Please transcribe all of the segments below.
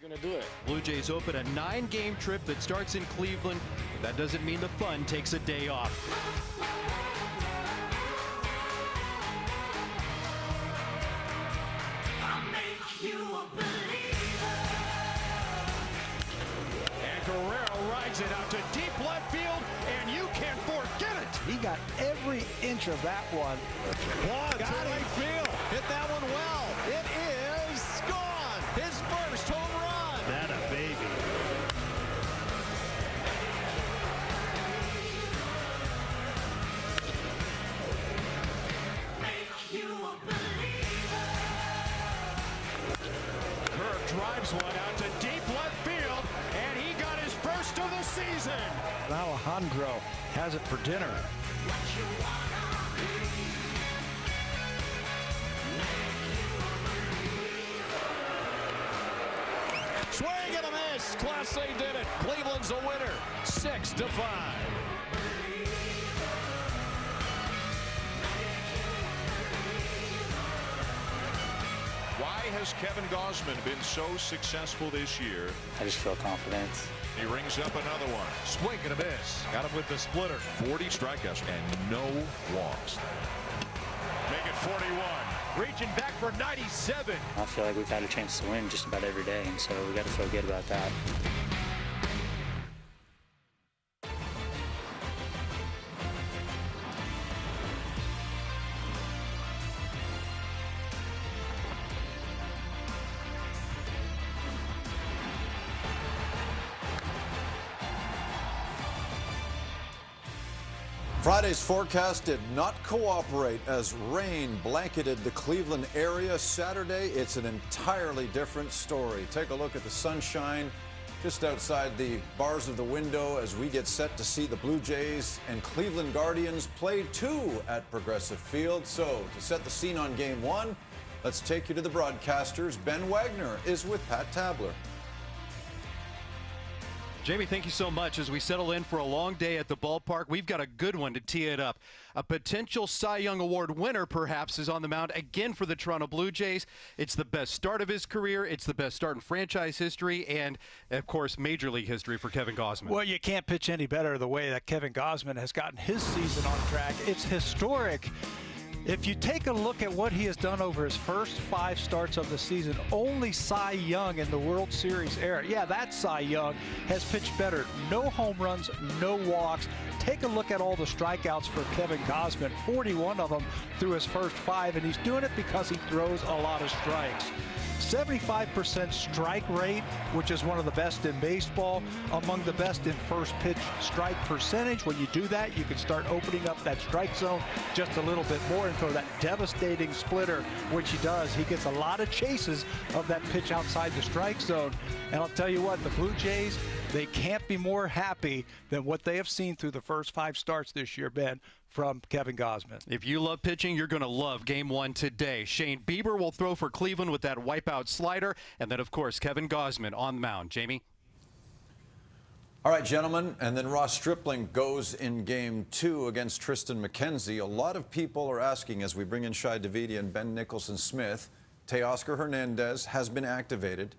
Going to do it. Blue Jays open a 9-game trip that starts in Cleveland. That doesn't mean the fun takes a day off. I'll make you a believer. And Guerrero rides it out to deep left field, and you can't forget it. He got every inch of that one. Got to right field. Hit that one well. It is gone. His first home run. That a baby. Make you a believer. Kirk drives one out to deep left field, and he got his first of the season. Alejandro has it for dinner. What you wanna be. Swing and a miss. Class A did it. Cleveland's a winner. 6-5. Why has Kevin Gausman been so successful this year? I just feel confident. He rings up another one. Swing and a miss. Got him with the splitter. 40 strikeouts and no walks. Make it 41. Reaching back for 97. I feel like we've had a chance to win just about every day, and so we got to feel good about that. Friday's forecast did not cooperate as rain blanketed the Cleveland area. Saturday, it's an entirely different story. Take a look at the sunshine just outside the bars of the window as we get set to see the Blue Jays and Cleveland Guardians play 2 at Progressive Field. So, to set the scene on Game 1, let's take you to the broadcasters. Ben Wagner is with Pat Tabler. Jamie, thank you so much. As we settle in for a long day at the ballpark, we've got a good one to tee it up. A potential Cy Young Award winner, perhaps, is on the mound again for the Toronto Blue Jays. It's the best start of his career. It's the best start in franchise history and, of course, Major League history for Kevin Gausman. Well, you can't pitch any better the way that Kevin Gausman has gotten his season on track. It's historic. If you take a look at what he has done over his first 5 starts of the season, only Cy Young in the World Series era, yeah, that Cy Young, has pitched better. No home runs, no walks. Take a look at all the strikeouts for Kevin Gausman, 41 of them through his first 5, and he's doing it because he throws a lot of strikes. 75% strike rate, which is one of the best in baseball, among the best in first pitch strike percentage. When you do that, you can start opening up that strike zone just a little bit more and throw that devastating splitter, which he does. He gets a lot of chases of that pitch outside the strike zone. And I'll tell you what, the Blue Jays, they can't be more happy than what they have seen through the first 5 starts this year, Ben, from Kevin Gausman. If you love pitching, you're going to love Game 1 today. Shane Bieber will throw for Cleveland with that wipeout slider. And then, of course, Kevin Gausman on the mound. Jamie? All right, gentlemen, and then Ross Stripling goes in Game 2 against Tristan McKenzie. A lot of people are asking, as we bring in Shai Davidi and Ben Nicholson-Smith, Teoscar Hernandez has been activated,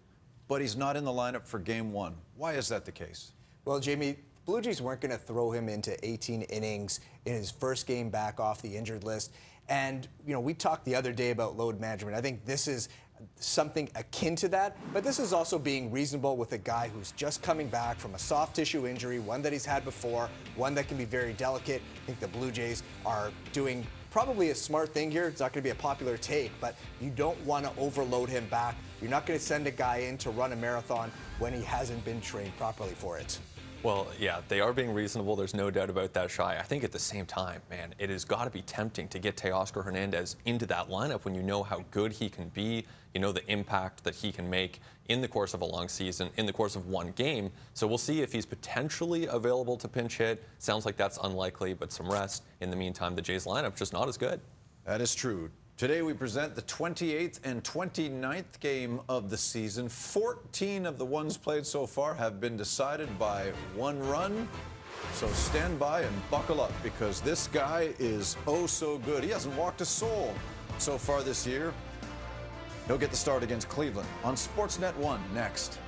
but he's not in the lineup for Game 1. Why is that the case? Well, Jamie, Blue Jays weren't going to throw him into 18 innings in his first game back off the injured list. And, you know, we talked the other day about load management. I think this is something akin to that, but this is also being reasonable with a guy who's just coming back from a soft tissue injury, one that he's had before, one that can be very delicate. I think the Blue Jays are doing probably a smart thing here. It's not going to be a popular take, but you don't want to overload him back. You're not going to send a guy in to run a marathon when he hasn't been trained properly for it. Well, yeah, they are being reasonable. There's no doubt about that, Shai. I think at the same time, man, it has got to be tempting to get Teoscar Hernandez into that lineup when you know how good he can be, you know the impact that he can make in the course of a long season, in the course of one game. So we'll see if he's potentially available to pinch hit. Sounds like that's unlikely, but some rest. In the meantime, the Jays lineup just not as good. That is true. Today we present the 28th and 29th game of the season. 14 of the ones played so far have been decided by 1 run. So stand by and buckle up because this guy is oh so good. He hasn't walked a soul so far this year. He'll get the start against Cleveland on Sportsnet 1 next.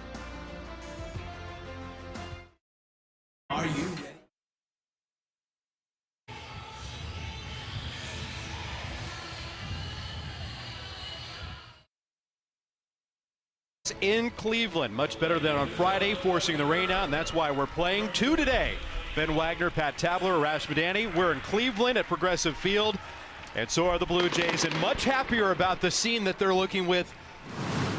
in Cleveland. Much better than on Friday, forcing the rain out, and that's why we're playing 2 today. Ben Wagner, Pat Tabler, Arash Madani. We're in Cleveland at Progressive Field, and so are the Blue Jays, and much happier about the scene that they're looking with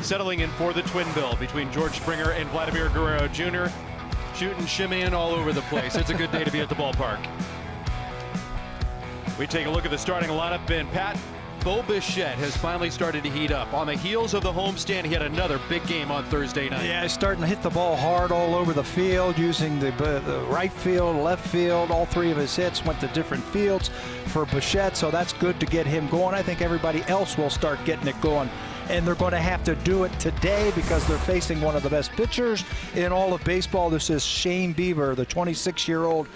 settling in for the twin bill between George Springer and Vladimir Guerrero Jr. Shooting, shimmying all over the place. It's a good day to be at the ballpark. We take a look at the starting lineup, and Pat, Bo Bichette has finally started to heat up. On the heels of the homestand, he had another big game on Thursday night. Yeah, he's starting to hit the ball hard all over the field, using the right field, left field. All 3 of his hits went to different fields for Bichette, so that's good to get him going. I think everybody else will start getting it going, and they're going to have to do it today because they're facing one of the best pitchers in all of baseball. This is Shane Bieber, the 26-year-old.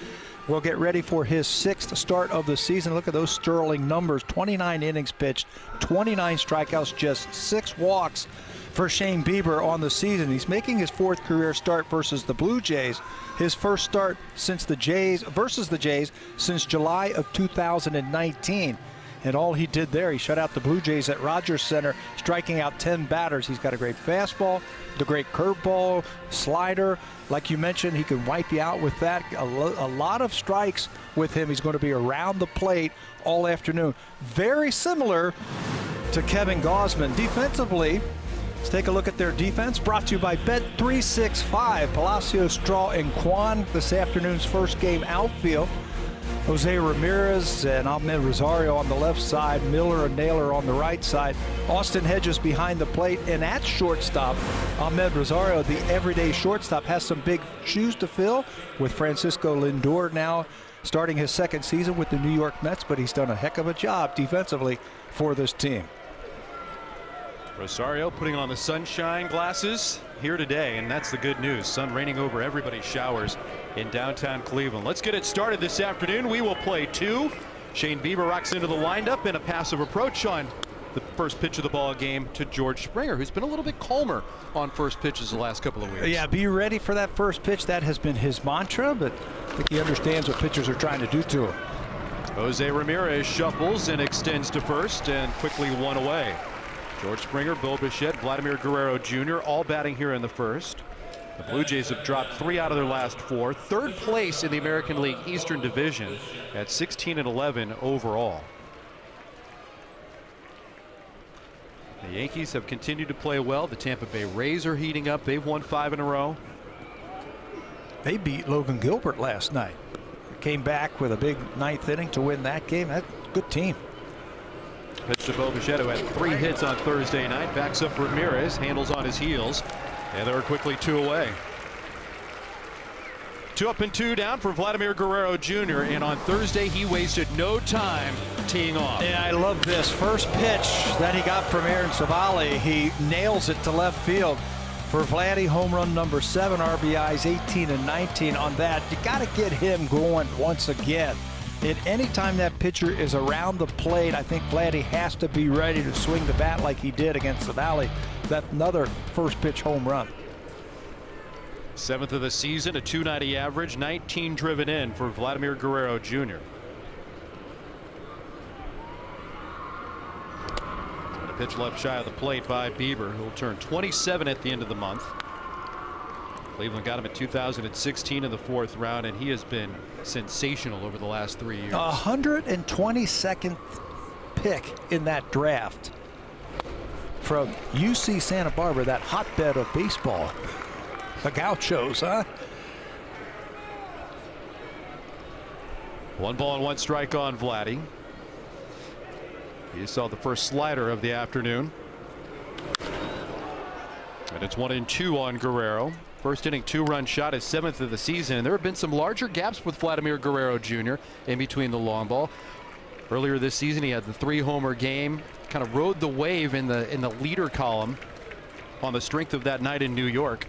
Will get ready for his 6th start of the season. Look at those sterling numbers. 29 innings pitched, 29 strikeouts, just 6 walks for Shane Bieber on the season. He's making his 4th career start versus the Blue Jays. His first start since the Jays versus the Jays since July of 2019. And all he did there, he shut out the Blue Jays at Rogers Center, striking out 10 batters. He's got a great fastball, the great curveball, slider. Like you mentioned, he can wipe you out with that. A lot of strikes with him. He's going to be around the plate all afternoon. Very similar to Kevin Gausman. Defensively, let's take a look at their defense. Brought to you by Bet365. Palacios, Straw, and Kwan, this afternoon's first game outfield. Jose Ramirez and Ahmed Rosario on the left side, Miller and Naylor on the right side, Austin Hedges behind the plate, and at shortstop, Ahmed Rosario, the everyday shortstop, has some big shoes to fill with Francisco Lindor now starting his 2nd season with the New York Mets, but he's done a heck of a job defensively for this team. Rosario putting on the sunshine glasses here today, and that's the good news. Sun raining over everybody's showers in downtown Cleveland. Let's get it started this afternoon. We will play 2. Shane Bieber rocks into the windup in a passive approach on the first pitch of the ball game to George Springer, who's been a little bit calmer on first pitches the last couple of weeks. Yeah, be ready for that first pitch. That has been his mantra, but I think he understands what pitchers are trying to do to him. Jose Ramirez shuffles and extends to first and quickly one away. George Springer, Bo Bichette, Vladimir Guerrero Jr. all batting here in the first. The Blue Jays have dropped 3 out of their last 4. 3rd place in the American League Eastern Division at 16-11 overall. The Yankees have continued to play well. The Tampa Bay Rays are heating up. They've won 5 in a row. They beat Logan Gilbert last night. Came back with a big 9th inning to win that game. That's a good team. Pitch to Bo Bichette, who had 3 hits on Thursday night. Backs up Ramirez, handles on his heels, and they're quickly 2 away. 2 up and 2 down for Vladimir Guerrero Jr. And on Thursday, he wasted no time teeing off. And I love this first pitch that he got from Aaron Savali. He nails it to left field for Vladdy. Home run number 7, RBIs 18 and 19 on that. You got to get him going once again. And anytime that pitcher is around the plate, I think Vladdy has to be ready to swing the bat like he did against the Valley. That's another first pitch home run. 7th of the season, a .290 average, 19 driven in for Vladimir Guerrero Jr. And a pitch left shy of the plate by Bieber, who will turn 27 at the end of the month. Cleveland got him in 2016 in the 4th round, and he has been sensational over the last 3 years. 122nd pick in that draft from UC Santa Barbara, that hotbed of baseball. The Gauchos, huh? 1 ball and 1 strike on Vladdy. You saw the first slider of the afternoon. And it's 1-2 on Guerrero. First inning 2-run shot, his 7th of the season. And there have been some larger gaps with Vladimir Guerrero Jr. in between the long ball. Earlier this season, he had the 3-homer game, kind of rode the wave in the leader column on the strength of that night in New York.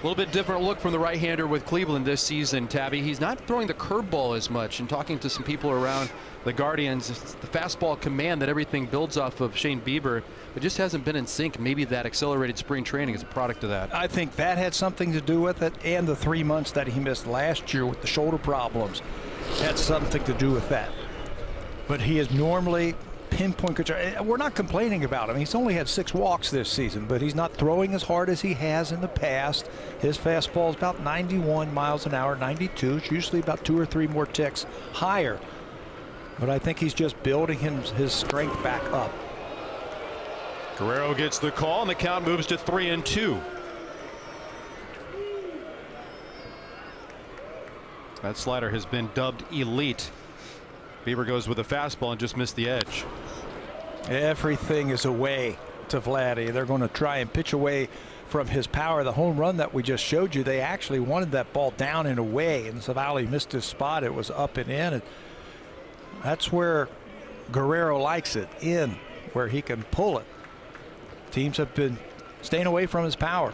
A little bit different look from the right-hander with Cleveland this season, Tabby. He's not throwing the curveball as much. And talking to some people around the Guardians, it's the fastball command that everything builds off of Shane Bieber. It just hasn't been in sync. Maybe that accelerated spring training is a product of that. I think that had something to do with it, and the 3 months that he missed last year with the shoulder problems had something to do with that. But he is normally pinpoint control. We're not complaining about him. He's only had 6 walks this season, but he's not throwing as hard as he has in the past. His fastball is about 91 miles an hour, 92. It's usually about 2 or 3 more ticks higher. But I think he's just building his strength back up. Guerrero gets the call, and the count moves to 3-2. That slider has been dubbed elite. Bieber goes with a fastball and just missed the edge. Everything is away to Vladdy. They're going to try and pitch away from his power. The home run that we just showed you, they actually wanted that ball down and away, and Savali missed his spot. It was up and in. And that's where Guerrero likes it, in where he can pull it. Teams have been staying away from his power.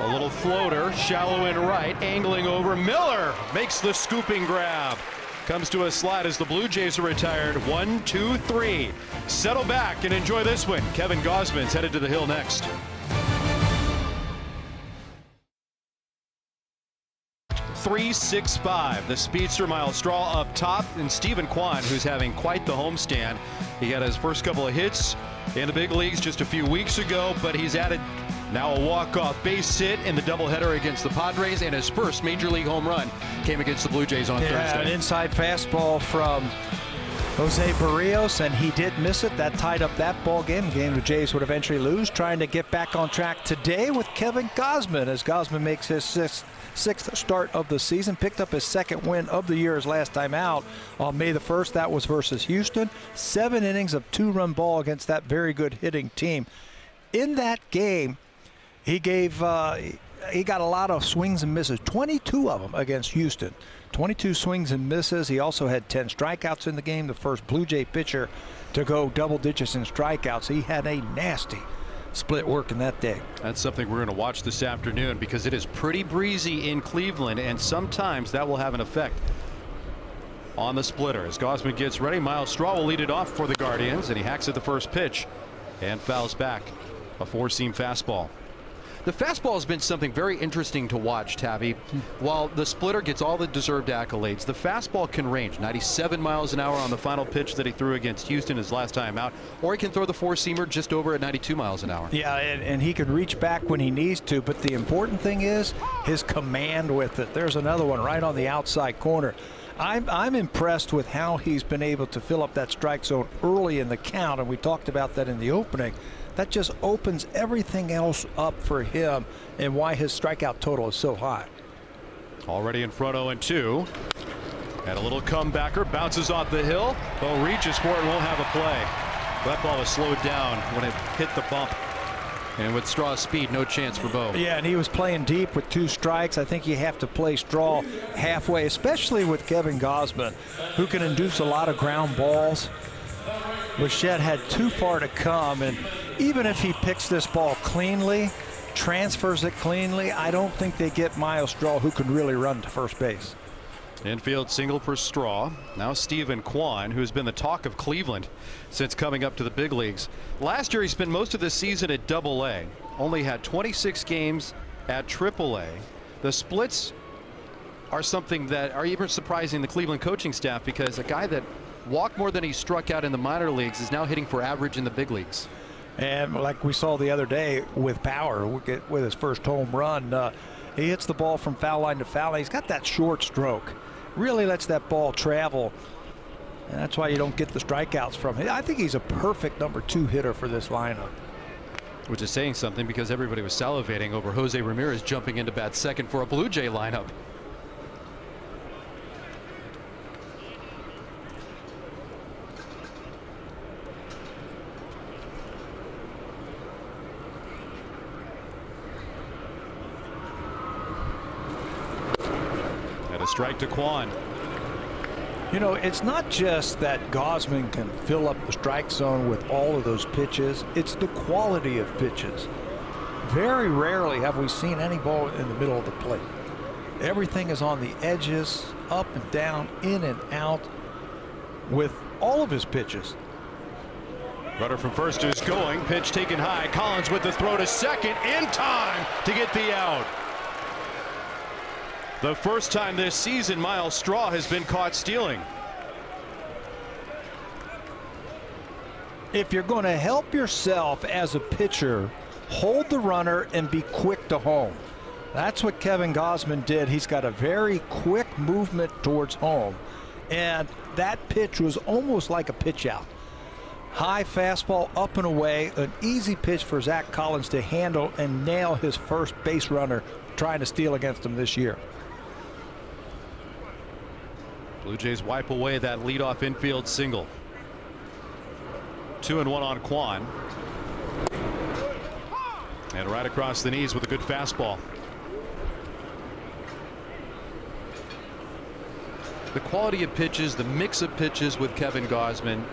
A little floater, shallow and right, angling over. Miller makes the scooping grab. Comes to a slide as the Blue Jays are retired. 1, 2, 3. Settle back and enjoy this one. Kevin Gausman's headed to the hill next. .365. The speedster Miles Straw up top, and Stephen Kwan, who's having quite the homestand. He got his first couple of hits in the big leagues just a few weeks ago, but he's added now a walk-off base hit in the doubleheader against the Padres, and his first major league home run came against the Blue Jays on Thursday. An inside fastball from Jose Barrios, and he did miss it. That tied up that ball game. Game the Jays would eventually lose. Trying to get back on track today with Kevin Gausman, as Gausman makes his sixth start of the season. Picked up his 2nd win of the year his last time out on May the 1st. That was versus Houston. 7 innings of 2-run ball against that very good hitting team. In that game, he got a lot of swings and misses, 22 of them against Houston. 22 swings and misses. He also had 10 strikeouts in the game, the first Blue Jay pitcher to go double digits in strikeouts. He had a nasty split working that day. That's something we're going to watch this afternoon, because it is pretty breezy in Cleveland, and sometimes that will have an effect on the splitter. As Gausman gets ready, Miles Straw will lead it off for the Guardians, and he hacks at the first pitch and fouls back a 4-seam fastball. The fastball has been something very interesting to watch, Tabby. While the splitter gets all the deserved accolades, the fastball can range 97 miles an hour on the final pitch that he threw against Houston his last time out, or he can throw the 4-seamer just over at 92 miles an hour. Yeah, and he can reach back when he needs to, but the important thing is his command with it. There's another one right on the outside corner. I'm impressed with how he's been able to fill up that strike zone early in the count, and we talked about that in the opening. That just opens everything else up for him, and why his strikeout total is so high. Already in front 0-2. And a little comebacker, bounces off the hill. Bo reaches for it and won't have a play. That ball was slowed down when it hit the bump. And with Straw's speed, no chance for Bo. Yeah, and he was playing deep with 2 strikes. I think you have to play Straw halfway, especially with Kevin Gausman, who can induce a lot of ground balls. Bichette had too far to come, and even if he picks this ball cleanly, transfers it cleanly, I don't think they get Miles Straw, who can really run to first base. Infield single for Straw. Now Stephen Kwan, who's been the talk of Cleveland since coming up to the big leagues. Last year he spent most of the season at Double-A. Only had 26 games at Triple-A. The splits are something that are even surprising the Cleveland coaching staff, because a guy that walked more than he struck out in the minor leagues is now hitting for average in the big leagues. And like we saw the other with power, with his first home run, he hits the ball from foul line to foul line. He's got that short stroke. Really lets that ball travel. And that's why you don't get the strikeouts from him. I think he's a perfect number 2 hitter for this lineup. Which is saying something, because everybody was salivating over Jose Ramirez jumping into bat second for a Blue Jay lineup. A strike to Kwan. You know, it's not just that Gausman can fill up the strike zone with all of those pitches. It's the quality of pitches. Very rarely have we seen any ball in the middle of the plate. Everything is on the edges, up and down, in and out, with all of his pitches. Runner from first is going. Pitch taken high. Collins with the throw to second in time to get the out. The first time this season Miles Straw has been caught stealing. If you're going to help yourself as a pitcher, hold the runner and be quick to home. That's what Kevin Gausman did. He's got a very quick movement towards home. And that pitch was almost like a pitch out. High fastball up and away, an easy pitch for Zach Collins to handle and nail his first base runner trying to steal against him this year. Blue Jays wipe away that leadoff infield single. 2-1 on Kwan. And right across the knees with a good fastball. The quality of pitches, the mix of pitches with Kevin Gausman,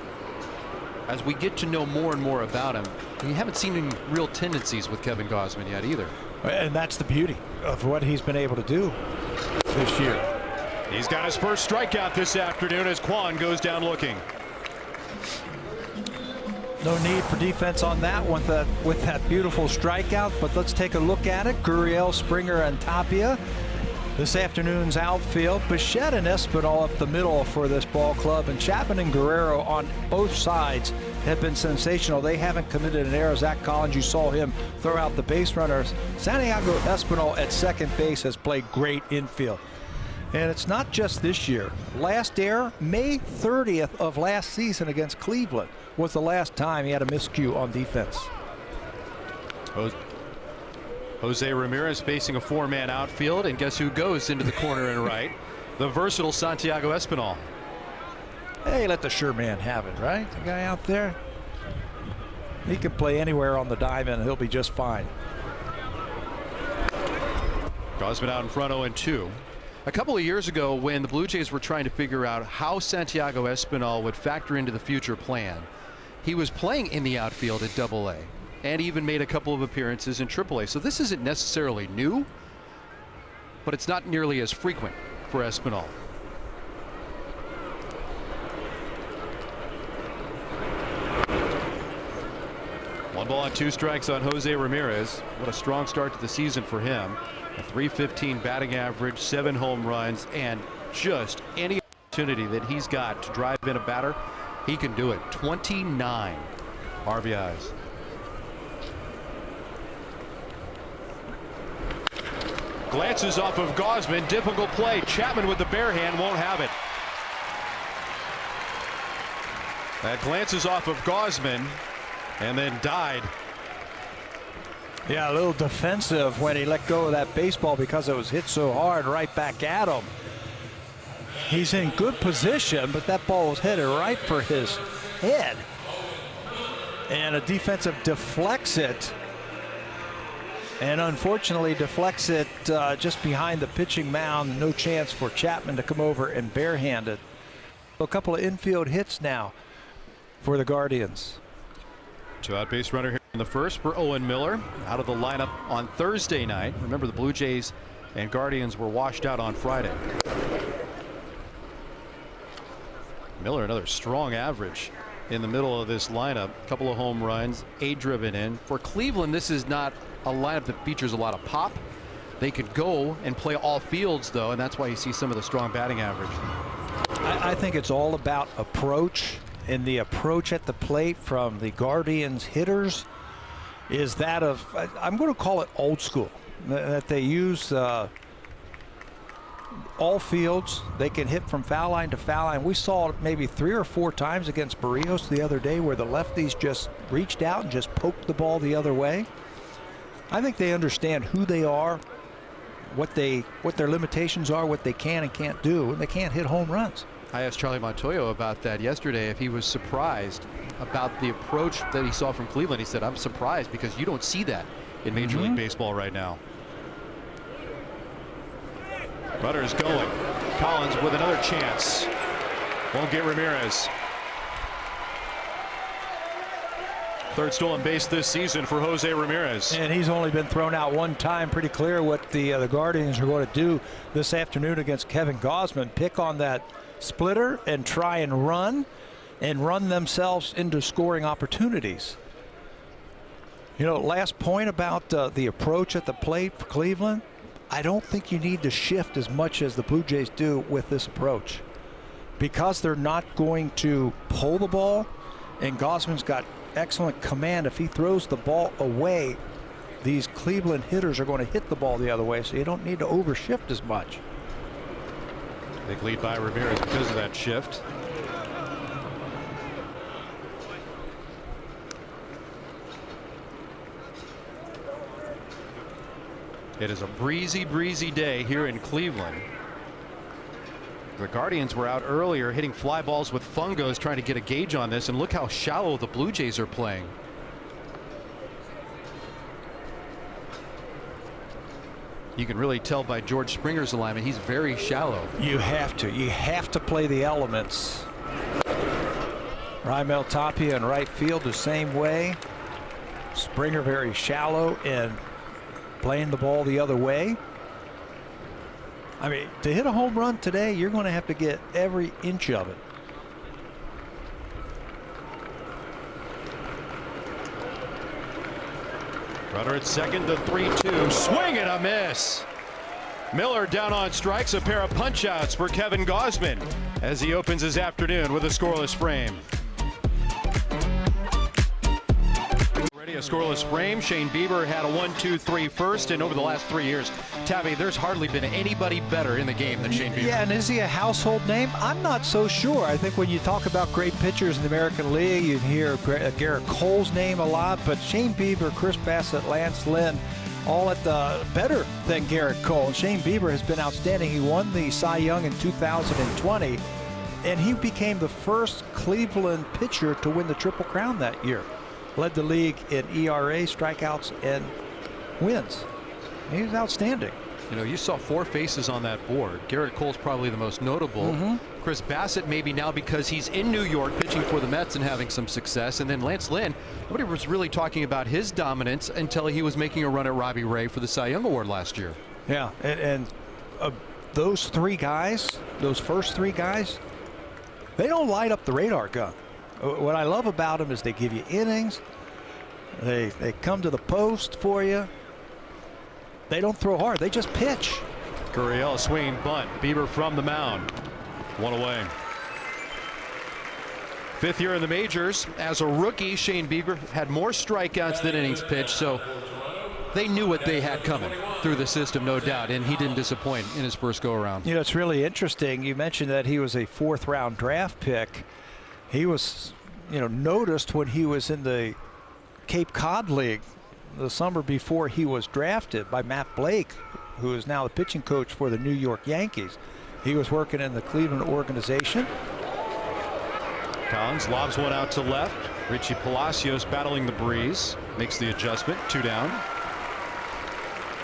as we get to know more and more about him, we haven't seen any real tendencies with Kevin Gausman yet either. And that's the beauty of what he's been able to do this year. He's got his first strikeout this afternoon as Kwan goes down looking. No need for defense on that one with that beautiful strikeout, but let's take a look at it. Gurriel, Springer, and Tapia. This afternoon's outfield, Bichette and Espinal up the middle for this ball club, and Chapman and Guerrero on both sides have been sensational. They haven't committed an error. Zach Collins, you saw him throw out the base runners. Santiago Espinal at second base has played great infield. And it's not just this year. Last error, May 30th of last season against Cleveland was the last time he had a miscue on defense. Jose Ramirez facing a four-man outfield, and guess who goes into the corner and right? The versatile Santiago Espinal. Hey, let the sure man have it, right? The guy out there, he can play anywhere on the diamond. He'll be just fine. Gausman out in front 0-2. A couple of years ago, when the Blue Jays were trying to figure out how Santiago Espinal would factor into the future plan, he was playing in the outfield at Double-A and even made a couple of appearances in Triple-A. So this isn't necessarily new, but it's not nearly as frequent for Espinal. One ball and two strikes on Jose Ramirez. What a strong start to the season for him. A .315 batting average, 7 home runs, and just any opportunity that he's got to drive in a batter, he can do it. 29 RBIs. Glances off of Gausman. Difficult play. Chapman with the bare hand won't have it. That glances off of Gausman and then died. Yeah, a little defensive when he let go of that baseball because it was hit so hard right back at him. He's in good position, but that ball was headed right for his head. And a defensive deflects it. And unfortunately deflects it just behind the pitching mound. No chance for Chapman to come over and barehand it. A couple of infield hits now for the Guardians. Two-out base runner here in the first for Owen Miller, out of the lineup on Thursday night. Remember, the Blue Jays and Guardians were washed out on Friday. Miller, another strong average in the middle of this lineup. A couple of home runs, 8 driven in. For Cleveland, this is not a lineup that features a lot of pop. They could go and play all fields, though, and that's why you see some of the strong batting average. I think it's all about approach. And the approach at the plate from the Guardians hitters is that of, I'm going to call it old school, that they use all fields. They can hit from foul line to foul line. We saw it maybe 3 or 4 times against Barrios the other day where the lefties just reached out and just poked the ball the other way. I think they understand who they are, what their limitations are, what they can and can't do, and they can't hit home runs. I asked Charlie Montoyo about that yesterday, if he was surprised about the approach that he saw from Cleveland. He said, I'm surprised because you don't see that in Major League Baseball right now. Runner is going. Collins with another chance. Won't get Ramirez. Third stolen base this season for Jose Ramirez. And he's only been thrown out one time. Pretty clear what the Guardians are going to do this afternoon against Kevin Gausman. Pick on that splitter and try and run themselves into scoring opportunities. You know, last point about the approach at the plate for Cleveland, I don't think you need to shift as much as the Blue Jays do with this approach, because they're not going to pull the ball, and Gausman's got excellent command. If he throws the ball away, these Cleveland hitters are going to hit the ball the other way, so you don't need to overshift as much. Big lead by Ramirez because of that shift. It is a breezy day here in Cleveland. The Guardians were out earlier hitting fly balls with fungos trying to get a gauge on this, and look how shallow the Blue Jays are playing. You can really tell by George Springer's alignment, he's very shallow. You have to play the elements. Raimel Tapia in right field the same way. Springer very shallow and playing the ball the other way. I mean, to hit a home run today, you're going to have to get every inch of it. Runner at second, the 3-2. Swing and a miss. Miller down on strikes, a pair of punch-outs for Kevin Gausman as he opens his afternoon with a scoreless frame. A scoreless frame. Shane Bieber had a 1-2-3 first, and over the last 3 years, Tabby, there's hardly been anybody better in the game than Shane Bieber. Yeah, and is he a household name? I'm not so sure. I think when you talk about great pitchers in the American League, you hear Garrett Cole's name a lot, but Shane Bieber, Chris Bassett, Lance Lynn, all at the better than Garrett Cole. And Shane Bieber has been outstanding. He won the Cy Young in 2020, and he became the first Cleveland pitcher to win the Triple Crown that year. Led the league in ERA, strikeouts, and wins. He was outstanding. You know, you saw four faces on that board. Garrett Cole's probably the most notable. Chris Bassett maybe now because he's in New York pitching for the Mets and having some success. And then Lance Lynn, nobody was really talking about his dominance until he was making a run at Robbie Ray for the Cy Young Award last year. Yeah, and those three guys, those first three guys, they don't light up the radar gun. What I love about them is they give you innings. They come to the post for you. They don't throw hard. They just pitch. Gurriel swinging bunt. Bieber from the mound. One away. Fifth year in the majors. As a rookie, Shane Bieber had more strikeouts than innings pitched, so they knew what they had coming through the system, no doubt, and he didn't disappoint in his first go-around. You know, it's really interesting. You mentioned that he was a fourth-round draft pick. He was, you know, noticed when he was in the Cape Cod League the summer before he was drafted by Matt Blake, who is now the pitching coach for the New York Yankees. He was working in the Cleveland organization. Collins lobs one out to left. Richie Palacios battling the breeze. Makes the adjustment. 2 down.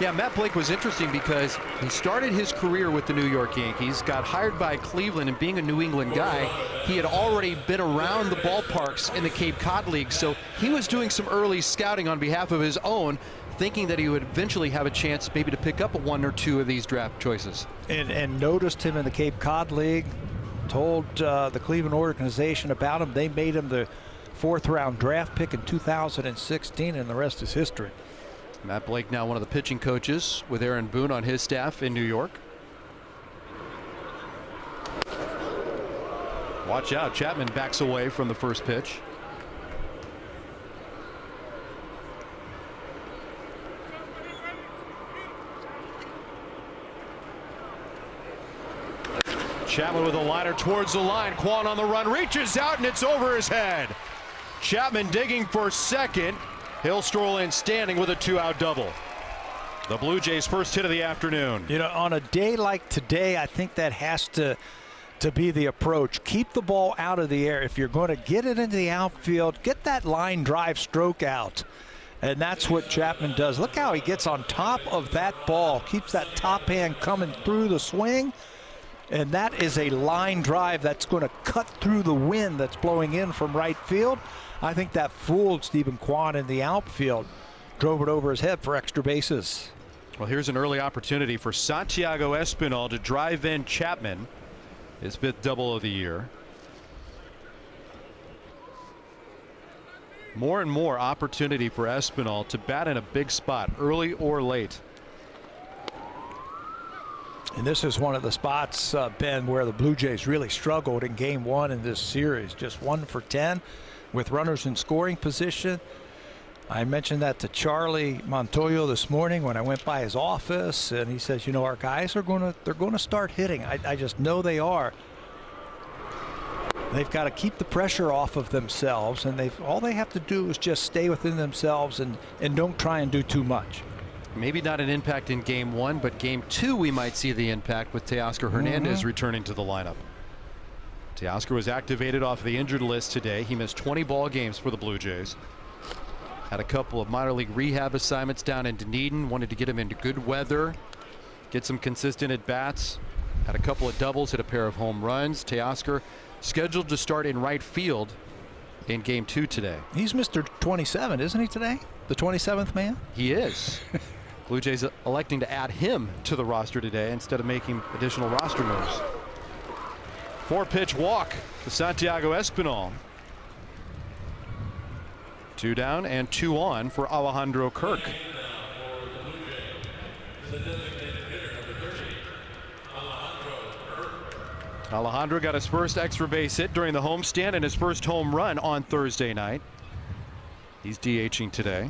Yeah, Matt Blake was interesting because he started his career with the New York Yankees, got hired by Cleveland, and being a New England guy, he had already been around the ballparks in the Cape Cod League, so he was doing some early scouting on behalf of his own, thinking that he would eventually have a chance maybe to pick up one or two of these draft choices. And noticed him in the Cape Cod League, told the Cleveland organization about him. They made him the fourth-round draft pick in 2016, and the rest is history. Matt Blake now one of the pitching coaches with Aaron Boone on his staff in New York. Watch out, Chapman backs away from the first pitch. Chapman with a liner towards the line. Kwan on the run, reaches out, and it's over his head. Chapman digging for second. He'll stroll in standing with a 2-out double. The Blue Jays' first hit of the afternoon. You know, on a day like today, I think that has to be the approach. Keep the ball out of the air. If you're going to get it into the outfield, get that line drive stroke out. And that's what Chapman does. Look how he gets on top of that ball, keeps that top hand coming through the swing, And that is a line drive that's going to cut through the wind that's blowing in from right field. I think that fooled Stephen Kwan in the outfield. Drove it over his head for extra bases. Well, here's an early opportunity for Santiago Espinal to drive in Chapman, his 5th double of the year. More and more opportunity for Espinal to bat in a big spot, early or late. And this is one of the spots, Ben, where the Blue Jays really struggled in Game 1 in this series. Just 1 for 10 with runners in scoring position. I mentioned that to Charlie Montoyo this morning when I went by his office, and he says, you know, our guys are going to start hitting. I just know they are. They've got to keep the pressure off of themselves, and all they have to do is just stay within themselves and don't try and do too much. Maybe not an impact in Game 1, but Game 2 we might see the impact with Teoscar Hernandez returning to the lineup. Teoscar was activated off the injured list today. He missed 20 ball games for the Blue Jays. Had a couple of minor league rehab assignments down in Dunedin. Wanted to get him into good weather, get some consistent at bats. Had a couple of doubles, hit a pair of home runs. Teoscar scheduled to start in right field in Game 2 today. He's Mr. 27, isn't he today? The 27th man? He is. Blue Jays electing to add him to the roster today instead of making additional roster moves. 4-pitch walk to Santiago Espinal. 2 down and 2 on for Alejandro Kirk. Alejandro got his first extra base hit during the homestand and his first home run on Thursday night. He's DHing today.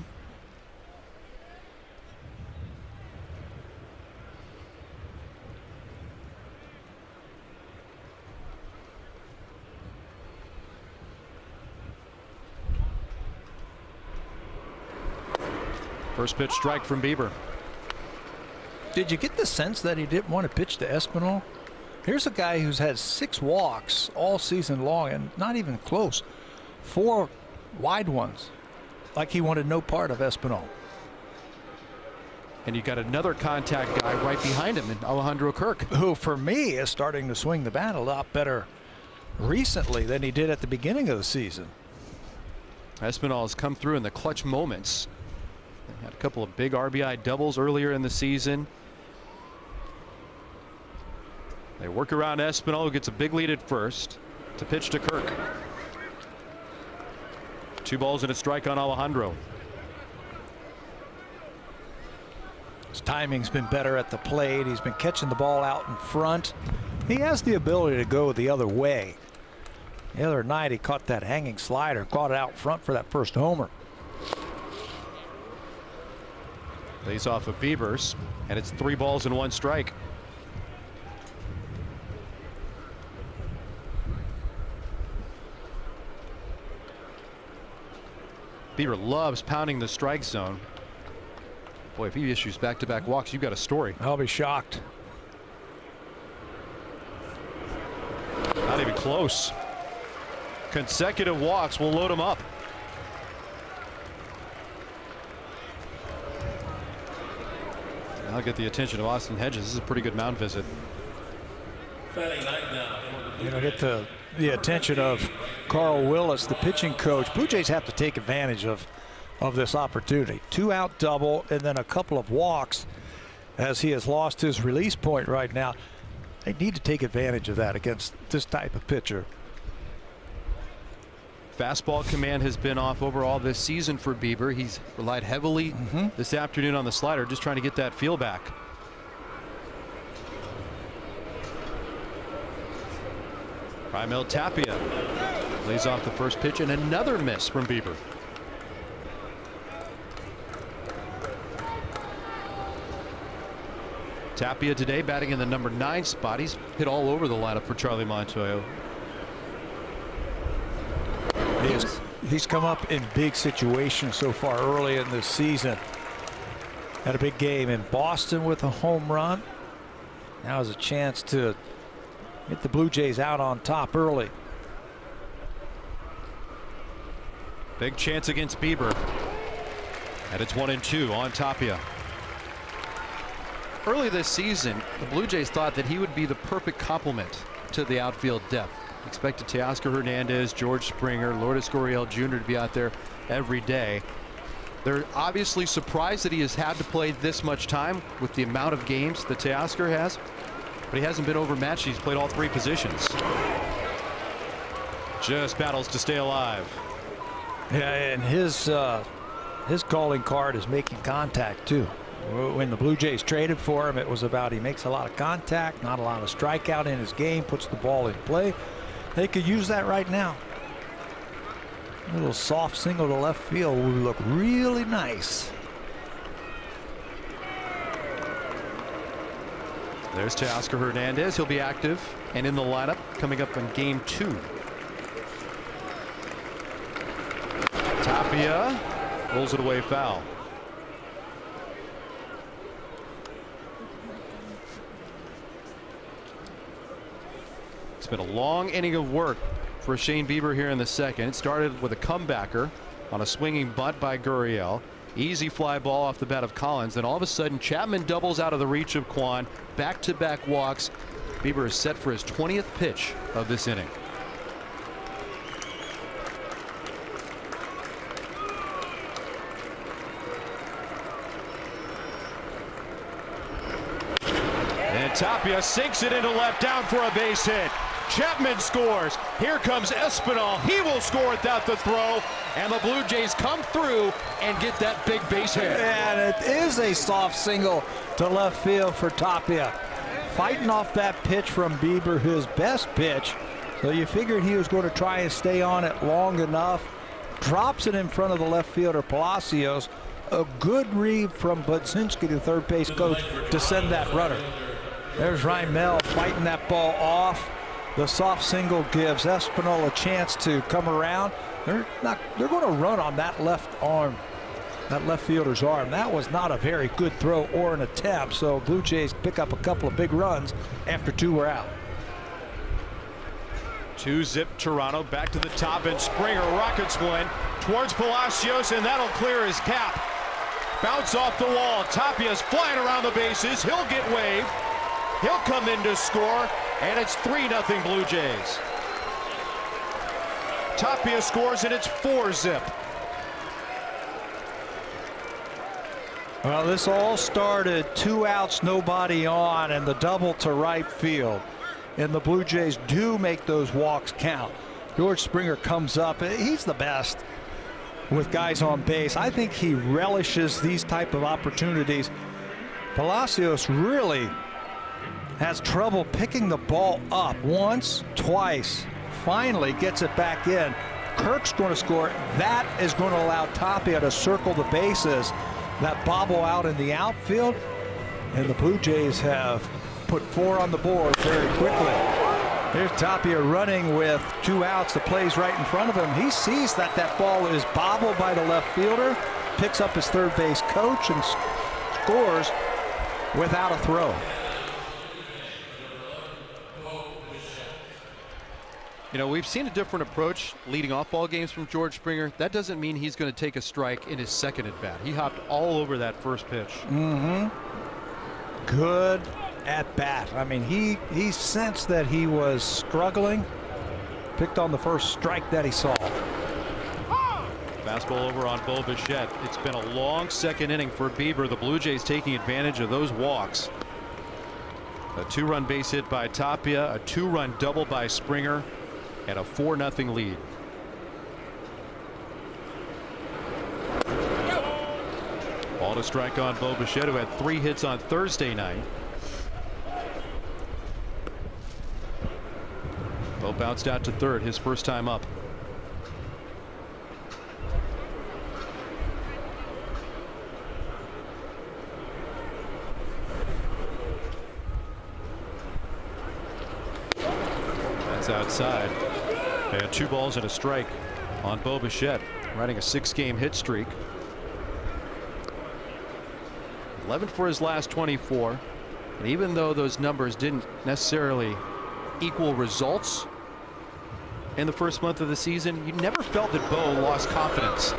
First pitch strike from Bieber. Did you get the sense that he didn't want to pitch to Espinal? Here's a guy who's had 6 walks all season long and not even close. 4 wide ones. Like he wanted no part of Espinal. And you got another contact guy right behind him in Alejandro Kirk, who for me is starting to swing the bat a lot better recently than he did at the beginning of the season. Espinal has come through in the clutch moments. Had a couple of big RBI doubles earlier in the season. They work around Espinal, who gets a big lead at first. To pitch to Kirk. 2 balls and a strike on Alejandro. His timing's been better at the plate. He's been catching the ball out in front. He has the ability to go the other way. The other night he caught that hanging slider, caught it out front for that first homer. Lays off of Biebers, and it's 3 balls and 1 strike. Bieber loves pounding the strike zone. Boy, if he issues back-to-back walks, you've got a story. I'll be shocked. Not even close. Consecutive walks will load him up. I'll get the attention of Austin Hedges. This is a pretty good mound visit. You know, get the attention of Carl Willis, the pitching coach. Blue Jays have to take advantage of this opportunity. 2-out double and then a couple of walks as he has lost his release point right now. They need to take advantage of that against this type of pitcher. Fastball command has been off overall this season for Bieber. He's relied heavily this afternoon on the slider, just trying to get that feel back. Raimel Tapia lays off the first pitch, and another miss from Bieber. Tapia today batting in the number 9 spot. He's hit all over the lineup for Charlie Montoyo. He's come up in big situations so far early in this season. Had a big game in Boston with a home run. Now has a chance to get the Blue Jays out on top early. Big chance against Bieber. And it's 1-2 on Tapia. early this season, the Blue Jays thought that he would be the perfect complement to the outfield depth. Expected Teoscar Hernandez, George Springer, Lourdes Gurriel Jr. to be out there every day. They're obviously surprised that he has had to play this much time with the amount of games that Teoscar has, but he hasn't been overmatched. He's played all 3 positions. Just battles to stay alive. Yeah, and his calling card is making contact too. When the Blue Jays traded for him, it was about he makes a lot of contact, not a lot of strikeout in his game, puts the ball in play. They could use that right now. A little soft single to left field would look really nice. There's Teoscar Hernandez. He'll be active and in the lineup coming up in game 2. Tapia rolls it away foul. It's been a long inning of work for Shane Bieber here in the second. It started with a comebacker on a swinging bunt by Gurriel. Easy fly ball off the bat of Collins. Then all of a sudden Chapman doubles out of the reach of Kwan. Back-to-back walks. Bieber is set for his 20th pitch of this inning. And Tapia sinks it into left down for a base hit. Chapman scores. Here comes Espinal. He will score without the throw. And the Blue Jays come through and get that big base hit. And it is a soft single to left field for Tapia. Fighting off that pitch from Bieber, his best pitch. So you figured he was going to try and stay on it long enough. Drops it in front of the left fielder Palacios. A good read from Budzinski, the third base coach, to send that runner. There's Raimel fighting that ball off. The soft single gives Espinal a chance to come around. They're going to run on that left arm, that left fielder's arm. That was not a very good throw or an attempt. So Blue Jays pick up a couple of big runs after 2 were out. 2-zip Toronto back to the top, and Springer rockets one towards Palacios, and that'll clear his cap. Bounce off the wall. Tapia's flying around the bases. He'll get waved. He'll come in to score, and it's 3-0 Blue Jays. Tapia scores, and it's 4-zip. Well, this all started 2 outs, nobody on, and the double to right field. And the Blue Jays do make those walks count. George Springer comes up. He's the best with guys on base. I think he relishes these type of opportunities. Palacios really has trouble picking the ball up once, twice, finally gets it back in. Kirk's going to score. That is going to allow Tapia to circle the bases. That bobble out in the outfield, and the Blue Jays have put 4 on the board very quickly. Here's Tapia running with 2 outs. The play's right in front of him. He sees that that ball is bobbled by the left fielder, picks up his third base coach, and scores without a throw. You know, we've seen a different approach leading off ball games from George Springer. That doesn't mean he's going to take a strike in his second at bat. He hopped all over that first pitch. Good at bat. I mean, he sensed that he was struggling. Picked on the first strike that he saw. Fastball over on Bo Bichette. It's been a long second inning for Bieber. The Blue Jays taking advantage of those walks. A 2-run base hit by Tapia, a 2-run double by Springer, and a 4-0 lead. Ball to strike on Bo Bichette, who had 3 hits on Thursday night. Bo bounced out to third, his first time up. That's outside. And 2 balls and a strike on Bo Bichette, riding a 6-game hit streak. 11 for his last 24. And even though those numbers didn't necessarily equal results in the first month of the season, you never felt that Bo lost confidence.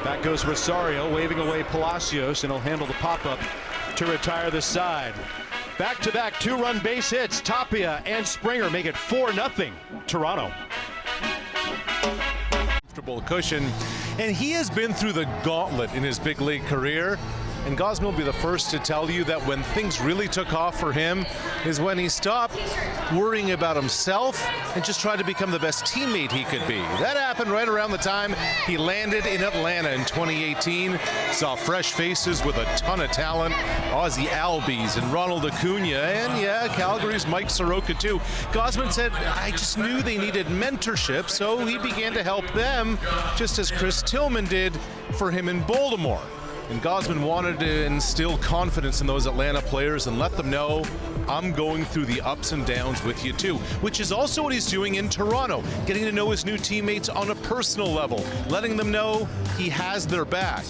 Back goes Rosario, waving away Palacios, and he'll handle the pop-up to retire the side. Back-to-back 2-run base hits. Tapia and Springer make it 4-0 Toronto. Comfortable cushion, and he has been through the gauntlet in his big league career. And Gausman will be the first to tell you that when things really took off for him is when he stopped worrying about himself and just tried to become the best teammate he could be. That happened right around the time he landed in Atlanta in 2018. Saw fresh faces with a ton of talent, Ozzie Albies and Ronald Acuna, and yeah, Calgary's Mike Soroka too. Gausman said, I just knew they needed mentorship, so he began to help them, just as Chris Tillman did for him in Baltimore. And Gausman wanted to instill confidence in those Atlanta players and let them know, I'm going through the ups and downs with you too, which is also what he's doing in Toronto, getting to know his new teammates on a personal level, letting them know he has their back.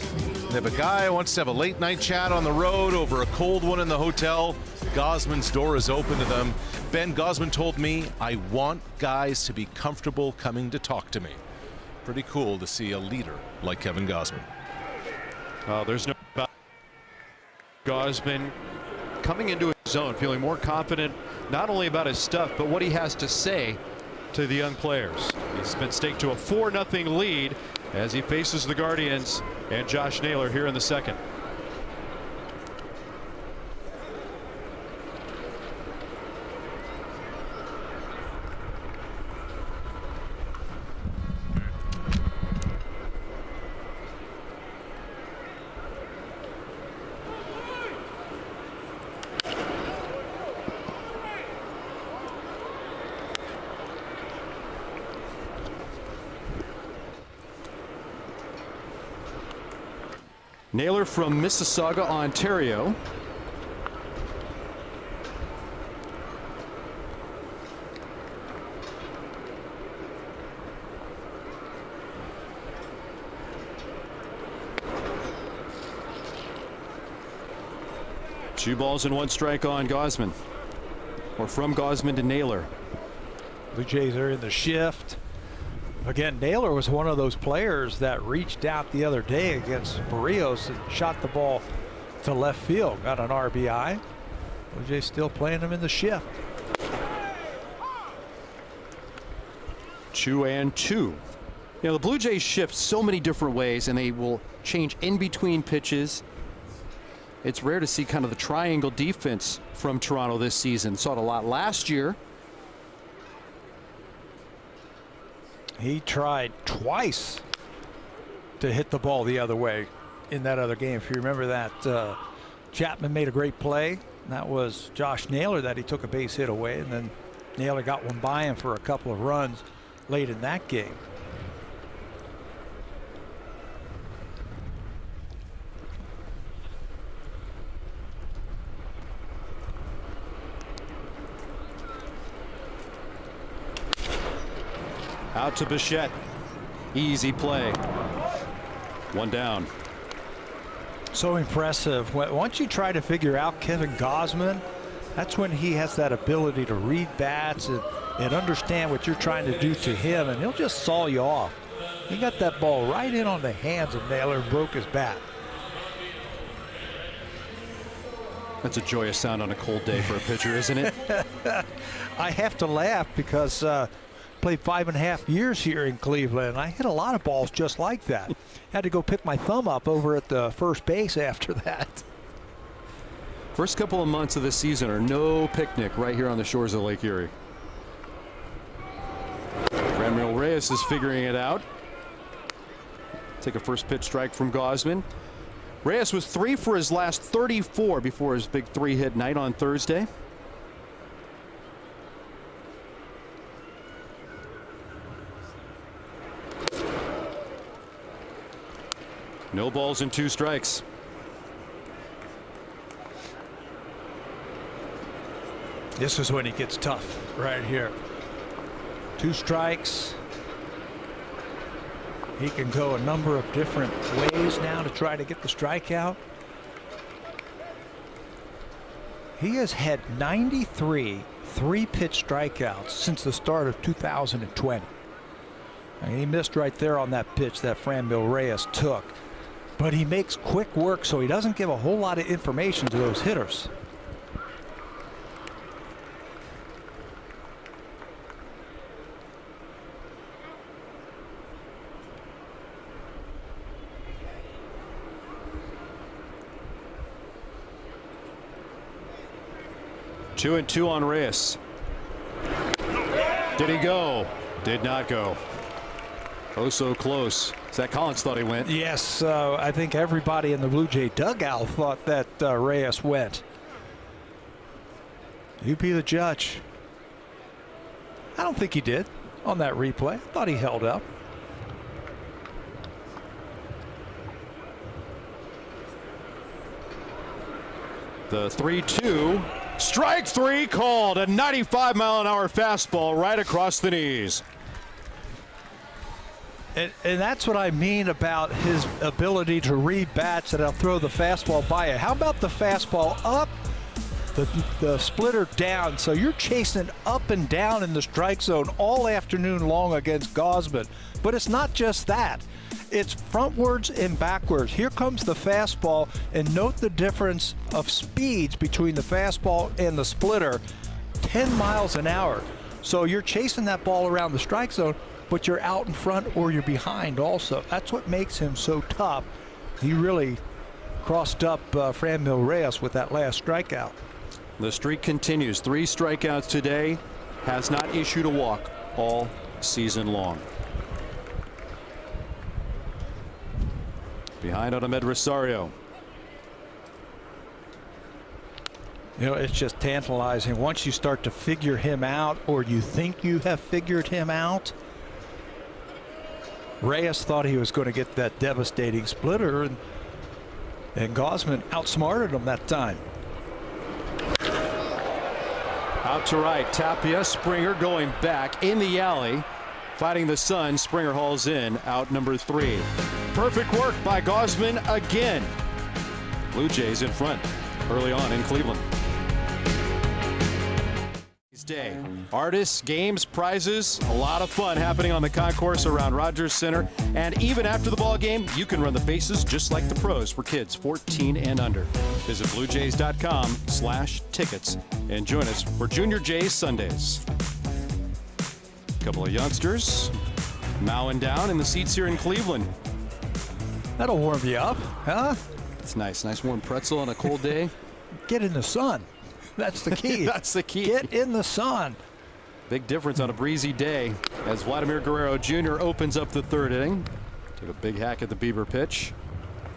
And if a guy wants to have a late night chat on the road over a cold one in the hotel, Gausman's door is open to them. Ben, Gausman told me, I want guys to be comfortable coming to talk to me. Pretty cool to see a leader like Kevin Gausman. There's no doubt. Gausman coming into his zone, feeling more confident not only about his stuff, but what he has to say to the young players. He's been staked to a 4-0 lead as he faces the Guardians and Josh Naylor here in the second. Naylor from Mississauga, Ontario. Two balls and one strike on Gausman, or from Gausman to Naylor. Blue Jays are in the shift. Again, Naylor was one of those players that reached out the other day against Barrios and shot the ball to left field, got an RBI. Blue Jays still playing him in the shift. 2-2. You know, the Blue Jays shift so many different ways, and they will change in between pitches. It's rare to see kind of the triangle defense from Toronto this season. Saw it a lot last year. He tried twice to hit the ball the other way in that other game. If you remember that, Chapman made a great play. And that was Josh Naylor that he took a base hit away, and then Naylor got one by him for a couple of runs late in that game. Out to Bichette. Easy play. One down. So impressive. Once you try to figure out Kevin Gausman, that's when he has that ability to read bats and understand what you're trying to do to him, and he'll just saw you off. He got that ball right in on the hands of Naylor and broke his bat. That's a joyous sound on a cold day for a pitcher, isn't it? I have to laugh because played 5.5 years here in Cleveland. I hit a lot of balls just like that. Had to go pick my thumb up over at the first base after that. First couple of months of this season are no picnic right here on the shores of Lake Erie. Franmil Reyes is figuring it out. Take a first pitch strike from Gausman. Reyes was 3 for his last 34 before his big 3-hit night on Thursday. No balls and 2 strikes. This is when he gets tough right here. 2 strikes. He can go a number of different ways now to try to get the strikeout. He has had 93 3-pitch strikeouts since the start of 2020. And he missed right there on that pitch that Franmil Reyes took. but he makes quick work, so he doesn't give a whole lot of information to those hitters. Two and two on Reyes. Did he go? Did not go. Oh, so close. Zach Collins thought he went. Yes, I think everybody in the Blue Jay dugout thought that Reyes went. You be the judge. I don't think he did on that replay. I thought he held up. The 3-2. Strike three called. A 95-mile-an-hour fastball right across the knees. And that's what I mean about his ability to read bats, and I'll throw the fastball by you. How about the fastball up, the splitter down? So you're chasing up and down in the strike zone all afternoon long against Gausman. But it's not just that. It's frontwards and backwards. Here comes the fastball, and note the difference of speeds between the fastball and the splitter, 10 miles an hour. So you're chasing that ball around the strike zone, but you're out in front or you're behind also. That's what makes him so tough. He really crossed up Franmil Reyes with that last strikeout. The streak continues. 3 strikeouts today. Has not issued a walk all season long. Behind on Ahmed Rosario. You know, it's just tantalizing. Once you start to figure him out, or you think you have figured him out, Reyes thought he was going to get that devastating splitter, and Gausman outsmarted him that time. Out to right. Tapia. Springer going back in the alley. Fighting the sun. Springer hauls in. Out number 3. Perfect work by Gausman again. Blue Jays in front early on in Cleveland. Day. Artists, games, prizes, a lot of fun happening on the concourse around Rogers Center. And even after the ball game, you can run the bases just like the pros for kids 14 and under. Visit BlueJays.com/tickets and join us for Junior Jays Sundays. A couple of youngsters mowing down in the seats here in Cleveland. That'll warm you up, huh? It's nice. Nice warm pretzel on a cold day. Get in the sun. That's the key. That's the key. Get in the sun. Big difference on a breezy day as Vladimir Guerrero Jr. opens up the 3rd inning. Took a big hack at the Bieber pitch.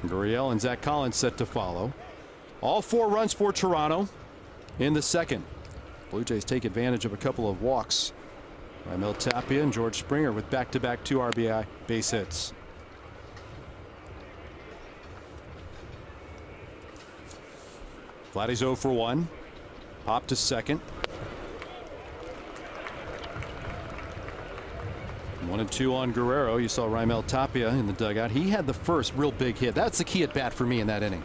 Gurriel and Zach Collins set to follow. All 4 runs for Toronto in the 2nd. Blue Jays take advantage of a couple of walks by Mel Tapia and George Springer with back-to-back 2 RBI base hits. Vladdy's 0 for 1. Pop to second. 1-2 on Guerrero. You saw Raimel Tapia in the dugout. He had the first real big hit. That's the key at bat for me in that inning.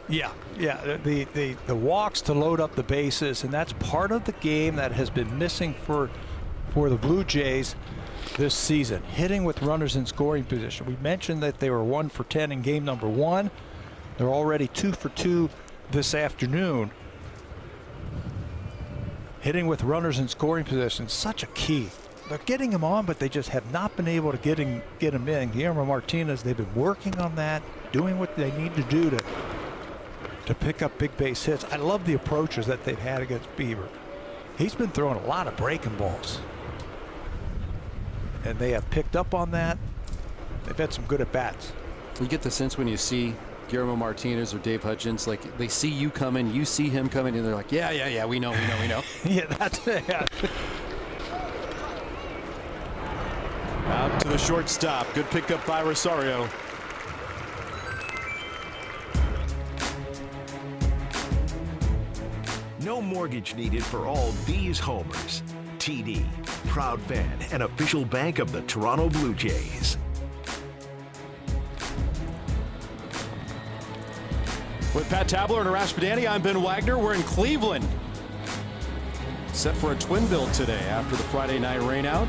Yeah. The walks to load up the bases, and that's part of the game that has been missing for the Blue Jays this season. Hitting with runners in scoring position. We mentioned that they were 1 for 10 in game number 1. They're already 2 for 2 this afternoon. Hitting with runners in scoring position, such a key. They're getting him on, but they just have not been able to get him in. Guillermo Martinez, they've been working on that, doing what they need to do to pick up big base hits. I love the approaches that they've had against Bieber. He's been throwing a lot of breaking balls, and they have picked up on that. They've had some good at-bats. You get the sense when you see Guillermo Martinez or Dave Hutchins, like they see you coming, you see him coming, and they're like, yeah, we know. Yeah, that's it. Yeah. Out to the shortstop. Good pickup by Rosario. No mortgage needed for all these homers. TD, proud fan and official bank of the Toronto Blue Jays. With Pat Tabler and Arash Madani, I'm Ben Wagner. We're in Cleveland. Set for a twin build today after the Friday night rainout.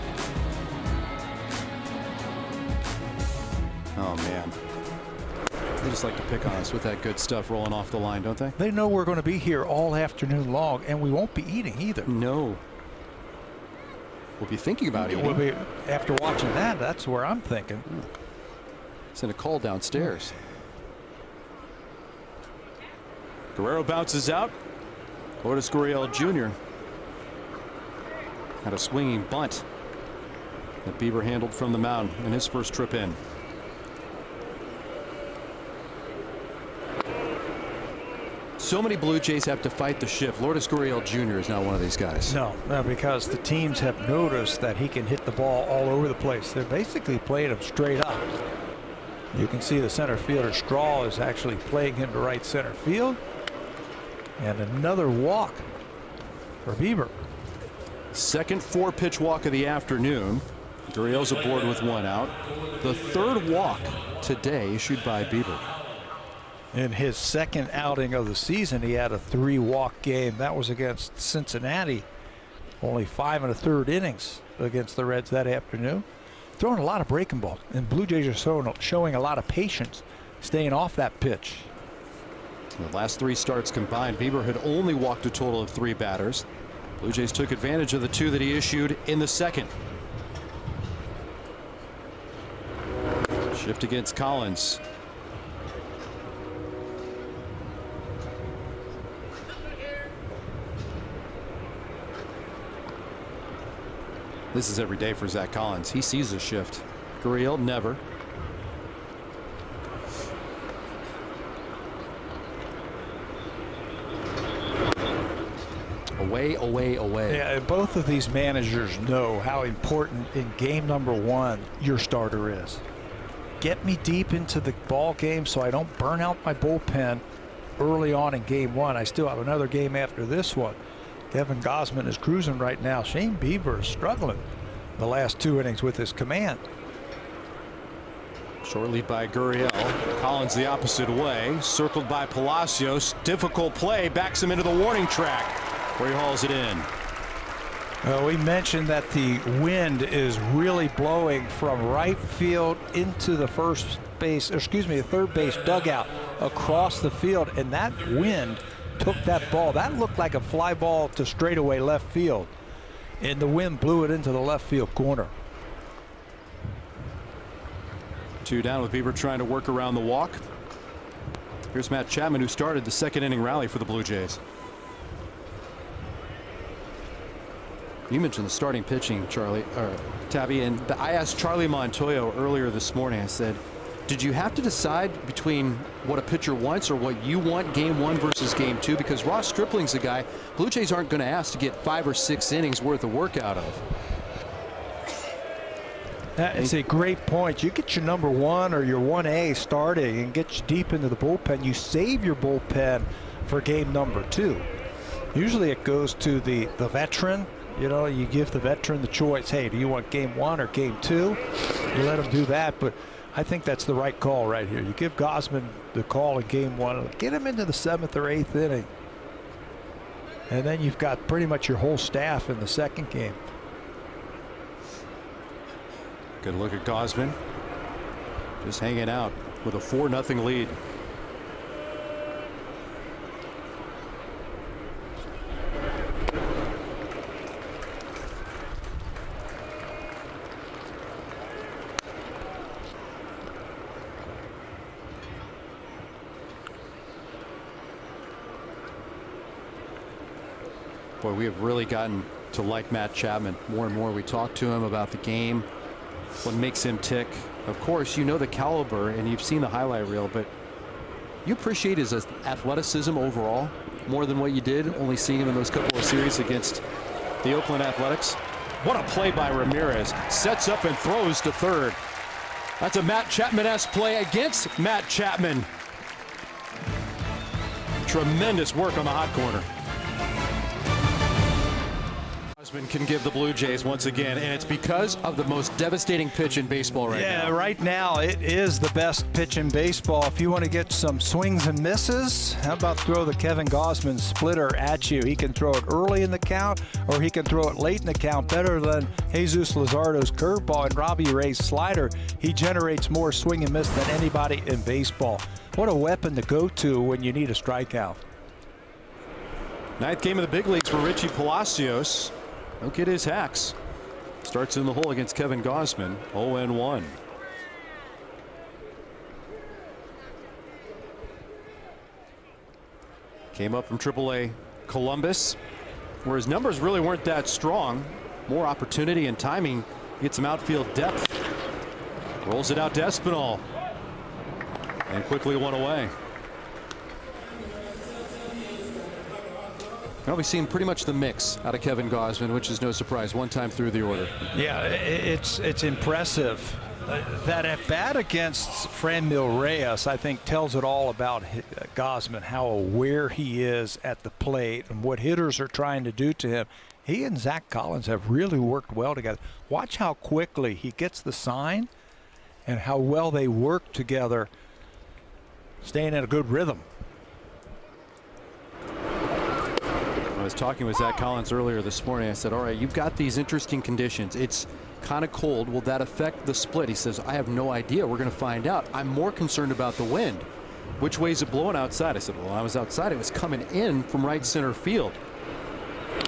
Oh, man. just like to pick on us with that good stuff rolling off the line, don't they? They know we're going to be here all afternoon long, and we won't be eating either. No. We'll be thinking about eating. We'll be, after watching that, that's where I'm thinking. Send a call downstairs. Guerrero bounces out. Lourdes Gurriel Jr. had a swinging bunt that Bieber handled from the mound in his first trip in. So many Blue Jays have to fight the shift. Lourdes Gurriel Jr. is not one of these guys. No, because the teams have noticed that he can hit the ball all over the place. They're basically playing him straight up. You can see the center fielder Straw is actually playing him to right center field. And another walk for Bieber. Second 4-pitch walk of the afternoon. Gurriel's aboard with 1 out. The third walk today issued by Bieber. In his second outing of the season, he had a 3-walk game. That was against Cincinnati. Only 5 1/3 innings against the Reds that afternoon. Throwing a lot of breaking balls, and Blue Jays are showing a lot of patience staying off that pitch. The last 3 starts combined, Bieber had only walked a total of 3 batters. Blue Jays took advantage of the 2 that he issued in the second. Shift against Collins. This is every day for Zach Collins. He sees a shift. Gurriel never. Away, away, away. Yeah, both of these managers know how important in game number 1 your starter is. Get me deep into the ball game so I don't burn out my bullpen early on in game 1. I still have another game after this one. Kevin Gausman is cruising right now. Shane Bieber is struggling the last 2 innings with his command. Short lead by Gurriel. Collins the opposite way. Circled by Palacios. Difficult play. Backs him into the warning track where he hauls it in. We mentioned that the wind is really blowing from right field into the third base dugout across the field, and that wind took that ball. That looked like a fly ball to straightaway left field, and the wind blew it into the left field corner. 2 down with Bieber trying to work around the walk. Here's Matt Chapman, who started the 2nd inning rally for the Blue Jays. You mentioned the starting pitching, Tabby, and I asked Charlie Montoyo earlier this morning. I said, did you have to decide between what a pitcher wants or what you want game 1 versus game 2? Because Ross Stripling's a guy Blue Jays aren't going to ask to get 5 or 6 innings worth of work out of. That is a great point. You get your number 1 or your 1A starting and get you deep into the bullpen. You save your bullpen for game number 2. Usually it goes to the veteran. You know, you give the veteran the choice. Hey, do you want game 1 or game 2? You let him do that, but I think that's the right call right here. You give Gausman the call in game 1. Get him into the 7th or 8th inning. And then you've got pretty much your whole staff in the second game. Good look at Gausman. Just hanging out with a 4-0 lead. Boy, we have really gotten to like Matt Chapman more and more. We talk to him about the game, what makes him tick. Of course, you know the caliber and you've seen the highlight reel, but you appreciate his athleticism overall more than what you did only seeing him in those couple of series against the Oakland Athletics. What a play by Ramirez. Sets up and throws to third. That's a Matt Chapman-esque play against Matt Chapman. Tremendous work on the hot corner. Can give the Blue Jays once again, and it's because of the most devastating pitch in baseball right now. Yeah, right now it is the best pitch in baseball. If you want to get some swings and misses, how about throw the Kevin Gausman splitter at you? He can throw it early in the count, or he can throw it late in the count better than Jesus Luzardo's curveball and Robbie Ray's slider. He generates more swing and miss than anybody in baseball. what a weapon to go to when you need a strikeout. Ninth game of the big leagues for Richie Palacios. He'll get his hacks. Starts in the hole against Kevin Gausman. 0-1. Came up from AAA Columbus, where his numbers really weren't that strong. More opportunity and timing. Get some outfield depth. Rolls it out to Espinal. And quickly one away. Well, we've seen pretty much the mix out of Kevin Gausman, which is no surprise. One time through the order. Yeah, it's impressive. That at bat against Franmil Reyes, I think, tells it all about Gausman, how aware he is at the plate and what hitters are trying to do to him. He and Zach Collins have really worked well together. Watch how quickly he gets the sign and how well they work together, staying in a good rhythm. I was talking with Zach Collins earlier this morning. I said, all right, you've got these interesting conditions. It's kind of cold. Will that affect the split? He says, I have no idea. We're going to find out. I'm more concerned about the wind. Which way is it blowing outside? I said, well, when I was outside, it was coming in from right center field.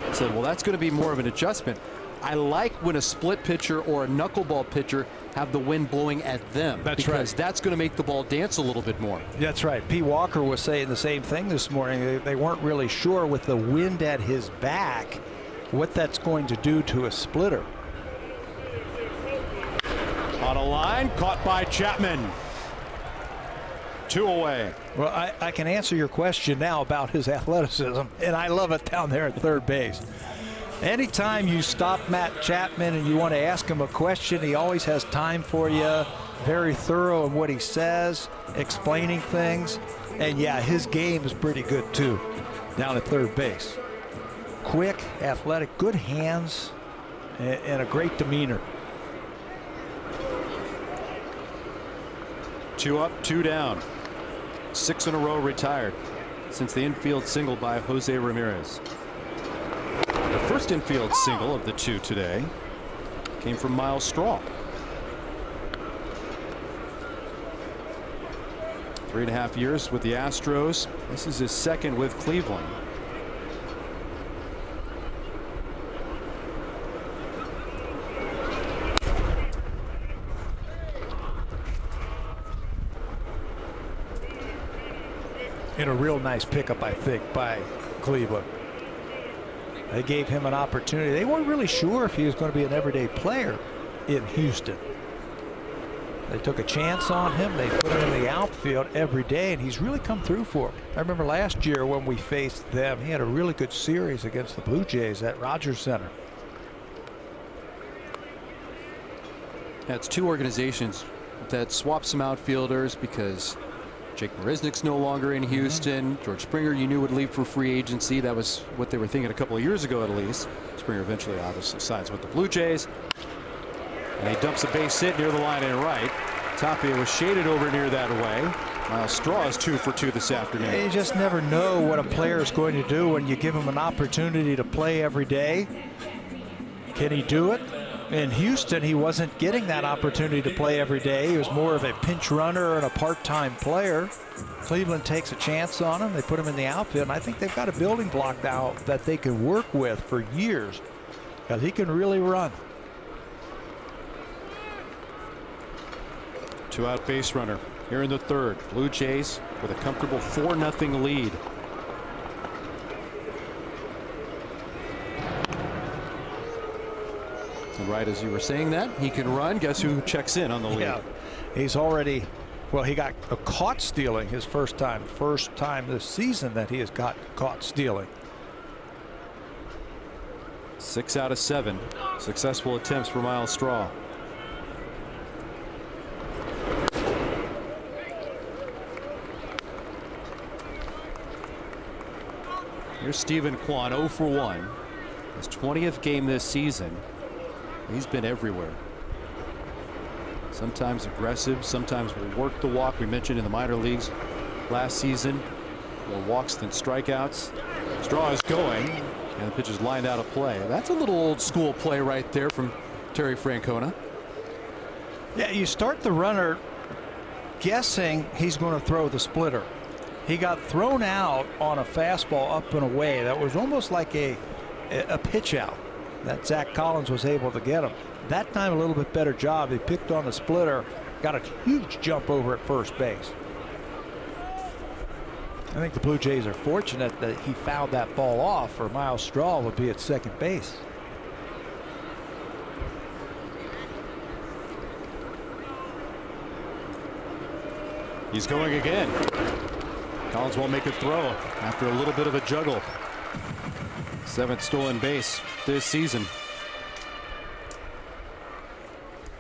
I said, well, that's going to be more of an adjustment. I like when a split pitcher or a knuckleball pitcher have the wind blowing at them. That's right. Because that's going to make the ball dance a little bit more. That's right. P. Walker was saying the same thing this morning. They weren't really sure with the wind at his back what that's going to do to a splitter. On a line, caught by Chapman. 2 away. Well, I can answer your question now about his athleticism, and I love it down there at third base. Anytime you stop Matt Chapman and you want to ask him a question, he always has time for you. Very thorough in what he says, explaining things. And yeah, his game is pretty good too, down at third base. Quick, athletic, good hands, and a great demeanor. 2 up, 2 down. 6 in a row retired since the infield single by Jose Ramirez. The first infield single of the 2 today came from Miles Straw. 3.5 years with the Astros. This is his second with Cleveland. And a real nice pickup, I think, by Cleveland. They gave him an opportunity. They weren't really sure if he was going to be an everyday player in Houston. They took a chance on him. They put him in the outfield every day, and he's really come through for them. I remember last year when we faced them, he had a really good series against the Blue Jays at Rogers Center. That's 2 organizations that swap some outfielders because Jake Marisnick's no longer in Houston. George Springer, you knew, would leave for free agency. That was what they were thinking a couple of years ago, at least. Springer eventually obviously signs with the Blue Jays. And he dumps a base hit near the line and right. Tapia was shaded over near that way. Miles Straw is 2 for 2 this afternoon. You just never know what a player is going to do when you give him an opportunity to play every day. Can he do it? In Houston, he wasn't getting that opportunity to play every day. He was more of a pinch runner and a part-time player. Cleveland takes a chance on him. They put him in the outfield, and I think they've got a building block now that they can work with for years because he can really run. 2-out base runner here in the 3rd. Blue Jays with a comfortable 4-0 lead. And right as you were saying that, he can run. Guess who checks in on the lead? Yeah, he's already, well, he got caught stealing his first time this season that he has got caught stealing. 6 out of 7 successful attempts for Miles Straw. Here's Stephen Kwan, 0 for 1. His 20th game this season. He's been everywhere. Sometimes aggressive, sometimes will work the walk. We mentioned in the minor leagues last season, more walks than strikeouts. Straw is going, and the pitch is lined out of play. That's a little old school play right there from Terry Francona. Yeah, you start the runner guessing he's going to throw the splitter. He got thrown out on a fastball up and away that was almost like a pitch out that Zach Collins was able to get him. That time a little bit better job. He picked on the splitter, got a huge jump over at first base. I think the Blue Jays are fortunate that he fouled that ball off, or Miles Straw would be at second base. He's going again. Collins won't make a throw after a little bit of a juggle. 7th stolen base this season.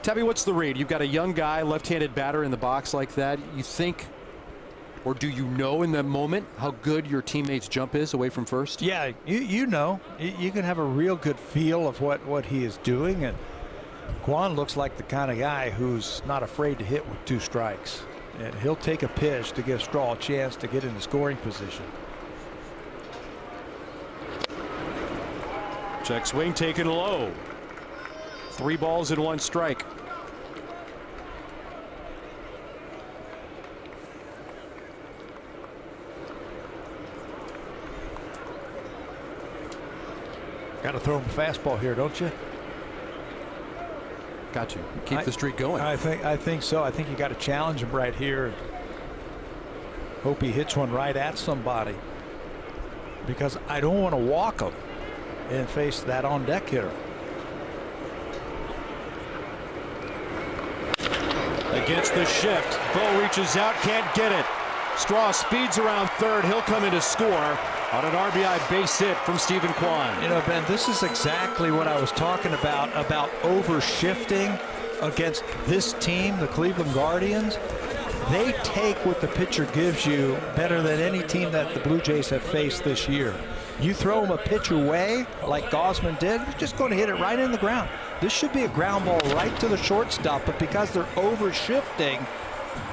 Tabby, what's the read? You've got a young guy, left-handed batter in the box like that. You think, or do you know in the moment how good your teammate's jump is away from first? Yeah, you know. You can have a real good feel of what he is doing. And Kwon looks like the kind of guy who's not afraid to hit with 2 strikes. And he'll take a pitch to give Straw a chance to get in the scoring position. Check swing taken low. 3 balls and 1 strike. Got to throw him a fastball here, don't you? Got to keep the streak going. I think so. I think you got to challenge him right here. Hope he hits one right at somebody, because I don't want to walk him and face that on deck hitter. Against the shift, Bo reaches out, can't get it. Straw speeds around third. He'll come in to score on an RBI base hit from Stephen Kwon. You know, Ben, this is exactly what I was talking about overshifting against this team, the Cleveland Guardians. They take what the pitcher gives you better than any team that the Blue Jays have faced this year. You throw them a pitch away like Gausman did, you're just going to hit it right in the ground. This should be a ground ball right to the shortstop, but because they're overshifting,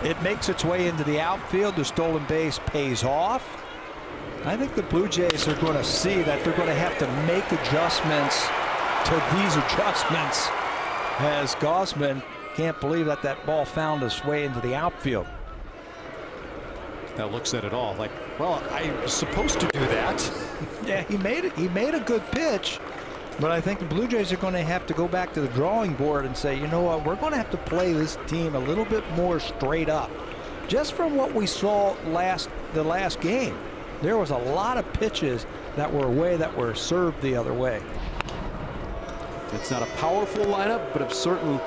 it makes its way into the outfield. The stolen base pays off. I think the Blue Jays are going to see that they're going to have to make adjustments to these adjustments, as Gausman can't believe that that ball found its way into the outfield. That looks at it all like, well, I was supposed to do that. Yeah, he made it. He made a good pitch, but I think the Blue Jays are going to have to go back to the drawing board and say, you know what, we're going to have to play this team a little bit more straight up. Just from what we saw the last game, there was a lot of pitches that were away that were served the other way. It's not a powerful lineup, but it's certain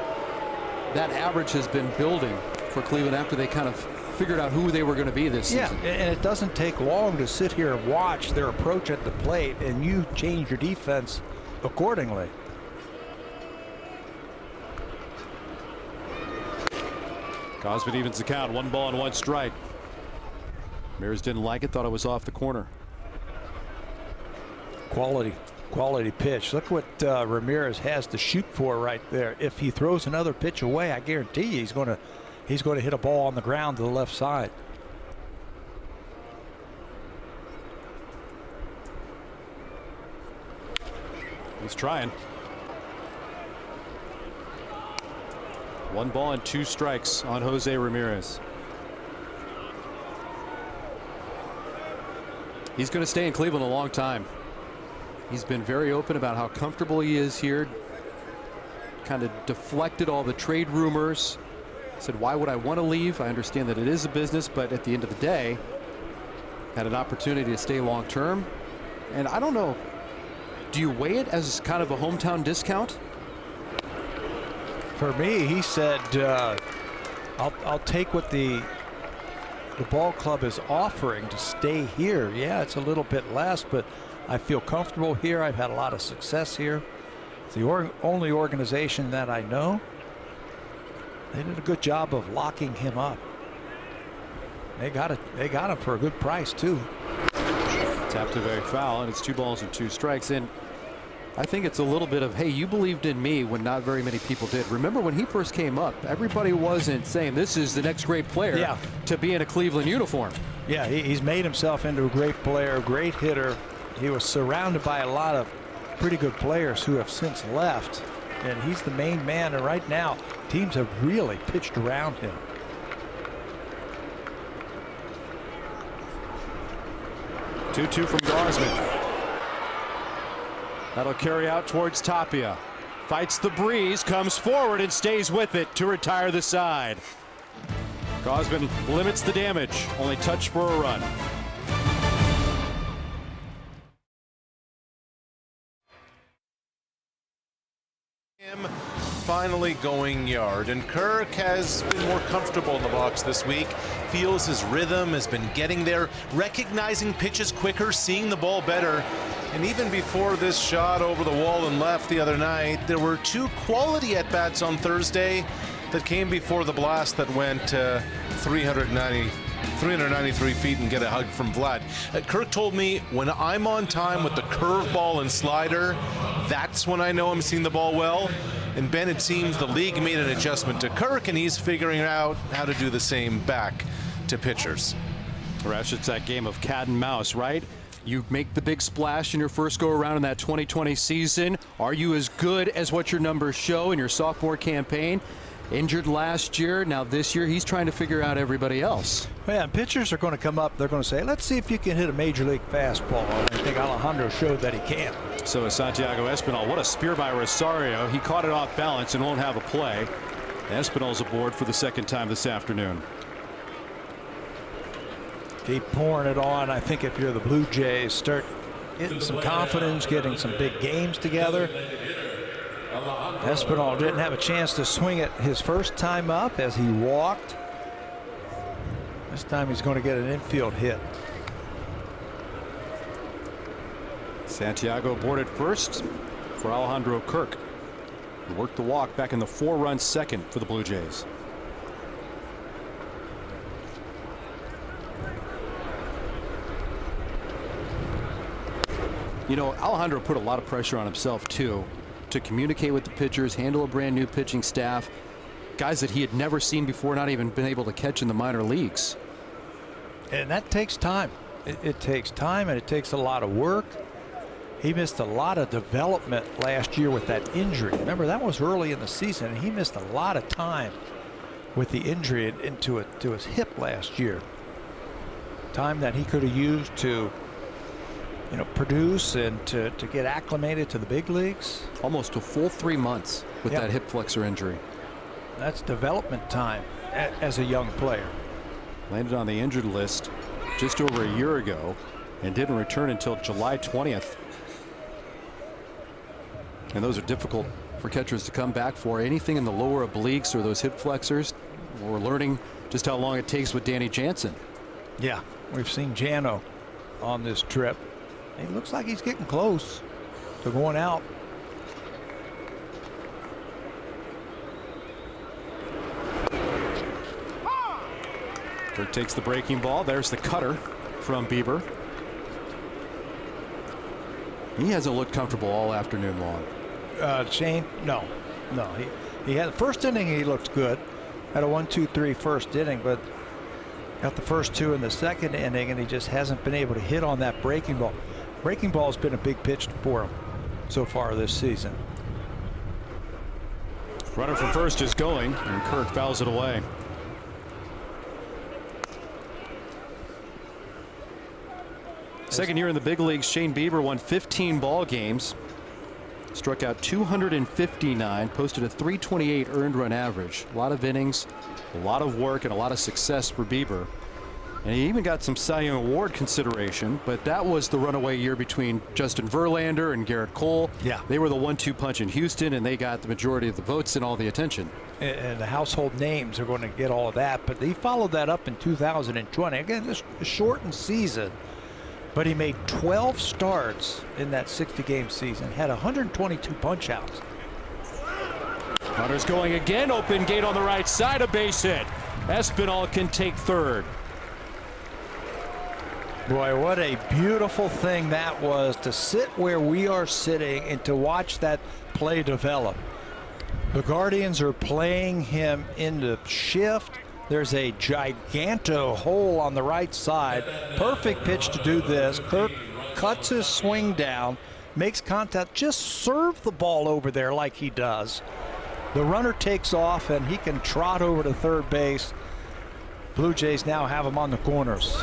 that average has been building for Cleveland after they kind of figured out who they were going to be this season. Yeah, and it doesn't take long to sit here and watch their approach at the plate, and you change your defense accordingly. Gausman evens the count, 1 ball and 1 strike. Ramirez didn't like it, thought it was off the corner. Quality pitch. Look what Ramirez has to shoot for right there. If he throws another pitch away, I guarantee you he's going to hit a ball on the ground to the left side. He's trying. 1 ball and 2 strikes on Jose Ramirez. He's going to stay in Cleveland a long time. He's been very open about how comfortable he is here. Kind of deflected all the trade rumors. Said, why would I want to leave? I understand that it is a business, but at the end of the day, had an opportunity to stay long term. And I don't know, do you weigh it as kind of a hometown discount? For me, he said, I'll take what the ball club is offering to stay here. Yeah, it's a little bit less, but I feel comfortable here. I've had a lot of success here. It's the only organization that I know. They did a good job of locking him up. They got him for a good price too. Tapped a very foul, and it's 2 balls and 2 strikes. And I think it's a little bit of, hey, you believed in me when not very many people did. Remember when he first came up, everybody wasn't saying this is the next great player to be in a Cleveland uniform. Yeah, he's made himself into a great player, great hitter. He was surrounded by a lot of pretty good players who have since left, and he's the main man. And right now, teams have really pitched around him. 2-2 from Gausman. That'll carry out towards Tapia. Fights the breeze, comes forward and stays with it to retire the side. Gausman limits the damage, only touch for a run. Finally going yard, and Kirk has been more comfortable in the box this week. Feels his rhythm, has been getting there, recognizing pitches quicker, seeing the ball better. And even before this shot over the wall and left the other night, there were 2 quality at-bats on Thursday that came before the blast that went 393 feet and get a hug from Vlad. Kirk told me, when I'm on time with the curveball and slider, that's when I know I'm seeing the ball well. And Ben, it seems the league made an adjustment to Kirk, and he's figuring out how to do the same back to pitchers. Rash, it's that game of cat and mouse, right? You make the big splash in your first go around in that 2020 season. Are you as good as what your numbers show in your sophomore campaign? Injured last year, now this year he's trying to figure out everybody else. Yeah, and pitchers are going to come up, they're going to say, let's see if you can hit a major league fastball. And I think Alejandro showed that he can. So is Santiago Espinal. What a spear by Rosario. He caught it off balance and won't have a play. Espinal's aboard for the second time this afternoon. Keep pouring it on. I think if you're the Blue Jays, start getting some confidence, getting some big games together. Espinal didn't have a chance to swing it his first time up as he walked. This time he's going to get an infield hit. Santiago aboarded first for Alejandro Kirk. He worked the walk back in the 4-run second for the Blue Jays. You know, Alejandro put a lot of pressure on himself too, to communicate with the pitchers, handle a brand new pitching staff, guys that he had never seen before, not even been able to catch in the minor leagues. And that takes time. It takes time, and it takes a lot of work. He missed a lot of development last year with that injury. Remember, that was early in the season, and he missed a lot of time with the injury to his hip last year. Time that he could have used to, you know, produce and to get acclimated to the big leagues. Almost a full 3 months with that hip flexor injury. That's development time as a young player. Landed on the injured list just over a year ago and didn't return until July 20th. And those are difficult for catchers to come back for. Anything in the lower obliques or those hip flexors, we're learning just how long it takes with Danny Jansen. Yeah, we've seen Jano on this trip. It looks like he's getting close to going out. Kirk takes the breaking ball. There's the cutter from Bieber. He hasn't looked comfortable all afternoon long. Shane, no. He had the first inning, he looked good. Had a 1-2-3 first inning, but got the first 2 in the second inning, and he just hasn't been able to hit on that breaking ball. Breaking ball has been a big pitch for him so far this season. Runner from first is going, and Kirk fouls it away. Second year in the big leagues, Shane Bieber won 15 ball games, struck out 259, posted a 328 earned run average. A lot of innings, a lot of work, and a lot of success for Bieber. And he even got some Cy Young Award consideration, but that was the runaway year between Justin Verlander and Garrett Cole. Yeah. They were the 1-2 punch in Houston, and they got the majority of the votes and all the attention. And the household names are going to get all of that, but he followed that up in 2020. Again, this shortened season, but he made 12 starts in that 60-game season, had 122 punch-outs. Runners going again, open gate on the right side, a base hit. Espinal can take third. Boy, what a beautiful thing that was, to sit where we are sitting and to watch that play develop. The Guardians are playing him into shift. There's a giganto hole on the right side. Perfect pitch to do this. Kirk cuts his swing down, makes contact, just serve the ball over there like he does. The runner takes off, and he can trot over to third base. Blue Jays now have him on the corners.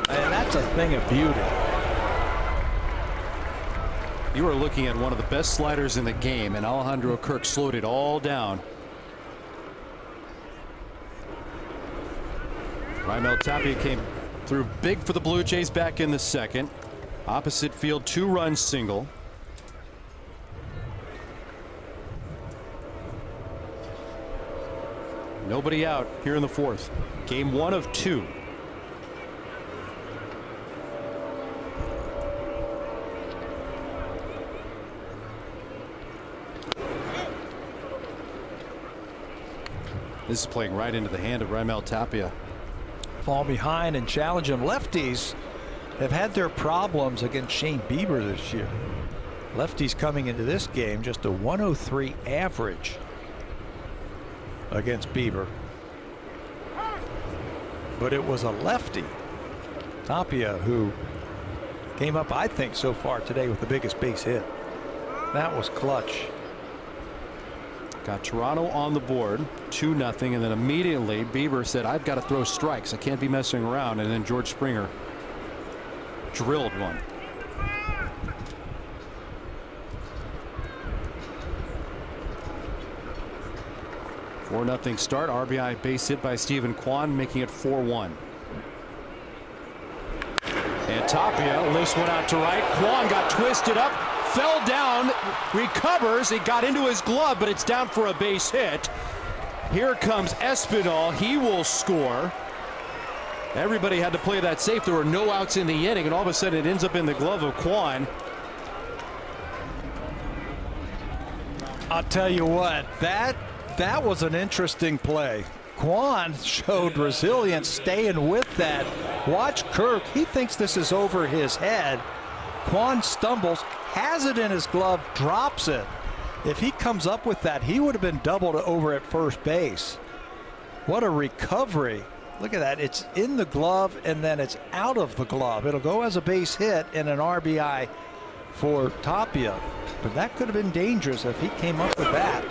And that's a thing of beauty. You are looking at one of the best sliders in the game, and Alejandro Kirk slowed it all down. Raimel Tapia came through big for the Blue Jays back in the second. Opposite field, 2-run single. Nobody out here in the fourth. Game 1 of 2. This is playing right into the hand of Raimel Tapia. Fall behind and challenge him. Lefties have had their problems against Shane Bieber this year. Lefties coming into this game just a 103 average against Bieber. But it was a lefty, Tapia, who came up, I think, so far today with the biggest base hit. That was clutch. Got Toronto on the board, 2-0, and then immediately Bieber said, I've got to throw strikes. I can't be messing around. And then George Springer drilled one. Four 4-0 start. RBI base hit by Stephen Kwan, making it 4-1. And Tapia lifts one out to right. Kwan got twisted up, fell down, recovers. It got into his glove, but it's down for a base hit. Here comes Espinal. He will score. Everybody had to play that safe. There were no outs in the inning, and all of a sudden it ends up in the glove of Kwan. I'll tell you what, that was an interesting play. Kwan showed resilience staying with that. Watch Kirk. He thinks this is over his head. Kwan stumbles, has it in his glove, drops it. If he comes up with that, he would have been doubled over at first base. What a recovery. Look at that. It's in the glove and then it's out of the glove. It'll go as a base hit and an RBI for Tapia. But that could have been dangerous if he came up with that.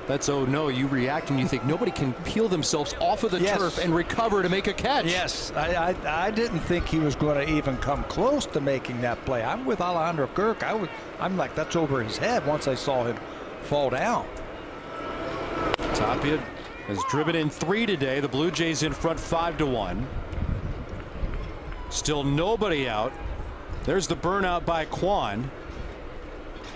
That's oh no, you react and you think nobody can peel themselves off of the turf and recover to make a catch. Yes, I didn't think he was going to even come close to making that play. I'm with Alejandro Kirk. I'm like, that's over his head once I saw him fall down. Tapia has driven in 3 today. The Blue Jays in front 5-1. Still nobody out. There's the burnout by Kwan.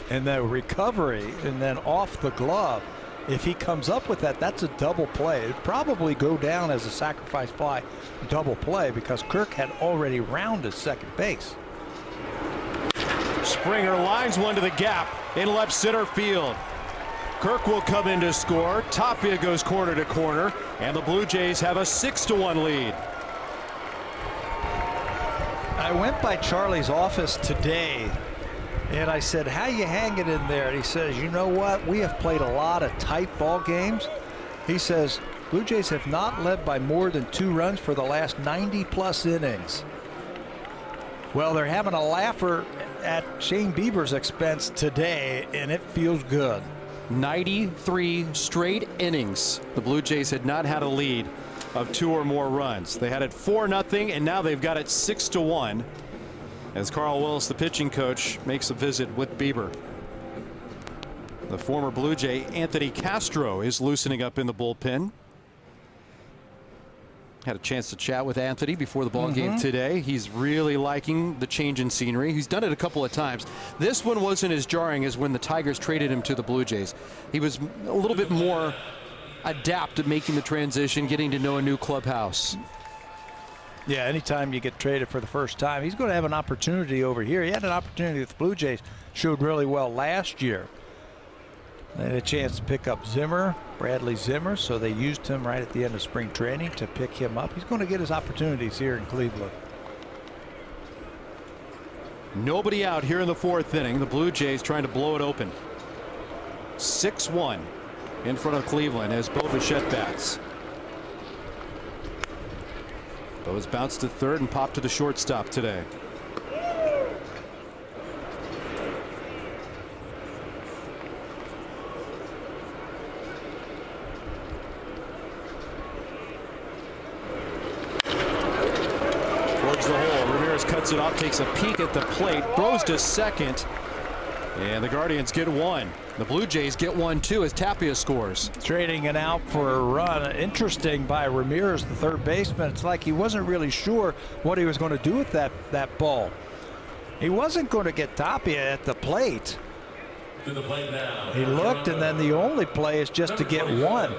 And the recovery and then off the glove. If he comes up with that, that's a double play. It'd probably go down as a sacrifice fly double play because Kirk had already rounded second base. Springer lines one to the gap in left center field. Kirk will come in to score. Tapia goes corner to corner, and the Blue Jays have a 6-1 lead. I went by Charlie's office today and I said, how you hanging in there? And he says, you know what? We have played a lot of tight ball games. He says, Blue Jays have not led by more than 2 runs for the last 90+ innings. Well, they're having a laugher at Shane Bieber's expense today, and it feels good. 93 straight innings. The Blue Jays had not had a lead of 2 or more runs. They had it 4-0, and now they've got it 6-1. As Carl Willis, the pitching coach, makes a visit with Bieber. The former Blue Jay Anthony Castro is loosening up in the bullpen. Had a chance to chat with Anthony before the ball game today. He's really liking the change in scenery. He's done it a couple of times. This one wasn't as jarring as when the Tigers traded him to the Blue Jays. He was a little bit more adept at making the transition, getting to know a new clubhouse. Yeah, anytime you get traded for the first time, he's going to have an opportunity over here. He had an opportunity with the Blue Jays, showed really well last year. They had a chance to pick up Zimmer, Bradley Zimmer, so they used him right at the end of spring training to pick him up. He's going to get his opportunities here in Cleveland. Nobody out here in the 4th inning. The Blue Jays trying to blow it open. 6-1 in front of Cleveland as Bo Bichette bats. Bo's bounced to third and popped to the shortstop today. Towards the hole. Ramirez cuts Gets it off, takes a peek at the plate, throws to second, and the Guardians get one. The Blue Jays get one too as Tapia scores. Trading it out for a run. Interesting by Ramirez, the third baseman. It's like he wasn't really sure what he was going to do with that ball. He wasn't going to get Tapia at the plate. He looked, and then the only play is just to get one.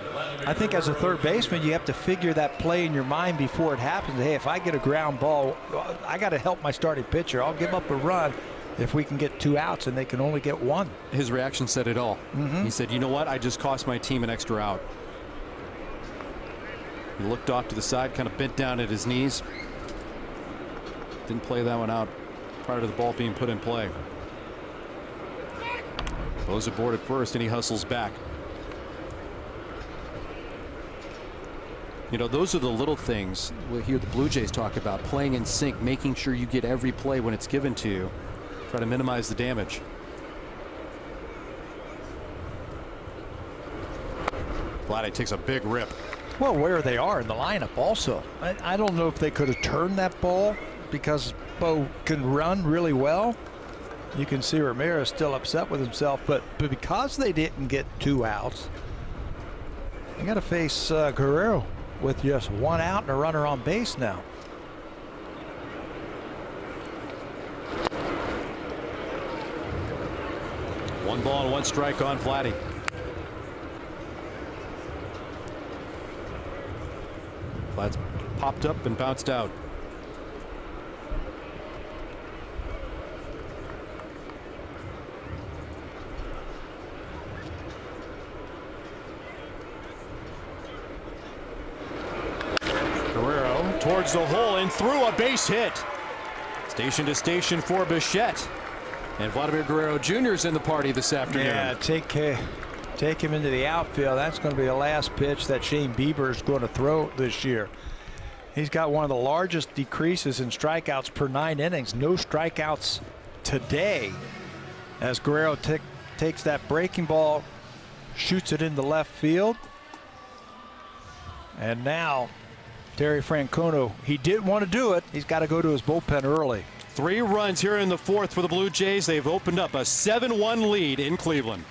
I think as a third baseman, you have to figure that play in your mind before it happens. Hey, if I get a ground ball, I got to help my starting pitcher. I'll give up a run if we can get 2 outs, and they can only get 1. His reaction said it all. He said, you know what, I just cost my team an extra out. He looked off to the side, kind of bent down at his knees. Didn't play that one out prior to the ball being put in play. Bo's aboard at first, and he hustles back. You know, those are the little things we'll hear the Blue Jays talk about, playing in sync, making sure you get every play when it's given to you. Try to minimize the damage. Vladdy takes a big rip. Well, where they are in the lineup also. I don't know if they could have turned that ball because Bo can run really well. You can see Ramirez still upset with himself, but because they didn't get 2 outs, they got to face Guerrero with just 1 out and a runner on base now. One ball and 1 strike on Vladdy. Vlad's popped up and bounced out. Guerrero towards the hole and through a base hit. Station to station for Bichette. And Vladimir Guerrero Jr. is in the party this afternoon. Yeah, take him into the outfield. That's going to be the last pitch that Shane Bieber is going to throw this year. He's got one of the largest decreases in strikeouts per 9 innings. No strikeouts today as Guerrero takes that breaking ball, shoots it into left field. And now Terry Francona, he didn't want to do it. He's got to go to his bullpen early. 3 runs here in the 4th for the Blue Jays. They've opened up a 7-1 lead in Cleveland.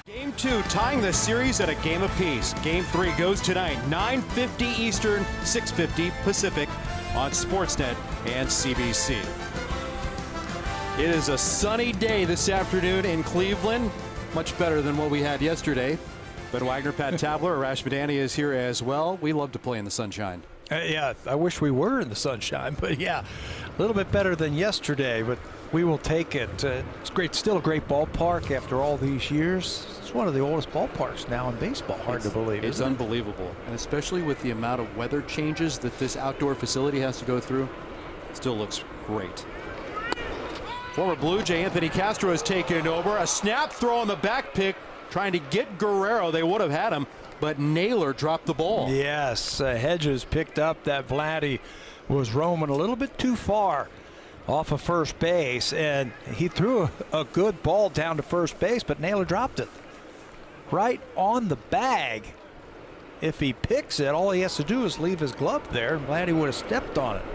Game 2 tying the series at a game apiece. Game 3 goes tonight, 9:50 Eastern, 6:50 Pacific on Sportsnet and CBC. It is a sunny day this afternoon in Cleveland. Much better than what we had yesterday. Ben Wagner, Pat Tabler, Arash Madani is here as well. We love to play in the sunshine. Yeah, I wish we were in the sunshine, but yeah, a little bit better than yesterday, but we will take it. It's great, still a great ballpark after all these years. It's one of the oldest ballparks now in baseball. Hard to believe. It's unbelievable, and especially with the amount of weather changes that this outdoor facility has to go through, it still looks great. Former Blue Jay Anthony Castro has taken over. A snap throw on the back pick, trying to get Guerrero. They would have had him, but Naylor dropped the ball. Yes, Hedges picked up that Vladdy was roaming a little bit too far off of first base, and he threw a good ball down to first base, but Naylor dropped it right on the bag. If he picks it, all he has to do is leave his glove there, and Vladdy would have stepped on it.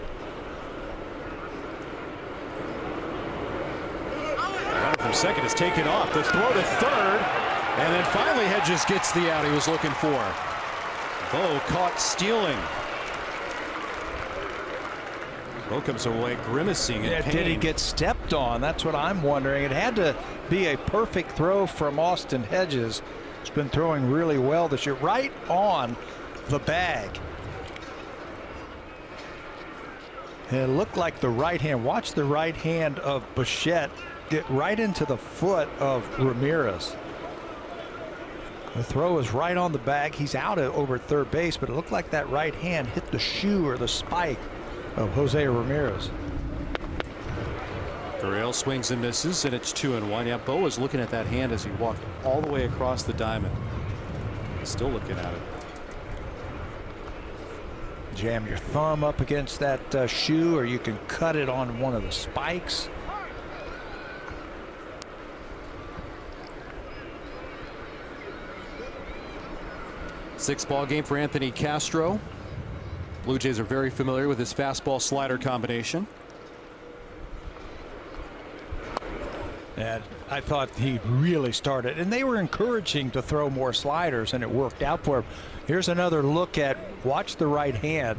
Runner from second is taken off. The throw to third. And then finally Hedges gets the out he was looking for. Bo caught stealing. Bo comes away grimacing in pain. Did he get stepped on? That's what I'm wondering. It had to be a perfect throw from Austin Hedges. He's been throwing really well this year, right on the bag. And it looked like the right hand. Watch the right hand of Bichette get right into the foot of Ramirez. The throw is right on the bag. He's out over third base, but it looked like that right hand hit the shoe or the spike of Jose Ramirez. Gurriel swings and misses, and it's 2-1. Yeah, Bo was looking at that hand as he walked all the way across the diamond. Still looking at it. Jam your thumb up against that shoe, or you can cut it on one of the spikes. Sixth ball game for Anthony Castro. Blue Jays are very familiar with his fastball slider combination. And I thought he really started, and they were encouraging to throw more sliders, and it worked out for him. Here's another look at, watch the right hand.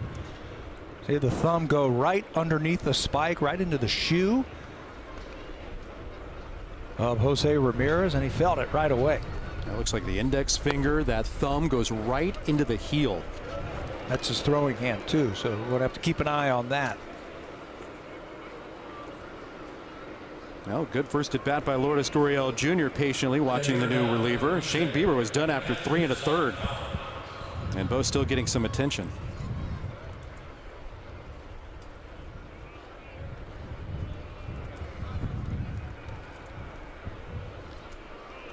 See the thumb go right underneath the spike, right into the shoe of Jose Ramirez, and he felt it right away. That looks like the index finger. That thumb goes right into the heel. That's his throwing hand too, so we're going to have to keep an eye on that. Well, good first at bat by Lourdes Gurriel Jr. patiently watching the new reliever. Shane Bieber was done after 3 1/3. And Bo still getting some attention.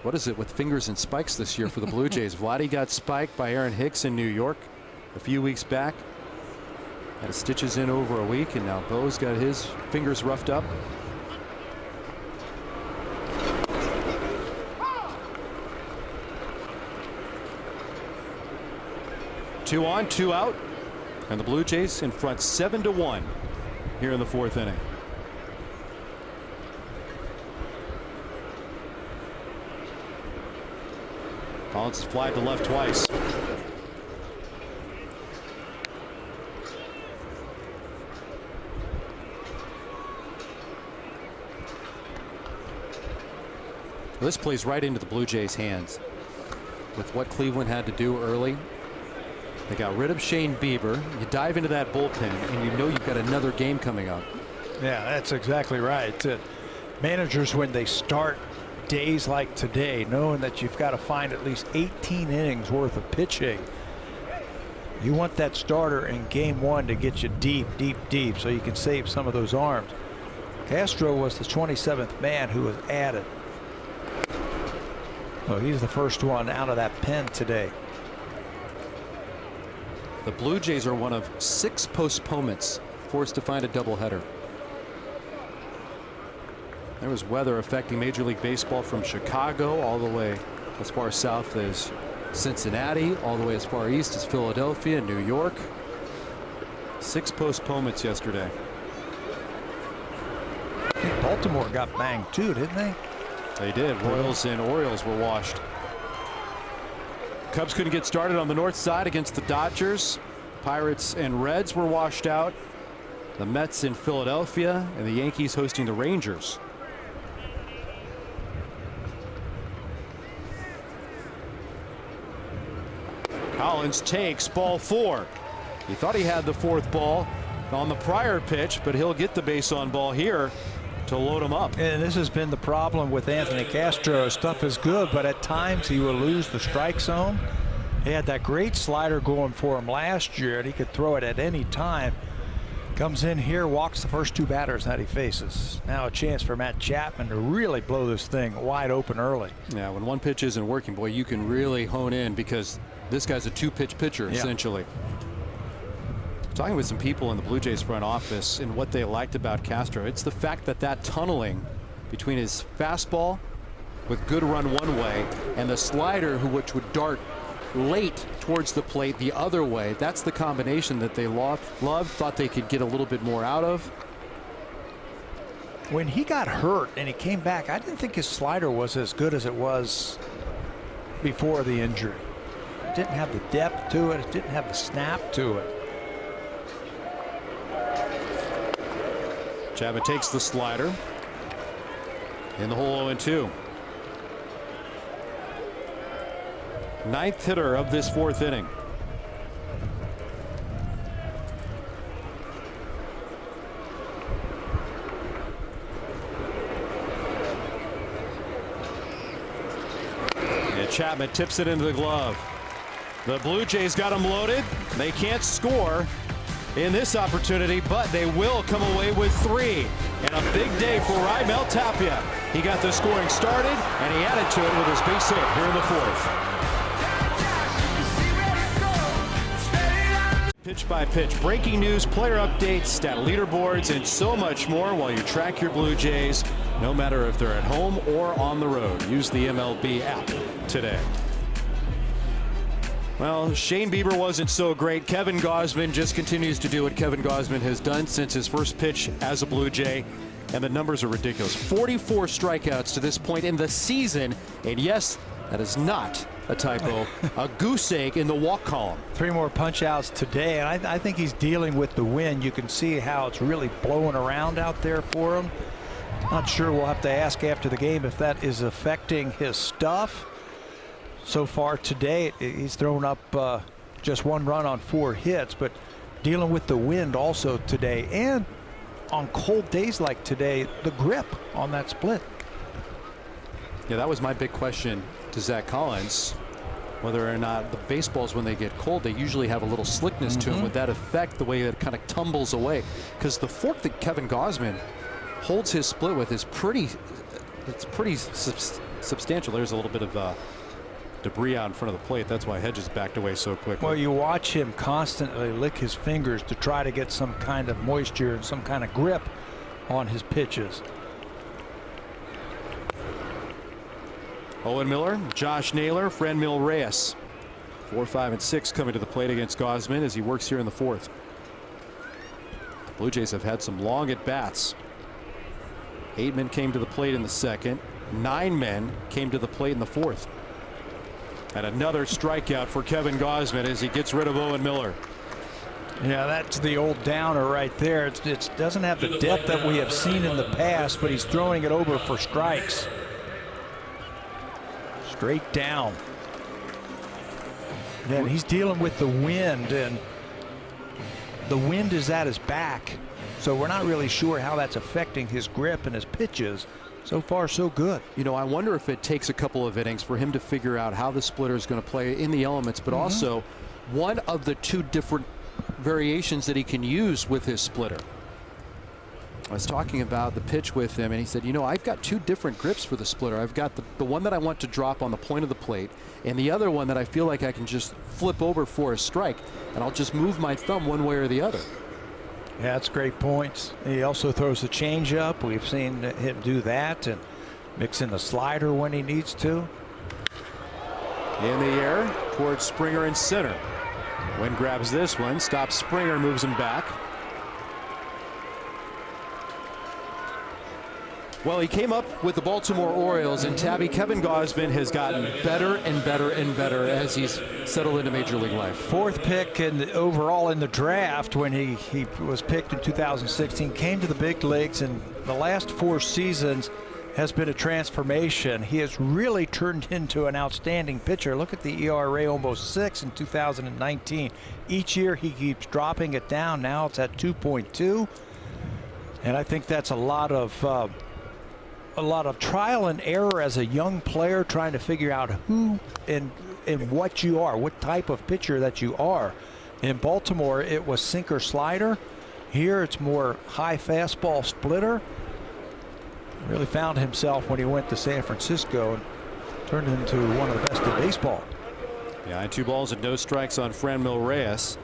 What is it with fingers and spikes this year for the Blue Jays? Vladdy got spiked by Aaron Hicks in New York a few weeks back. Had his stitches in over a week, and now Bo's got his fingers roughed up. Two on, 2 out, and the Blue Jays in front 7-1 here in the 4th inning. Collins flied to left twice. This plays right into the Blue Jays' hands with what Cleveland had to do early. They got rid of Shane Bieber. You dive into that bullpen and you know you've got another game coming up. Yeah, that's exactly right. Managers, when they start days like today, knowing that you've got to find at least 18 innings worth of pitching, you want that starter in game 1 to get you deep, deep, deep so you can save some of those arms. Castro was the 27th man who was added. So he's the first one out of that pen today. The Blue Jays are one of 6 postponements forced to find a doubleheader. There was weather affecting Major League Baseball from Chicago all the way as far south as Cincinnati, all the way as far east as Philadelphia and New York. 6 postponements yesterday. I think Baltimore got banged too, didn't they? They did. Royals and Orioles were washed. Cubs couldn't get started on the north side against the Dodgers. Pirates and Reds were washed out. The Mets in Philadelphia and the Yankees hosting the Rangers. Collins takes ball 4. He thought he had the 4th ball on the prior pitch, but he'll get the base on ball here to load him up. And this has been the problem with Anthony Castro. His stuff is good, but at times he will lose the strike zone. He had that great slider going for him last year, and he could throw it at any time. Comes in here, walks the first 2 batters that he faces. Now a chance for Matt Chapman to really blow this thing wide open early. Yeah, when one pitch isn't working, boy, you can really hone in because this guy's a 2-pitch pitcher, essentially. Talking with some people in the Blue Jays front office and what they liked about Castro, it's the fact that that tunneling between his fastball with good run one way and the slider which would dart late towards the plate the other way. That's the combination that they loved, thought they could get a little bit more out of. When he got hurt and he came back, I didn't think his slider was as good as it was before the injury. It didn't have the depth to it. It didn't have the snap to it. Chapman takes the slider in the hole 0-2. 9th hitter of this 4th inning. And Chapman tips it into the glove. The Blue Jays got him loaded. They can't score in this opportunity, but they will come away with 3. And a big day for Raimel Tapia. He got the scoring started, and he added to it with his base hit here in the 4th. Pitch by pitch, breaking news, player updates, stat leaderboards, and so much more while you track your Blue Jays, no matter if they're at home or on the road. Use the MLB app today. Well, Shane Bieber wasn't so great. Kevin Gausman just continues to do what Kevin Gausman has done since his first pitch as a Blue Jay. And the numbers are ridiculous. 44 strikeouts to this point in the season. And yes, that is not a typo. A goose egg in the walk column. 3 more punch outs today, and I think he's dealing with the wind. You can see how it's really blowing around out there for him. Not sure, we'll have to ask after the game if that is affecting his stuff. So far today, he's thrown up just 1 run on 4 hits, but dealing with the wind also today. And on cold days like today, the grip on that split. Yeah, that was my big question to Zach Collins, whether or not the baseballs, when they get cold, they usually have a little slickness to them. Would that affect the way that it kind of tumbles away? Because the fork that Kevin Gausman holds his split with is pretty substantial. There's a little bit of debris out in front of the plate. That's why Hedges backed away so quickly. Well, you watch him constantly lick his fingers to try to get some kind of moisture and some kind of grip on his pitches. Owen Miller, Josh Naylor, Franmil Reyes. 4, 5, and 6 coming to the plate against Gausman as he works here in the 4th. The Blue Jays have had some long at bats. 8 men came to the plate in the 2nd. 9 men came to the plate in the 4th. And another strikeout for Kevin Gausman as he gets rid of Owen Miller. Yeah, that's the old downer right there. It doesn't have the depth that we have seen in the past, but he's throwing it over for strikes. Straight down. And he's dealing with the wind, and the wind is at his back. So we're not really sure how that's affecting his grip and his pitches. So far, so good. You know, I wonder if it takes a couple of innings for him to figure out how the splitter is going to play in the elements, but also one of the 2 different variations that he can use with his splitter. I was talking about the pitch with him, and he said, you know, I've got 2 different grips for the splitter. I've got the one that I want to drop on the point of the plate, and the other one that I feel like I can just flip over for a strike, and I'll just move my thumb one way or the other. Yeah, that's great points. He also throws the changeup. We've seen him do that and mix in the slider when he needs to. In the air towards Springer in center. Wynn grabs this one, stops Springer, moves him back. Well, he came up with the Baltimore Orioles, and Tabby, Kevin Gausman has gotten better and better and better as he's settled into Major League life. 4th pick and overall in the draft when he was picked in 2016, came to the big leagues, and the last 4 seasons has been a transformation. He has really turned into an outstanding pitcher. Look at the ERA, almost 6 in 2019. Each year he keeps dropping it down. Now it's at 2.2, and I think that's a lot of trial and error as a young player, trying to figure out who and what you are, what type of pitcher that you are. In Baltimore, it was sinker slider. Here, it's more high fastball splitter. Really found himself when he went to San Francisco and turned into one of the best in baseball. Yeah, and 2 balls and no strikes on Franmil Reyes.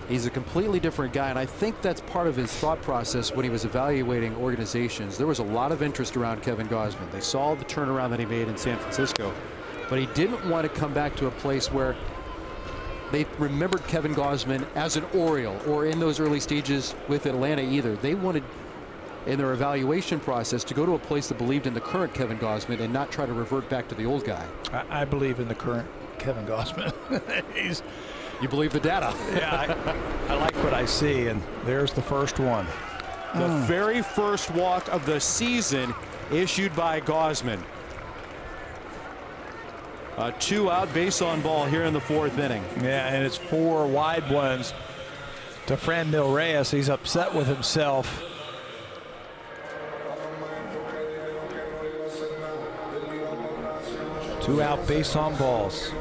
He's a completely different guy, and I think that's part of his thought process when he was evaluating organizations. There was a lot of interest around Kevin Gausman. They saw the turnaround that he made in San Francisco, but he didn't want to come back to a place where they remembered Kevin Gausman as an Oriole or in those early stages with Atlanta either. They wanted, in their evaluation process, to go to a place that believed in the current Kevin Gausman and not try to revert back to the old guy. I believe in the current Kevin Gausman. You believe the data. Yeah, I like what I see, and there's the first one. The very first walk of the season issued by Gausman. A 2-out base on ball here in the 4th inning. Yeah, and it's 4 wide ones to Franmil Reyes. He's upset with himself. Two-out base on balls.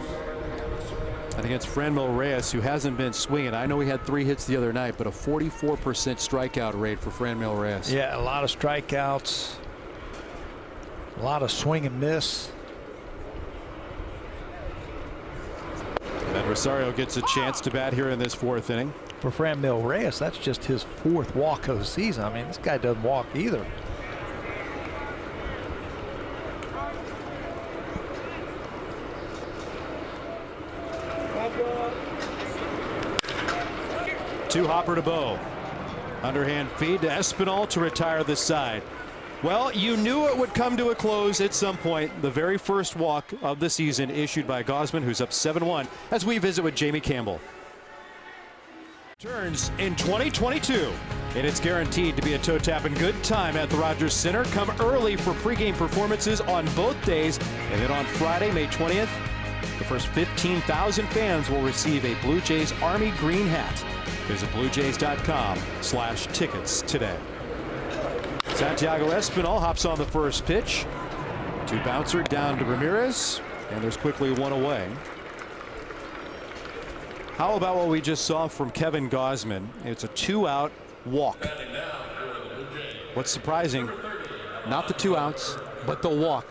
I think it's Franmil Reyes who hasn't been swinging. I know he had 3 hits the other night, but a 44% strikeout rate for Franmil Reyes. Yeah, a lot of strikeouts, a lot of swing and miss. And Rosario gets a chance to bat here in this 4th inning. For Franmil Reyes, that's just his 4th walk of the season. I mean, this guy doesn't walk either. 2 Hopper to Bow. Underhand feed to Espinal to retire this side. Well, you knew it would come to a close at some point. The very first walk of the season issued by Gausman, who's up 7-1, as we visit with Jamie Campbell. Turns in 2022, and it's guaranteed to be a toe-tapping good time at the Rogers Center. Come early for pregame performances on both days, and then on Friday, May 20th, the first 15,000 fans will receive a Blue Jays Army green hat. Visit BlueJays.com/tickets today. Santiago Espinal hops on the first pitch. 2 bouncer down to Ramirez, and there's quickly 1 away. How about what we just saw from Kevin Gausman? It's a 2-out walk. What's surprising, not the 2 outs, but the walk.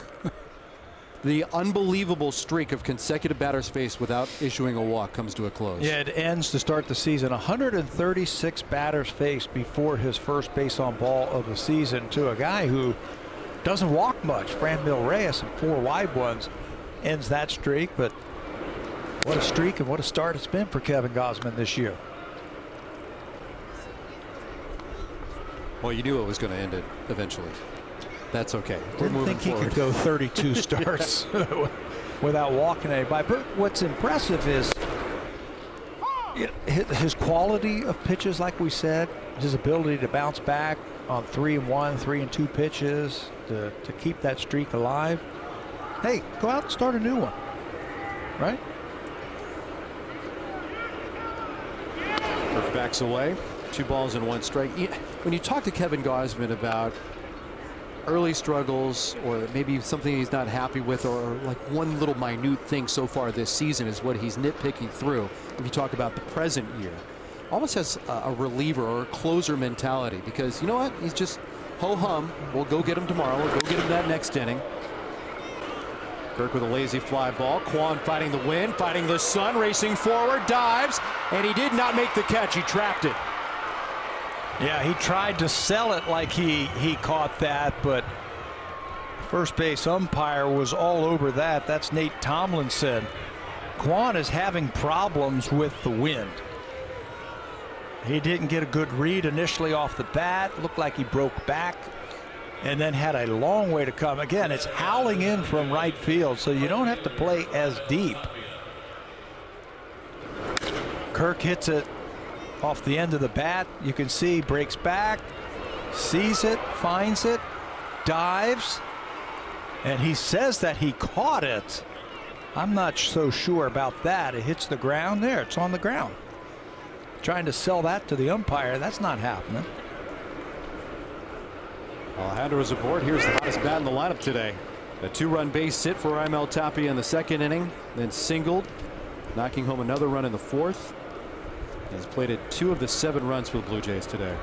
The unbelievable streak of consecutive batters faced without issuing a walk comes to a close. Yeah, it ends to start the season. 136 batters faced before his first base on ball of the season to a guy who doesn't walk much. Franmil Reyes and 4 wide ones ends that streak, but what a streak and what a start it's been for Kevin Gausman this year. Well, you knew it was going to end it eventually. That's okay. Didn't think he could go 32 starts without walking anybody. But what's impressive is his quality of pitches, like we said, his ability to bounce back on 3-1, 3-2 pitches to keep that streak alive. Hey, go out and start a new one, right? Kirk backs away. 2 balls and 1 strike. When you talk to Kevin Gausman about early struggles or maybe something he's not happy with, or like one little minute thing so far this season is what he's nitpicking through. If you talk about the present year, almost has a reliever or a closer mentality, because you know what, he's just ho-hum, we'll go get him tomorrow, we'll go get him that next inning. Kirk with a lazy fly ball. Kwan fighting the wind, fighting the sun, racing forward, dives, and he did not make the catch. He trapped it. Yeah, he tried to sell it like he caught that, but first base umpire was all over that. That's Nate Tomlinson. Kwan is having problems with the wind. He didn't get a good read initially off the bat. Looked like he broke back and then had a long way to come. Again, it's howling in from right field, so you don't have to play as deep. Kirk hits it off the end of the bat. You can see breaks back, sees it, finds it, dives, and he says that he caught it. I'm not so sure about that. It hits the ground there. It's on the ground. Trying to sell that to the umpire. That's not happening. Alejandro is aboard. Here's the hottest bat in the lineup today. A 2-run base hit for Raimel Tapia in the 2nd inning, then singled, knocking home another run in the 4th. He's plated 2 of the 7 runs for the Blue Jays today.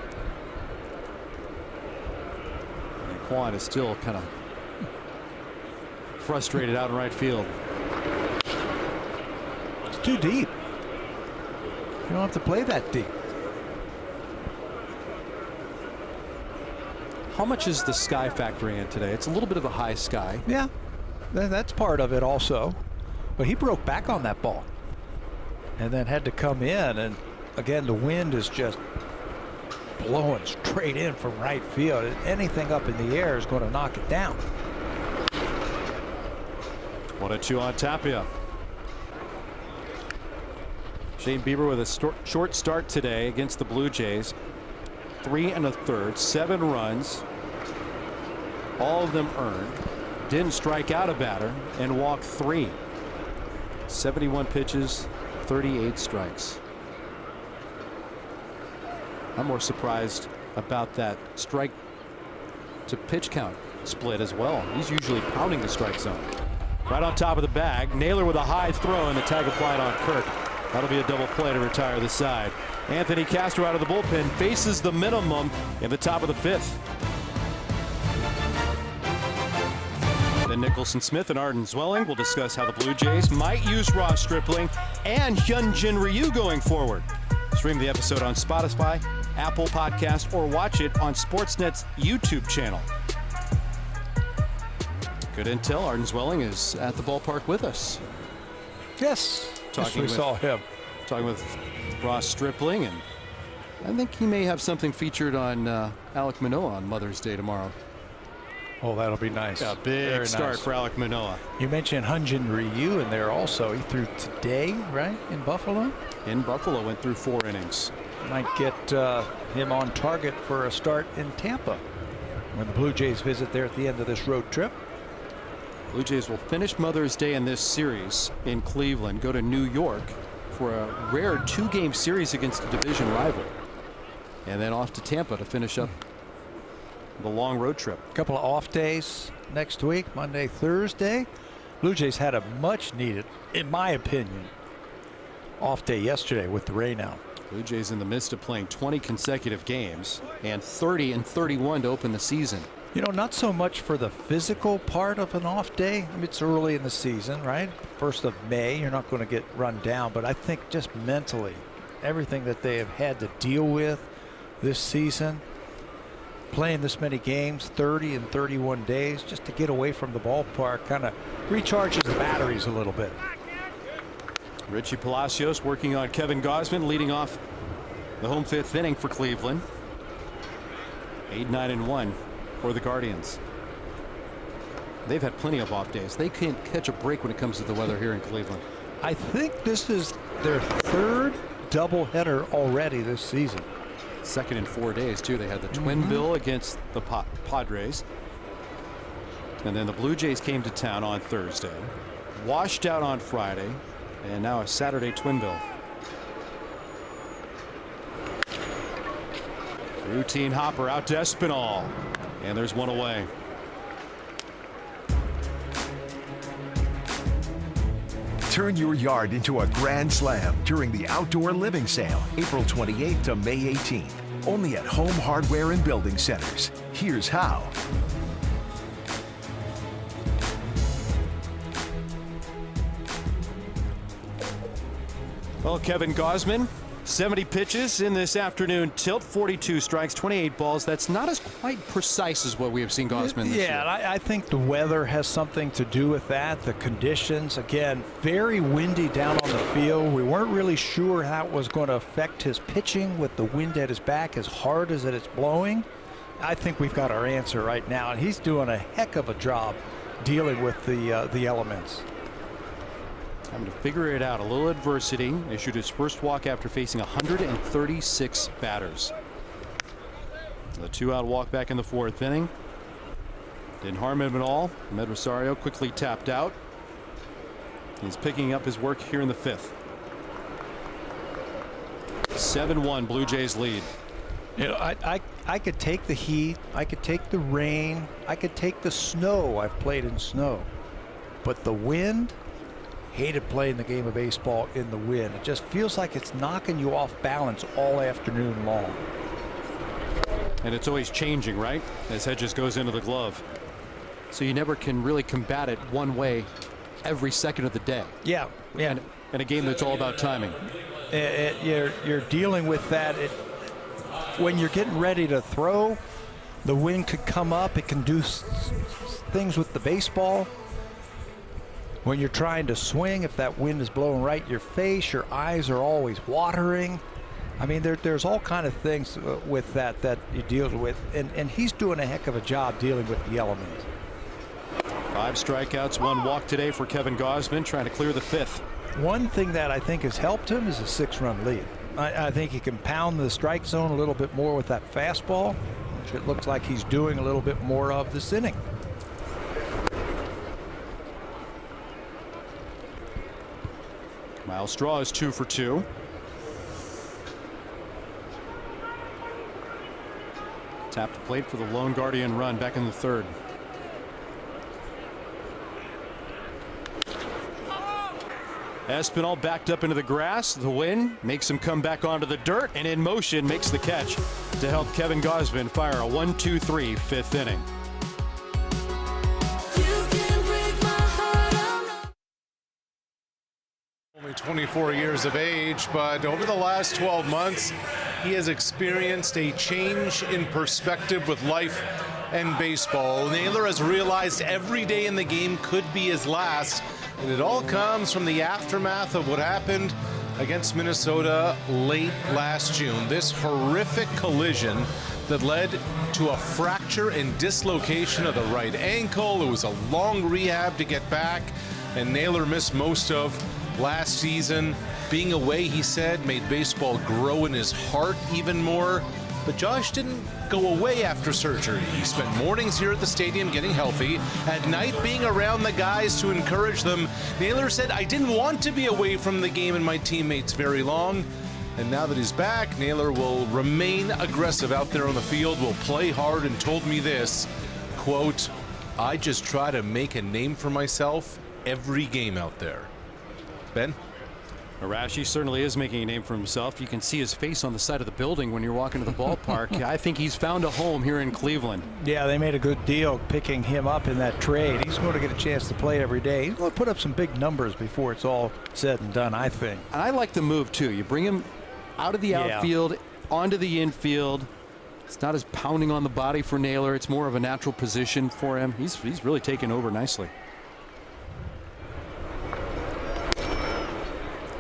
And Kwan is still kind of frustrated out in right field. It's too deep. You don't have to play that deep. How much is the sky factoring in today? It's a little bit of a high sky. Yeah, that's part of it also. But he broke back on that ball and then had to come in, and again the wind is just blowing straight in from right field. Anything up in the air is going to knock it down. 1-2 on Tapia. Shane Bieber with a short start today against the Blue Jays. 3 1/3, 7 runs, all of them earned. Didn't strike out a batter and walked 3. 71 pitches, 38 strikes. I'm more surprised about that strike to pitch count split as well. He's usually pounding the strike zone. Right on top of the bag. Naylor with a high throw, and the tag applied on Kirk. That'll be a double play to retire the side. Anthony Castro out of the bullpen faces the minimum in the top of the 5th. Then Nicholson Smith and Arden Zwelling will discuss how the Blue Jays might use Ross Stripling and Hyunjin Ryu going forward. Stream the episode on Spotify, Apple Podcast, or watch it on Sportsnet's YouTube channel. Good intel. Arden Zwelling is at the ballpark with us. Yes. We saw him. Talking with Ross Stripling and I think he may have something featured on Alek Manoah on Mother's Day tomorrow. Oh, that'll be nice. Yeah, big Very start nice. for Alek Manoah. You mentioned Hyun-Jin Ryu in there also. He threw today, right, in Buffalo? In Buffalo, went through 4 innings. Might get him on target for a start in Tampa when the Blue Jays visit there at the end of this road trip. Blue Jays will finish Mother's Day in this series in Cleveland, go to New York for a rare 2-game series against a division rival, and then off to Tampa to finish up the long road trip. A couple of off days next week, Monday, Thursday. Blue Jays had a much needed, in my opinion, off day yesterday with the rain out. Blue Jays in the midst of playing 20 consecutive games and 30 and 31 to open the season. You know, not so much for the physical part of an off day. I mean, it's early in the season, right? 1st of May, you're not going to get run down. But I think just mentally, everything that they have had to deal with this season, playing this many games, 30 and 31 days, just to get away from the ballpark kind of recharges the batteries a little bit. Richie Palacios working on Kevin Gausman, leading off the home 5th inning for Cleveland. 8-9-1 for the Guardians. They've had plenty of off days. They can't catch a break when it comes to the weather here in Cleveland. I think this is their 3rd doubleheader already this season. 2nd in 4 days, too. They had the twin bill against the Padres. And then the Blue Jays came to town on Thursday, washed out on Friday, and now a Saturday twin bill. Routine hopper out to Espinal, and there's one away. Turn your yard into a grand slam during the Outdoor Living Sale, April 28th to May 18th. Only at Home Hardware and Building Centers. Here's how. Well, Kevin Gausman, 70 pitches in this afternoon tilt, 42 strikes, 28 balls. That's not as quite precise as what we have seen Gausman this year. Yeah, I think the weather has something to do with that. The conditions, again, very windy down on the field. We weren't really sure how it was going to affect his pitching with the wind at his back as hard as it's blowing. I think we've got our answer right now, and he's doing a heck of a job dealing with the elements. Having to figure it out. A little adversity. Issued his first walk after facing 136 batters. The 2-out walk back in the 4th inning. Didn't harm him at all. Med Rosario quickly tapped out. He's picking up his work here in the 5th. 7-1 Blue Jays lead. You know, I could take the heat. I could take the rain. I could take the snow. I've played in snow. But the wind, hated playing the game of baseball in the wind. It just feels like it's knocking you off balance all afternoon long. And it's always changing, right? As Hedges goes into the glove. So you never can really combat it one way every second of the day. Yeah, yeah. And a game that's all about timing. You're dealing with that. When you're getting ready to throw, the wind could come up. It can do things with the baseball. When you're trying to swing, if that wind is blowing right in your face, your eyes are always watering. I mean, there's all kind of things with that he deals with, and he's doing a heck of a job dealing with the elements. 5 strikeouts, 1 walk today for Kevin Gausman, trying to clear the 5th. One thing that I think has helped him is a 6-run lead. I think he can pound the strike zone a little bit more with that fastball, which it looks like he's doing a little bit more of this inning. Miles Straw is 2 for 2. Tapped the plate for the lone Guardian run back in the 3rd. Espinal backed up into the grass. The wind makes him come back onto the dirt, and in motion makes the catch to help Kevin Gausman fire a 1-2-3 5th inning. Only 24 years of age, but over the last 12 months, he has experienced a change in perspective with life and baseball. Naylor has realized every day in the game could be his last, and it all comes from the aftermath of what happened against Minnesota late last June. This horrific collision that led to a fracture and dislocation of the right ankle. It was a long rehab to get back, and Naylor missed most of last season. Being away, he said, made baseball grow in his heart even more. But Josh didn't go away after surgery. He spent mornings here at the stadium getting healthy, at night being around the guys to encourage them. Naylor said, I didn't want to be away from the game and my teammates very long. And now that he's back, Naylor will remain aggressive out there on the field, will play hard, and told me this, quote, I just try to make a name for myself every game out there. Ben? Arashi certainly is making a name for himself. You can see his face on the side of the building when you're walking to the ballpark. I think he's found a home here in Cleveland. Yeah, they made a good deal picking him up in that trade. He's going to get a chance to play every day. He's going to put up some big numbers before it's all said and done, I think. And I like the move, too. You bring him out of the outfield, onto the infield. It's not as pounding on the body for Naylor. It's more of a natural position for him. He's really taken over nicely.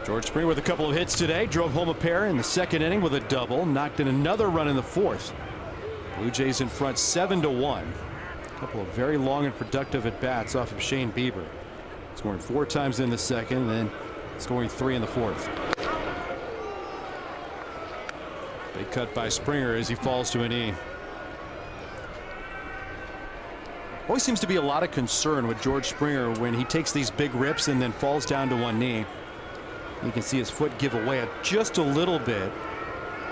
George Springer with a couple of hits today. Drove home a pair in the second inning with a double. Knocked in another run in the fourth. Blue Jays in front 7-1. A couple of very long and productive at-bats off of Shane Bieber. Scoring 4 times in the second, then scoring 3 in the fourth. Big cut by Springer as he falls to a knee. Always seems to be a lot of concern with George Springer when he takes these big rips and then falls down to one knee. You can see his foot give away just a little bit.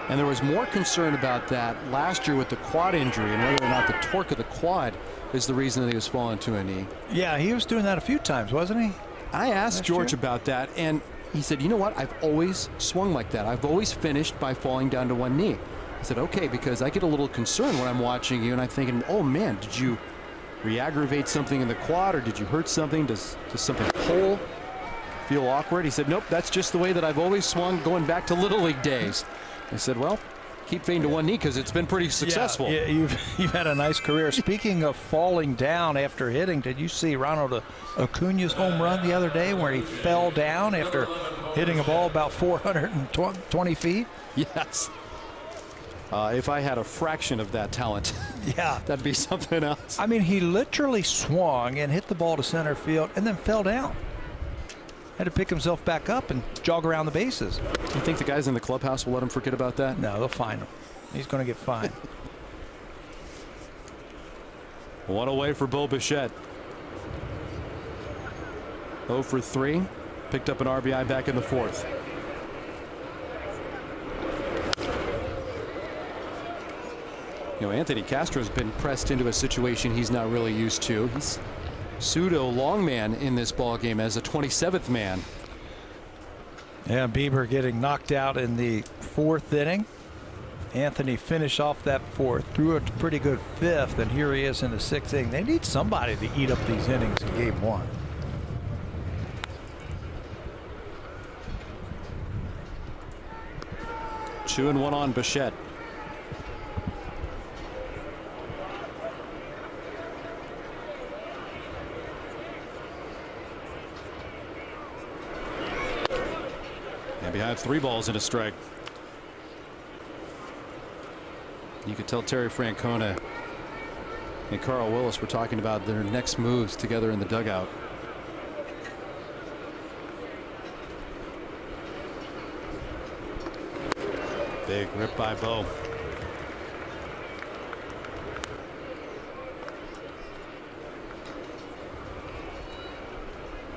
And there was more concern about that last year with the quad injury and whether or not the torque of the quad is the reason that he was falling to a knee. Yeah, he was doing that a few times, wasn't he? I asked George about that, and he said, you know what? I've always swung like that. I've always finished by falling down to one knee. I said, okay, because I get a little concerned when I'm watching you and I'm thinking, oh man, did you re-aggravate something in the quad or did you hurt something? Does something pull? Feel awkward? He said, nope, that's just the way that I've always swung going back to Little League days. I said, well, keep fading to one knee because it's been pretty successful. Yeah, you've had a nice career. Speaking of falling down after hitting, did you see Ronald Acuna's home run the other day where he fell down after hitting a ball about 420 feet? Yes. If I had a fraction of that talent, yeah, that'd be something else. I mean, he literally swung and hit the ball to center field and then fell down. Had to pick himself back up and jog around the bases. You think the guys in the clubhouse will let him forget about that? No, they'll fine him. He's going to get fined. One away for Bo Bichette. 0 for 3. Picked up an RBI back in the fourth. You know, Anthony Castro's been pressed into a situation he's not really used to. He's pseudo long man in this ball game as a 27th man. Yeah, Bieber getting knocked out in the fourth inning. Anthony finished off that fourth, threw a pretty good fifth, and here he is in the sixth inning. They need somebody to eat up these innings in game one. Two and one on Bichette. Behind 3 balls and a strike. You could tell Terry Francona and Carl Willis were talking about their next moves together in the dugout. Big rip by Bo.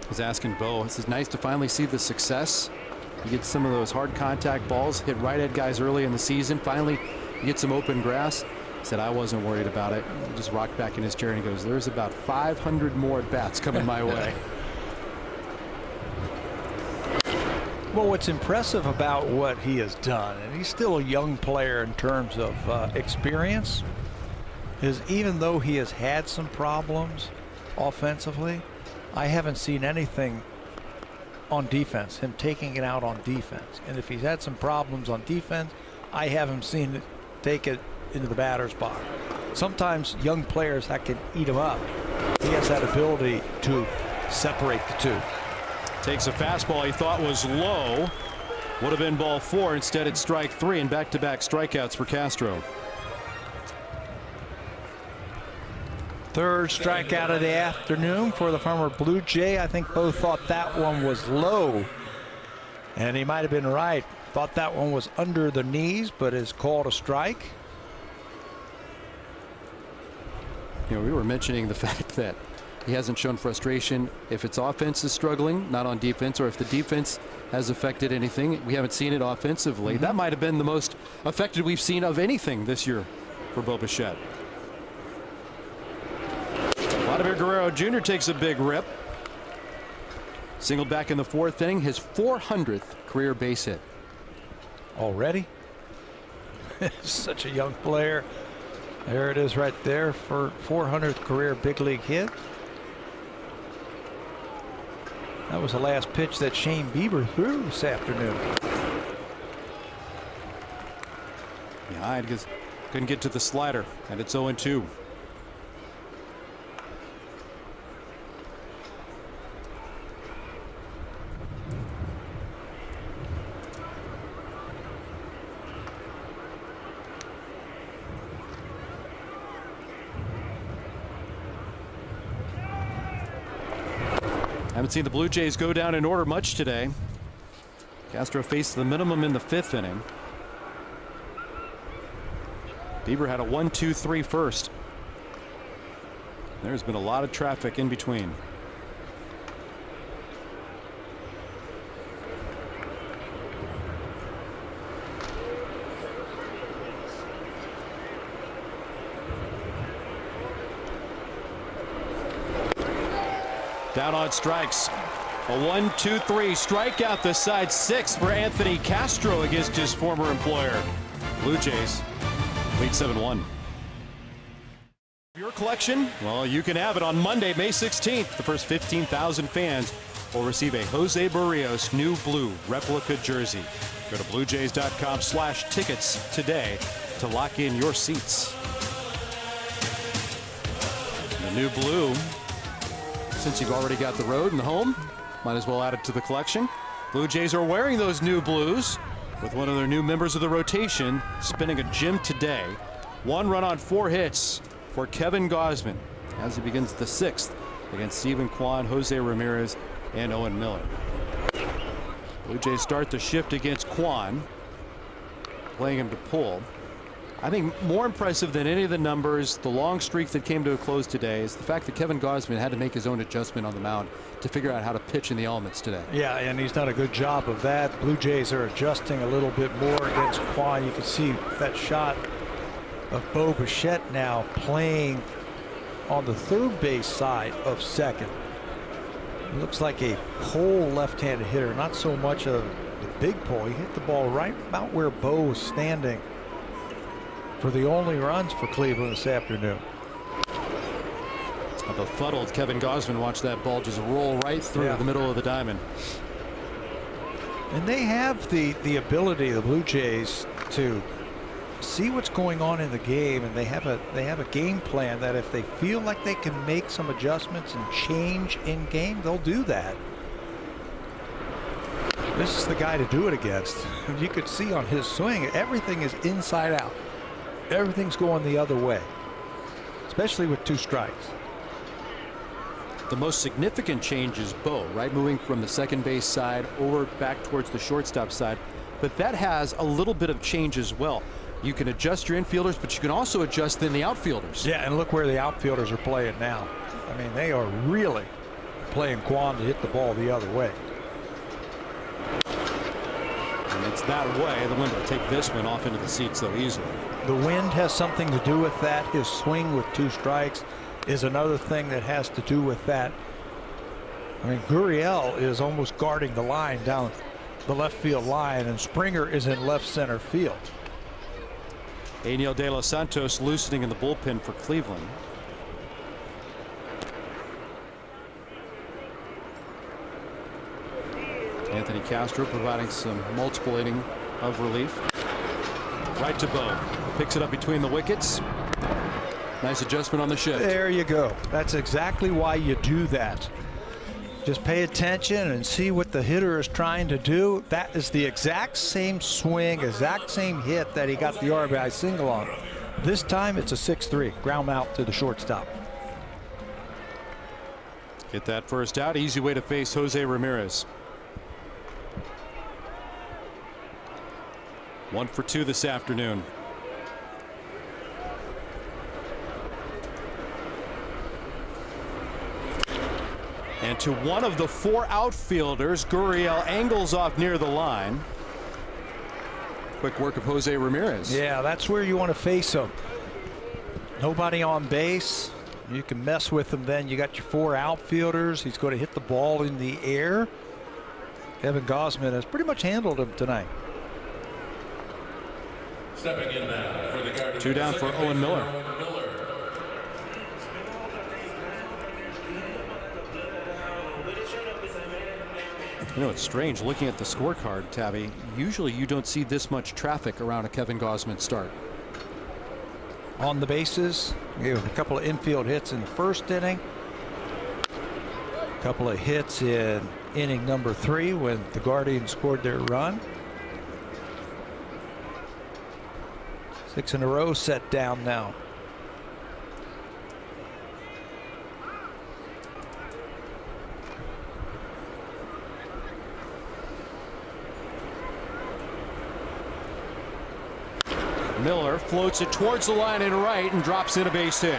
He's asking Bo, this is nice to finally see the success. You get some of those hard contact balls hit right at guys early in the season. Finally, you get some open grass. He said, I wasn't worried about it. He just rocked back in his chair and he goes, there's about 500 more at bats coming my way. Well, what's impressive about what he has done, and he's still a young player in terms of experience, is even though he has had some problems offensively, I haven't seen anything on defense, him taking it out on defense. And if he's had some problems on defense, I haven't seen it take it into the batter's box. Sometimes young players that can eat him up. He has that ability to separate the two. Takes a fastball he thought was low. Would have been ball 4. Instead, it's strike 3 and back-to-back strikeouts for Castro. Third strikeout of the afternoon for the former Blue Jay. I think both thought that one was low, and he might have been right. Thought that one was under the knees, but is called a strike. You know, we were mentioning the fact that he hasn't shown frustration if its offense is struggling, not on defense, or if the defense has affected anything. We haven't seen it offensively. That might have been the most affected we've seen of anything this year for Bo Bichette. Vladimir Guerrero Jr. takes a big rip. Singled back in the 4th inning, his 400th career base hit. Already? Such a young player. There it is right there for 400th career big league hit. That was the last pitch that Shane Bieber threw this afternoon. Behind because couldn't get to the slider, and it's 0-2. Haven't seen the Blue Jays go down in order much today. Castro faced the minimum in the 5th inning. Bieber had a 1-2-3 first. There's been a lot of traffic in between. Down on strikes. A 1-2-3 strikeout, the side 6 for Anthony Castro against his former employer. Blue Jays lead 7-1. Your collection? Well, you can have it on Monday, May 16th. The first 15,000 fans will receive a Jose Barrios new blue replica jersey. Go to bluejays.com/tickets today to lock in your seats. The new blue. Since you've already got the road and the home, might as well add it to the collection. Blue Jays are wearing those new blues with one of their new members of the rotation spinning a gym today. 1 run on 4 hits for Kevin Gausman as he begins the 6th against Stephen Kwan, Jose Ramirez, and Owen Miller. Blue Jays start the shift against Kwan, playing him to pull. I think more impressive than any of the numbers, the long streak that came to a close today, is the fact that Kevin Gausman had to make his own adjustment on the mound to figure out how to pitch in the elements today. Yeah, and he's done a good job of that. Blue Jays are adjusting a little bit more against Kwan. You can see that shot of Bo Bichette now playing on the 3rd base side of 2nd. It looks like a pole left-handed hitter, not so much of the big pole. He hit the ball right about where Bo was standing for the only runs for Cleveland this afternoon. A befuddled Kevin Gausman watched that ball just roll right through the middle of the diamond. And they have the ability, the Blue Jays, to see what's going on in the game, and they have a game plan that if they feel like they can make some adjustments and change in game, they'll do that. This is the guy to do it against. You could see on his swing, everything is inside out. Everything's going the other way, especially with 2 strikes. The most significant change is Bo, right? Moving from the 2nd base side over back towards the shortstop side. But that has a little bit of change as well. You can adjust your infielders, but you can also adjust then the outfielders. Yeah, and look where the outfielders are playing now. I mean, they are really playing Kwan to hit the ball the other way. And it's that way the wind will take this one off into the seat so easily. The wind has something to do with that. His swing with 2 strikes is another thing that has to do with that. I mean, Gurriel is almost guarding the line down the left field line, and Springer is in left center field. Aniel De Los Santos loosening in the bullpen for Cleveland. Anthony Castro providing some multiple inning of relief. Right to Bo. Picks it up between the wickets. Nice adjustment on the shift. There you go. That's exactly why you do that. Just pay attention and see what the hitter is trying to do. That is the exact same swing, exact same hit that he got the RBI single on. This time it's a 6-3, ground out to the shortstop. Get that first out. Easy way to face Jose Ramirez. 1 for 2 this afternoon. And to one of the 4 outfielders, Gurriel angles off near the line. Quick work of Jose Ramirez. Yeah, that's where you want to face him. Nobody on base. You can mess with him then. You got your 4 outfielders. He's going to hit the ball in the air. Kevin Gausman has pretty much handled him tonight. Stepping in now for the Guardians. 2 down for Owen Miller. You know, it's strange looking at the scorecard, Tabby. Usually you don't see this much traffic around a Kevin Gausman start. On the bases, a couple of infield hits in the first inning. A couple of hits in inning number 3 when the Guardians scored their run. 6 in a row set down now. Miller floats it towards the line and right and drops in a base hit.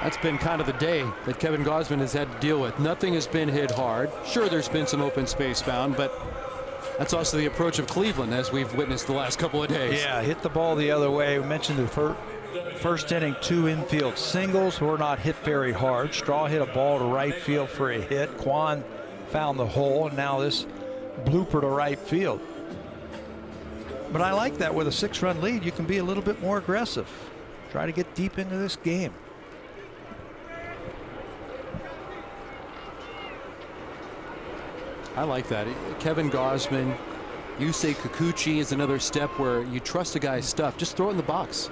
That's been kind of the day that Kevin Gausman has had to deal with. Nothing has been hit hard. Sure, there's been some open space found, but that's also the approach of Cleveland as we've witnessed the last couple of days. Yeah, hit the ball the other way. We mentioned the first inning 2 infield singles were not hit very hard. Straw hit a ball to right field for a hit. Kwan found the hole, and now this blooper to right field. But I like that with a 6-run lead, you can be a little bit more aggressive. Try to get deep into this game. I like that. Kevin Gausman, Yusei Kikuchi is another step where you trust a guy's stuff. Just throw it in the box.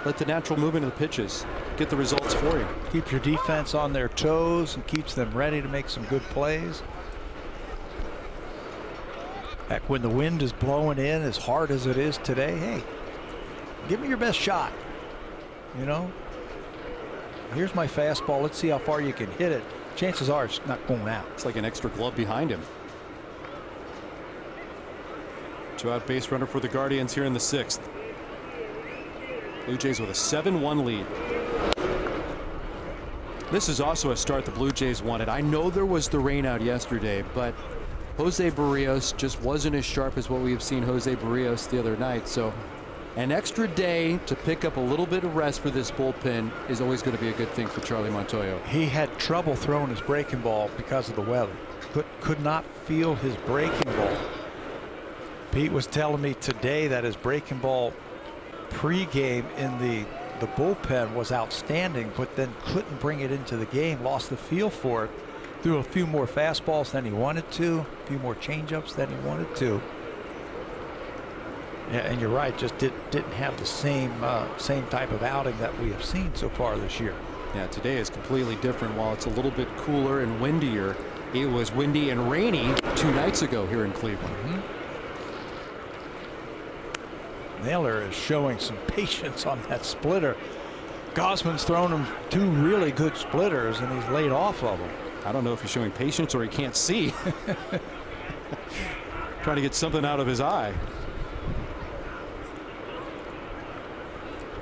Let the natural movement of the pitches get the results for you. Keep your defense on their toes and keeps them ready to make some good plays. Heck, when the wind is blowing in as hard as it is today, hey, give me your best shot. You know, here's my fastball. Let's see how far you can hit it. Chances are it's not going out. It's like an extra glove behind him. 2-out base runner for the Guardians here in the 6th. Blue Jays with a 7-1 lead. This is also a start the Blue Jays wanted. I know there was the rain out yesterday, but Jose Barrios just wasn't as sharp as what we have seen Jose Barrios the other night. So an extra day to pick up a little bit of rest for this bullpen is always going to be a good thing for Charlie Montoyo. He had trouble throwing his breaking ball because of the weather. Could not feel his breaking ball. Pete was telling me today that his breaking ball pregame in the bullpen was outstanding, but then couldn't bring it into the game, lost the feel for it. Threw a few more fastballs than he wanted to, a few more changeups than he wanted to. Yeah, and you're right, just didn't have the same type of outing that we have seen so far this year. Yeah, today is completely different. While it's a little bit cooler and windier, it was windy and rainy 2 nights ago here in Cleveland. Naylor is showing some patience on that splitter. Gausman's thrown him 2 really good splitters, and he's laid off of them. I don't know if he's showing patience or he can't see. Trying to get something out of his eye.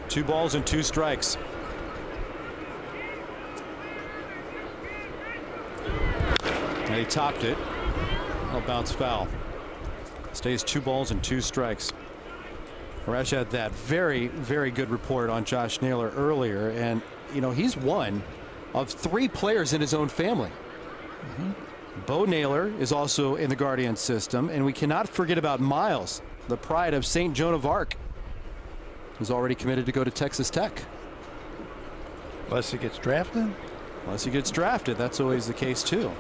2 balls and 2 strikes. And he topped it. I'll bounce foul. Stays 2 balls and 2 strikes. Arash had that very, very good report on Josh Naylor earlier, and you know he's one of 3 players in his own family. Bo Naylor is also in the Guardians system, and we cannot forget about Miles, the pride of St. Joan of Arc, who's already committed to go to Texas Tech. Unless he gets drafted? Unless he gets drafted, that's always the case too.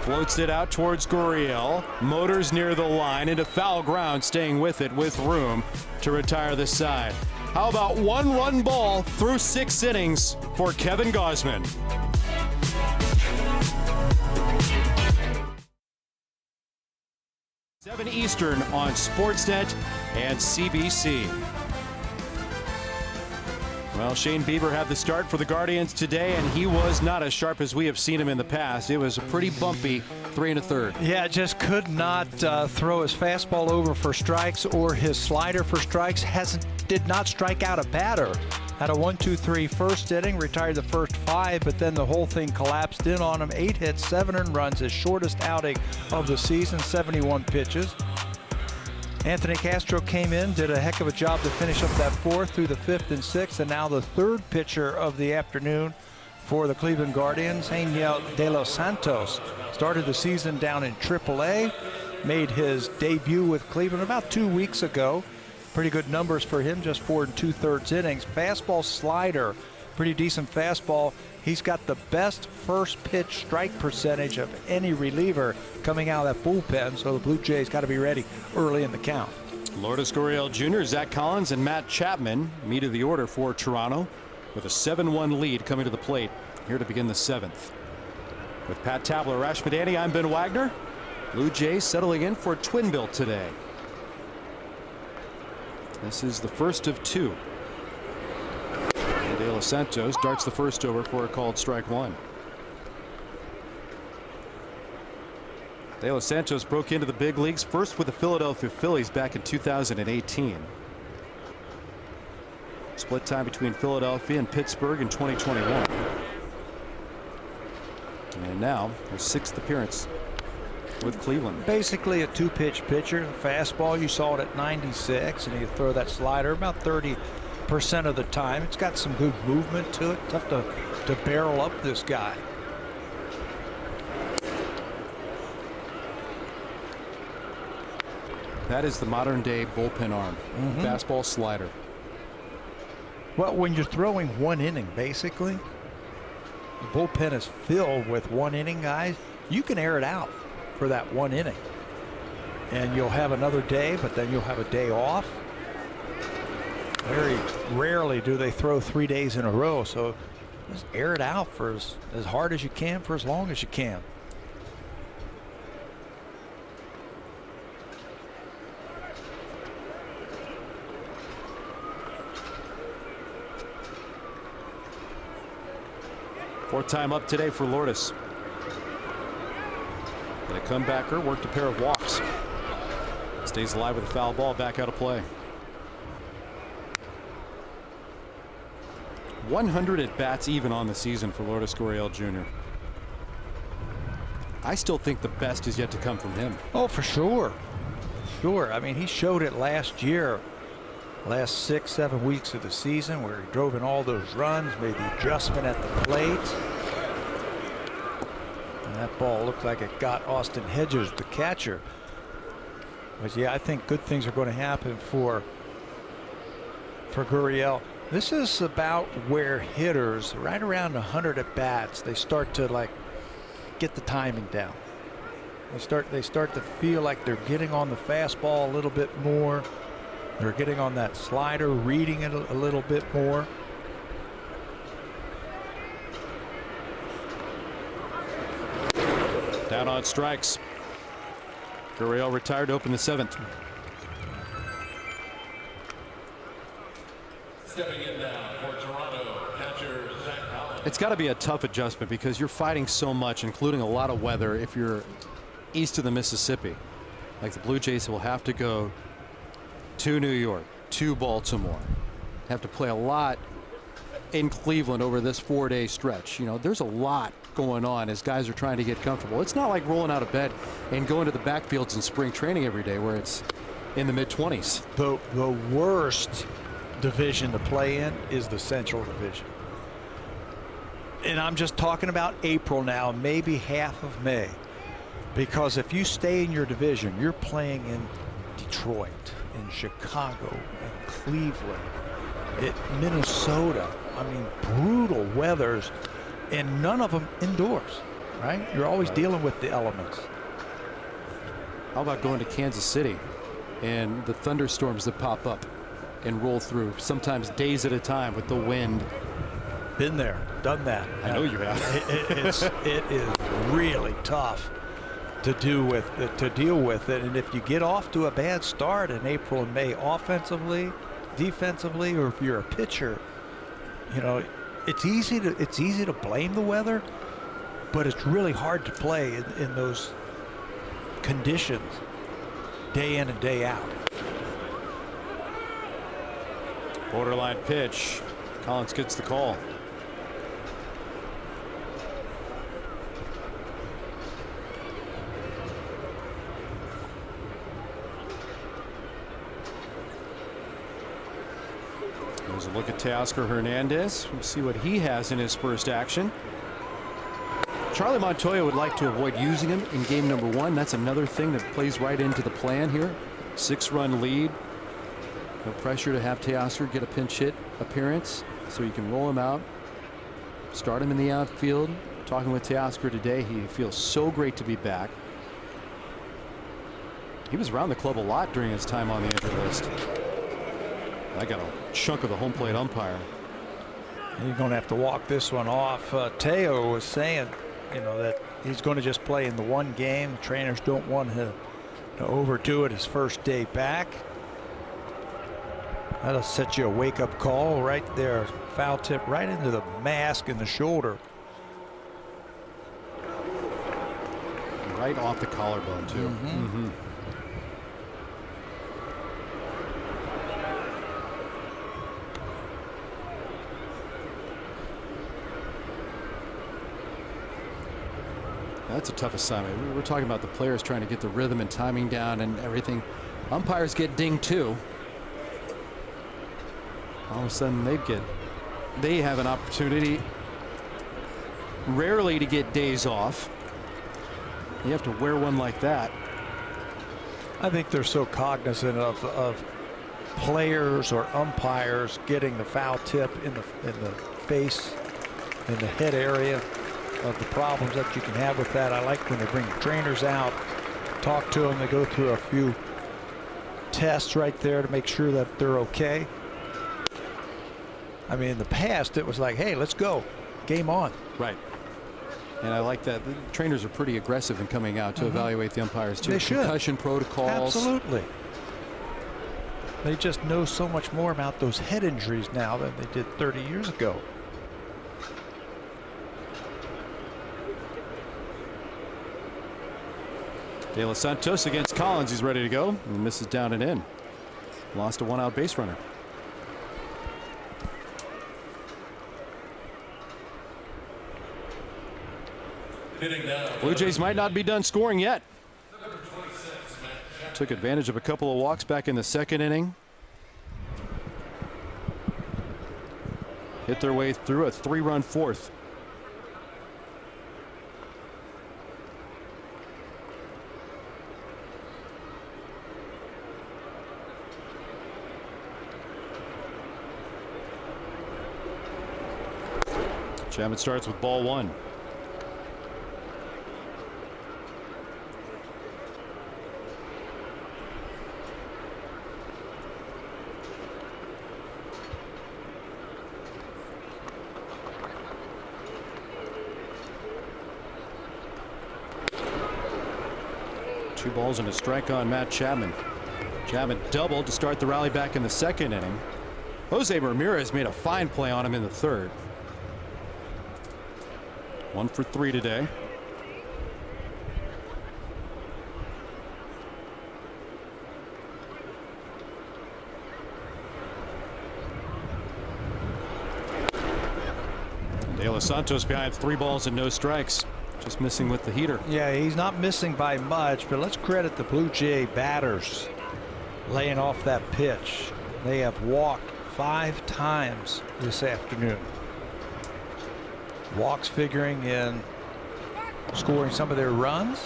Floats it out towards Gurriel. Motors near the line into foul ground, staying with it with room to retire the side. How about 1-run ball through 6 innings for Kevin Gausman? Seven Eastern on Sportsnet and CBC. Well, Shane Bieber had the start for the Guardians today, and he was not as sharp as we have seen him in the past. It was a pretty bumpy 3 1/3. Yeah, just could not throw his fastball over for strikes or his slider for strikes. Did not strike out a batter. Had a 1-2-3 first inning, retired the first 5, but then the whole thing collapsed in on him. 8 hits, 7 earned runs, his shortest outing of the season, 71 pitches. Anthony Castro came in, did a heck of a job to finish up that 4th through the 5th and 6th, and now the 3rd pitcher of the afternoon for the Cleveland Guardians, Angel De Los Santos. Started the season down in AAA, made his debut with Cleveland about 2 weeks ago. Pretty good numbers for him, just 4 2/3 innings. Fastball, slider, pretty decent fastball. He's got the best first pitch strike percentage of any reliever coming out of that bullpen, so the Blue Jays got to be ready early in the count. Lourdes Gurriel Jr., Zach Collins, and Matt Chapman meet of the order for Toronto with a 7-1 lead coming to the plate here to begin the 7th. With Pat Tabler, Rash Madani, I'm Ben Wagner. Blue Jays settling in for twin bill today. This is the first of 2. De Los Santos darts the first over for a called strike 1. De Los Santos broke into the big leagues first with the Philadelphia Phillies back in 2018. Split time between Philadelphia and Pittsburgh in 2021. And now his 6th appearance with Cleveland. Basically a 2-pitch pitcher. The fastball, you saw it at 96, and he could throw that slider about 30% of the time. It's got some good movement to it. Tough to barrel up this guy. That is the modern day bullpen arm. Fastball, slider. Well, when you're throwing 1 inning, basically, the bullpen is filled with 1 inning guys. You can air it out for that 1 inning, and you'll have another day, but then you'll have a day off. Very rarely do they throw 3 days in a row, so just air it out for as hard as you can for as long as you can. Fourth time up today for Lourdes. And a comebacker, worked a pair of walks. Stays alive with a foul ball, back out of play. 100 at bats even on the season for Lourdes Gurriel Jr. I still think the best is yet to come from him. Oh, for sure. Sure. I mean, he showed it last year, last 6-7 weeks of the season, where he drove in all those runs, made the adjustment at the plate. And that ball looked like it got Austin Hedges, the catcher. But yeah, I think good things are going to happen for Gurriel. This is about where hitters, right around 100 at bats, they start to like get the timing down. They start to feel like they're getting on the fastball a little bit more. They're getting on that slider, reading it a little bit more. Down on strikes. Gurriel retired to open the 7th. Stepping in now for Toronto, catcher Zach Collins. It's got to be a tough adjustment because you're fighting so much, including a lot of weather, if you're east of the Mississippi. Like the Blue Jays will have to go to New York, to Baltimore, have to play a lot in Cleveland over this 4-day stretch. You know, there's a lot going on as guys are trying to get comfortable. It's not like rolling out of bed and going to the backfields in spring training every day where it's in the mid-20s. The worst division to play in is the Central Division. And I'm just talking about April now, maybe half of May. Because if you stay in your division, you're playing in Detroit, in Chicago, in Cleveland, in Minnesota. I mean, brutal weathers, and none of them indoors. right? You're always dealing with the elements. How about going to Kansas City and the thunderstorms that pop up and roll through, sometimes days at a time with the wind? Been there, done that. I know you have. It is really tough to deal with it. And if you get off to a bad start in April and May, offensively, defensively, or if you're a pitcher, you know, it's easy to blame the weather, but it's really hard to play in those conditions day in and day out. Borderline pitch. Collins gets the call. There's a look at Teoscar Hernandez. We'll see what he has in his first action. Charlie Montoya would like to avoid using him in game number 1. That's another thing that plays right into the plan here. 6-run lead. No pressure to have Teoscar get a pinch hit appearance, so you can roll him out, start him in the outfield. Talking with Teoscar today, he feels so great to be back. He was around the club a lot during his time on the injured list. I got a chunk of the home plate umpire. You're going to have to walk this one off. Teo was saying, you know, that he's going to just play in the one game. Trainers don't want him to overdo it his first day back. That'll set you a wake-up call right there. Foul tip right into the mask and the shoulder. Right off the collarbone, too. That's a tough assignment. We're talking about the players trying to get the rhythm and timing down and everything. Umpires get dinged too. All of a sudden they have an opportunity rarely to get days off. You have to wear one like that. I think they're so cognizant of players or umpires getting the foul tip in the face, in the head area, of the problems that you can have with that. I like when they bring trainers out, talk to them, they go through a few tests right there to make sure that they're okay. I mean, in the past it was like, hey, let's go, game on. Right. And I like that the trainers are pretty aggressive in coming out to evaluate the umpires too. They should. Concussion protocols. Absolutely. They just know so much more about those head injuries now than they did 30 years ago. De Los Santos against Collins. He's ready to go. And misses down and in. Lost a 1-out base runner. Blue Jays might not be done scoring yet. Took advantage of a couple of walks back in the second inning. Hit their way through a 3-run fourth. Chapman starts with ball 1. Two balls and a strike on Matt Chapman. Chapman doubled to start the rally back in the second inning. Jose Ramirez made a fine play on him in the third. 1 for 3 today. De Los Santos behind 3 balls and no strikes. Just missing with the heater. Yeah, he's not missing by much, but let's credit the Blue Jay batters laying off that pitch. They have walked 5 times this afternoon. Walks figuring in scoring some of their runs.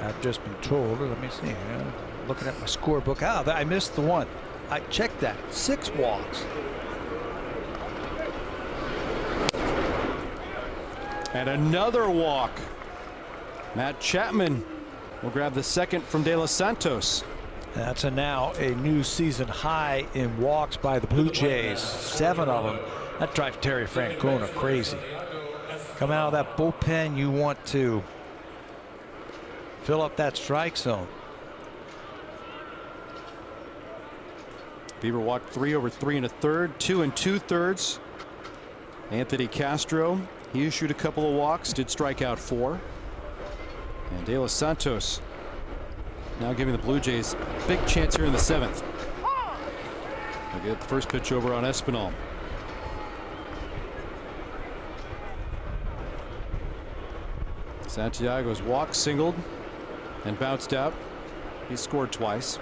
I've just been told. Let me see. Looking at my scorebook. I missed the one. I checked that. 6 walks. And another walk. Matt Chapman will grab the second from De Los Santos. That's now a new season high in walks by the Blue Jays. 7 of them. That drives Terry Francona crazy. Coming out of that bullpen, you want to fill up that strike zone. Bieber walked 3 over 3 1/3, 2 2/3. Anthony Castro, he issued a couple of walks, did strike out 4. And De Los Santos now giving the Blue Jays a big chance here in the 7th. They'll get the first pitch over on Espinal. Santiago's walked, singled, and bounced out. He scored twice.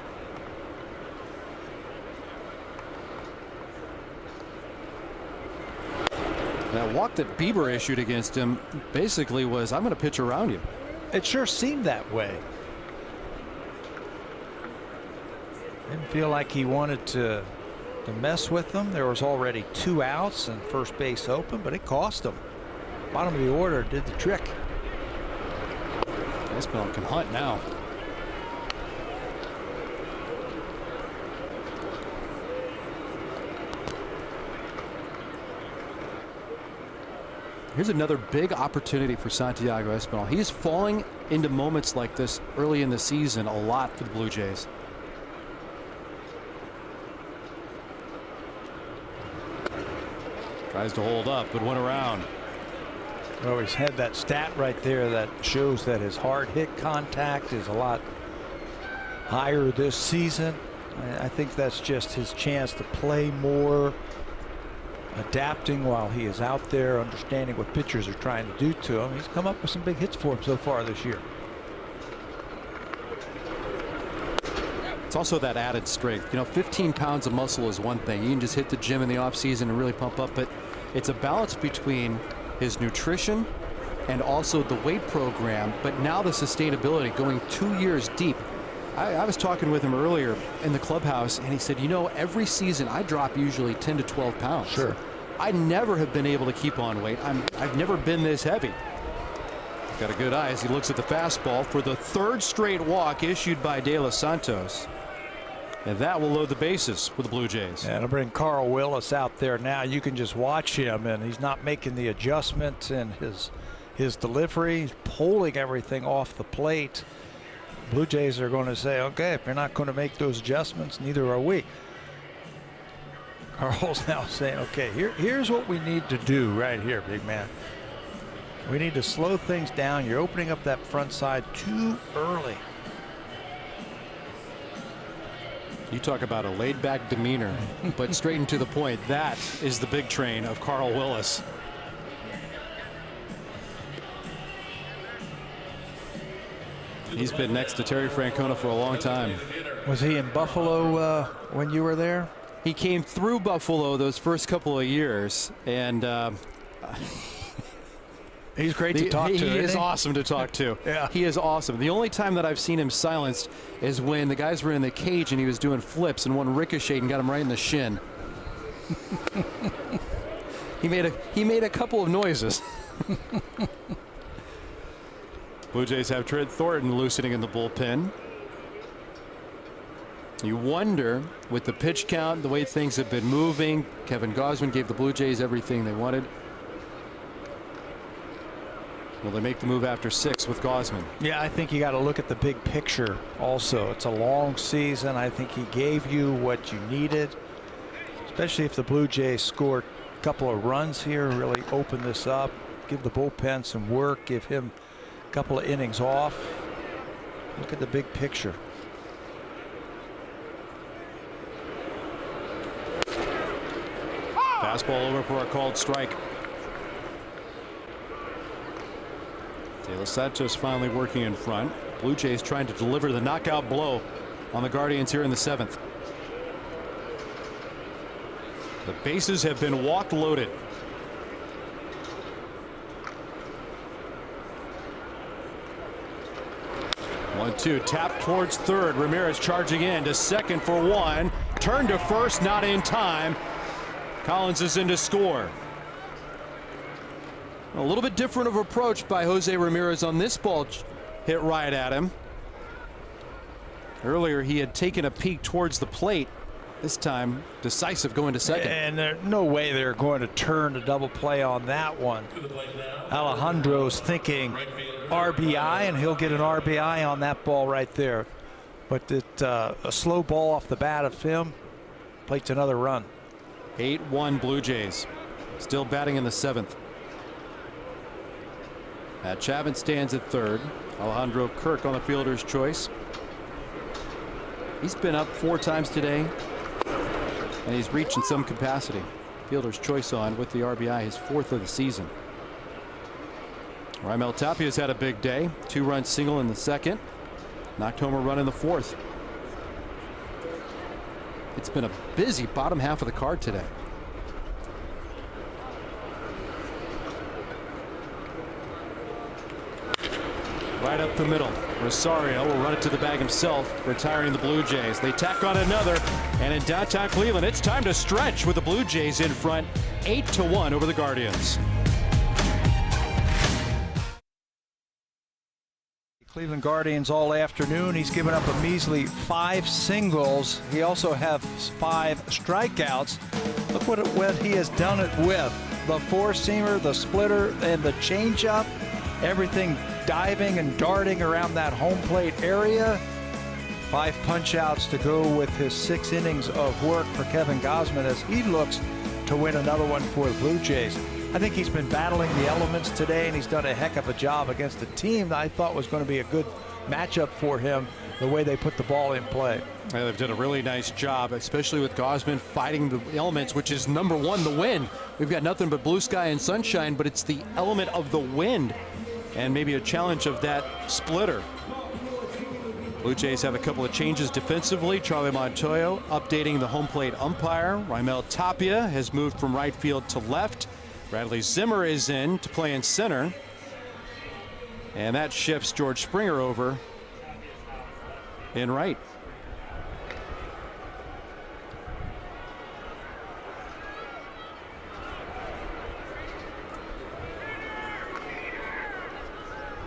That walk that Bieber issued against him basically was, I'm going to pitch around you. It sure seemed that way. Didn't feel like he wanted to mess with them. There was already 2 outs and first base open, but it cost him. Bottom of the order did the trick. Espinal can hunt now. Here's another big opportunity for Santiago Espinal. He's falling into moments like this early in the season a lot for the Blue Jays. Tries to hold up, but went around. Well, he's had that stat right there that shows that his hard hit contact is a lot higher this season. I think that's just his chance to play more, adapting while he is out there, understanding what pitchers are trying to do to him. He's come up with some big hits for him so far this year. It's also that added strength. You know, 15 pounds of muscle is one thing. You can just hit the gym in the offseason and really pump up, but it's a balance between his nutrition and also the weight program, but now the sustainability going 2 years deep. I was talking with him earlier in the clubhouse, and he said, you know, every season I drop usually 10 to 12 pounds. Sure. I never have been able to keep on weight. I've never been this heavy. Got a good eye as he looks at the fastball for the 3rd straight walk issued by De Los Santos. And that will load the bases for the Blue Jays. And I'll bring Carl Willis out there now. You can just watch him, and he's not making the adjustments in his delivery. He's pulling everything off the plate. Blue Jays are going to say, okay, if you're not going to make those adjustments, neither are we. Carl's now saying, okay, here's what we need to do right here, big man. We need to slow things down. You're opening up that front side too early. You talk about a laid-back demeanor, but straight and to the point. That is the big train of Carl Willis. He's been next to Terry Francona for a long time. Was he in Buffalo when you were there? He came through Buffalo those first couple of years, and he's great to talk to. He is awesome to talk to. Yeah. He is awesome. The only time that I've seen him silenced is when the guys were in the cage and he was doing flips and one ricocheted and got him right in the shin. He made a couple of noises. Blue Jays have Trent Thornton loosening in the bullpen. You wonder, with the pitch count, the way things have been moving, Kevin Gausman gave the Blue Jays everything they wanted. Will they make the move after 6 with Gausman? Yeah, I think you got to look at the big picture also. It's a long season. I think he gave you what you needed, especially if the Blue Jays scored a couple of runs here, really open this up, give the bullpen some work, give him a couple of innings off. Look at the big picture. Fastball over for a called strike. De Los Santos finally working in front. Blue Jays trying to deliver the knockout blow on the Guardians here in the 7th. The bases have been walk loaded. 1-2, tap towards third. Ramirez charging in to second for one. Turn to first, not in time. Collins is in to score. A little bit different of approach by Jose Ramirez on this ball, hit right at him. Earlier he had taken a peek towards the plate. This time decisive going to second. And there's no way they're going to turn the double play on that one. Alejandro's thinking RBI, and he'll get an RBI on that ball right there. But a slow ball off the bat of him plates another run. 8-1 Blue Jays. Still batting in the seventh. Matt Chapman stands at third. Alejandro Kirk on the fielder's choice. He's been up 4 times today, and he's reached in some capacity. Fielder's choice on with the RBI, his 4th of the season. Raimel Tapia's had a big day. 2-run single in the second. Knocked home a run in the 4th. It's been a busy bottom half of the card today. Right up the middle. Rosario will run it to the bag himself, retiring the Blue Jays. They tack on another, and in downtown Cleveland, it's time to stretch with the Blue Jays in front, 8-1 over the Guardians. Cleveland Guardians all afternoon. He's given up a measly 5 singles. He also has 5 strikeouts. Look what he has done it with. The 4-seamer, the splitter, and the changeup. Everything diving and darting around that home plate area. 5 punch-outs to go with his 6 innings of work for Kevin Gausman as he looks to win another one for the Blue Jays. I think he's been battling the elements today, and he's done a heck of a job against a team that I thought was going to be a good matchup for him, the way they put the ball in play. Yeah, they've done a really nice job, especially with Gausman fighting the elements, which is number 1, the wind. We've got nothing but blue sky and sunshine, but it's the element of the wind and maybe a challenge of that splitter. Blue Jays have a couple of changes defensively. Charlie Montoyo updating the home plate umpire. Raimel Tapia has moved from right field to left. Bradley Zimmer is in to play in center. And that shifts George Springer over in right.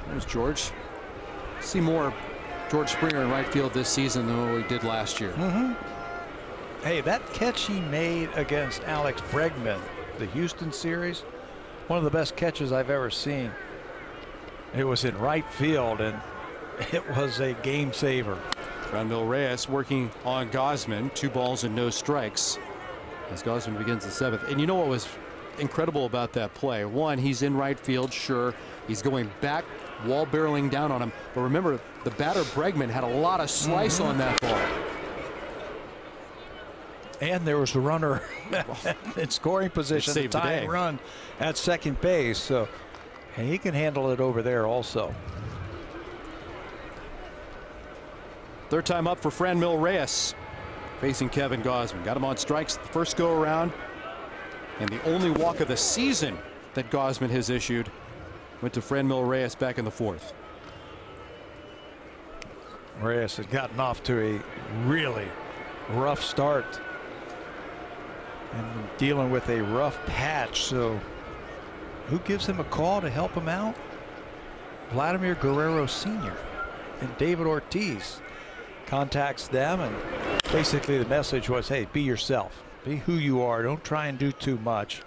There's George. See more George Springer in right field this season than what we did last year. Hey, that catch he made against Alex Bregman, the Houston series, one of the best catches I've ever seen. It was in right field, and it was a game saver. Franmil Reyes working on Gausman. 2 balls and no strikes as Gausman begins the 7th. And you know what was incredible about that play? One, he's in right field, sure. He's going back, wall barreling down on him. But remember, the batter Bregman had a lot of slice on that ball. And there was a runner in scoring position, the tying run at second base. So he can handle it over there also. 3rd time up for Franmil Reyes facing Kevin Gausman. Got him on strikes the first go around. And the only walk of the season that Gausman has issued went to Franmil Reyes back in the 4th. Reyes has gotten off to a really rough start and dealing with a rough patch. So who gives him a call to help him out? Vladimir Guerrero Sr. and David Ortiz contacts them, and basically the message was, hey, be yourself. Be who you are. Don't try and do too much.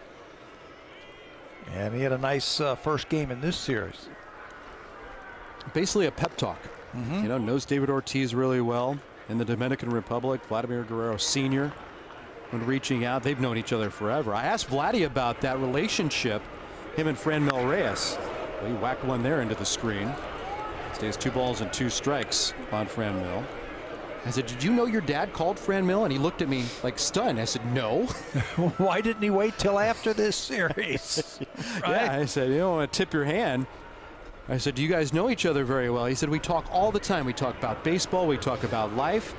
And he had a nice first game in this series. Basically a pep talk. You know, knows David Ortiz really well in the Dominican Republic. Vladimir Guerrero Sr. when reaching out. They've known each other forever. I asked Vladdy about that relationship, him and Franmil Reyes. Well, he whacked one there into the screen. Stays 2 balls and 2 strikes on Franmil. I said, did you know your dad called Franmil? And he looked at me like stunned. I said, no. Why didn't he wait till after this series? Right? Yeah, I said, you don't want to tip your hand. I said, do you guys know each other very well? He said, we talk all the time. We talk about baseball. We talk about life.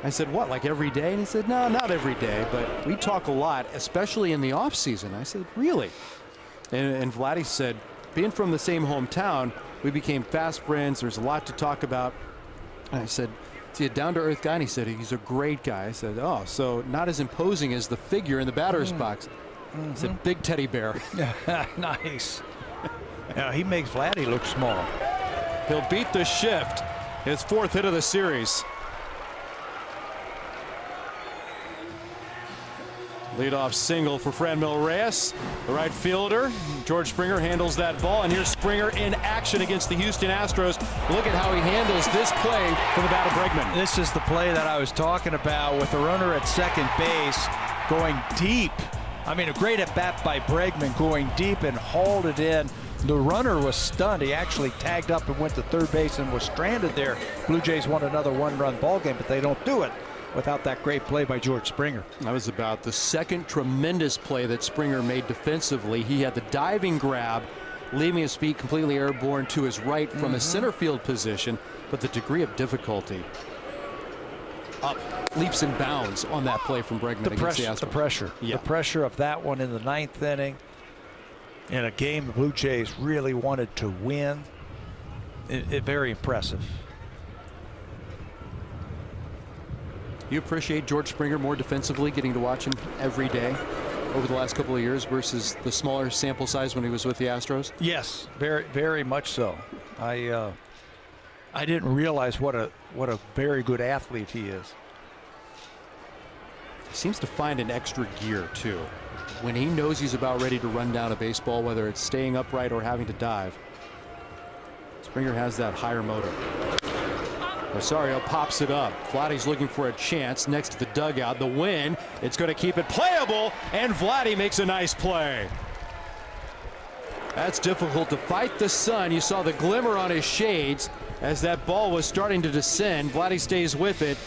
I said, what, like every day? And he said, no, not every day, but we talk a lot, especially in the off season. I said, really? And Vladdy said, being from the same hometown, We became fast friends. There's a lot to talk about. And I said, is he a down-to-earth guy? And he said, he's a great guy. I said, oh, so not as imposing as the figure in the batter's box. He said, big teddy bear. Nice. Now he makes Vladdy look small. He'll beat the shift. His 4th hit of the series. Leadoff single for Franmil Reyes, the right fielder. George Springer handles that ball, and here's Springer in action against the Houston Astros. Look at how he handles this play for the bat of Bregman. This is the play that I was talking about with the runner at second base going deep. I mean, a great at bat by Bregman going deep and hauled it in. The runner was stunned. He actually tagged up and went to third base and was stranded there. Blue Jays won another 1-run ball game, but they don't do it without that great play by George Springer. That was about the second tremendous play that Springer made defensively. He had the diving grab, leaving his feet completely airborne to his right from a center field position, but the degree of difficulty up leaps and bounds on that play from Bregman against the Astros. The pressure of that one in the 9th inning in a game the Blue Jays really wanted to win. Very impressive. You appreciate George Springer more defensively, getting to watch him every day over the last couple of years versus the smaller sample size when he was with the Astros? Yes, very, very much so. I didn't realize what a very good athlete he is. He seems to find an extra gear too. When he knows he's about ready to run down a baseball, whether it's staying upright or having to dive, Springer has that higher motor. Rosario pops it up. Vladdy's looking for a chance next to the dugout. The win, it's going to keep it playable, and Vladdy makes a nice play. That's difficult to fight the sun. You saw the glimmer on his shades as that ball was starting to descend. Vladdy stays with it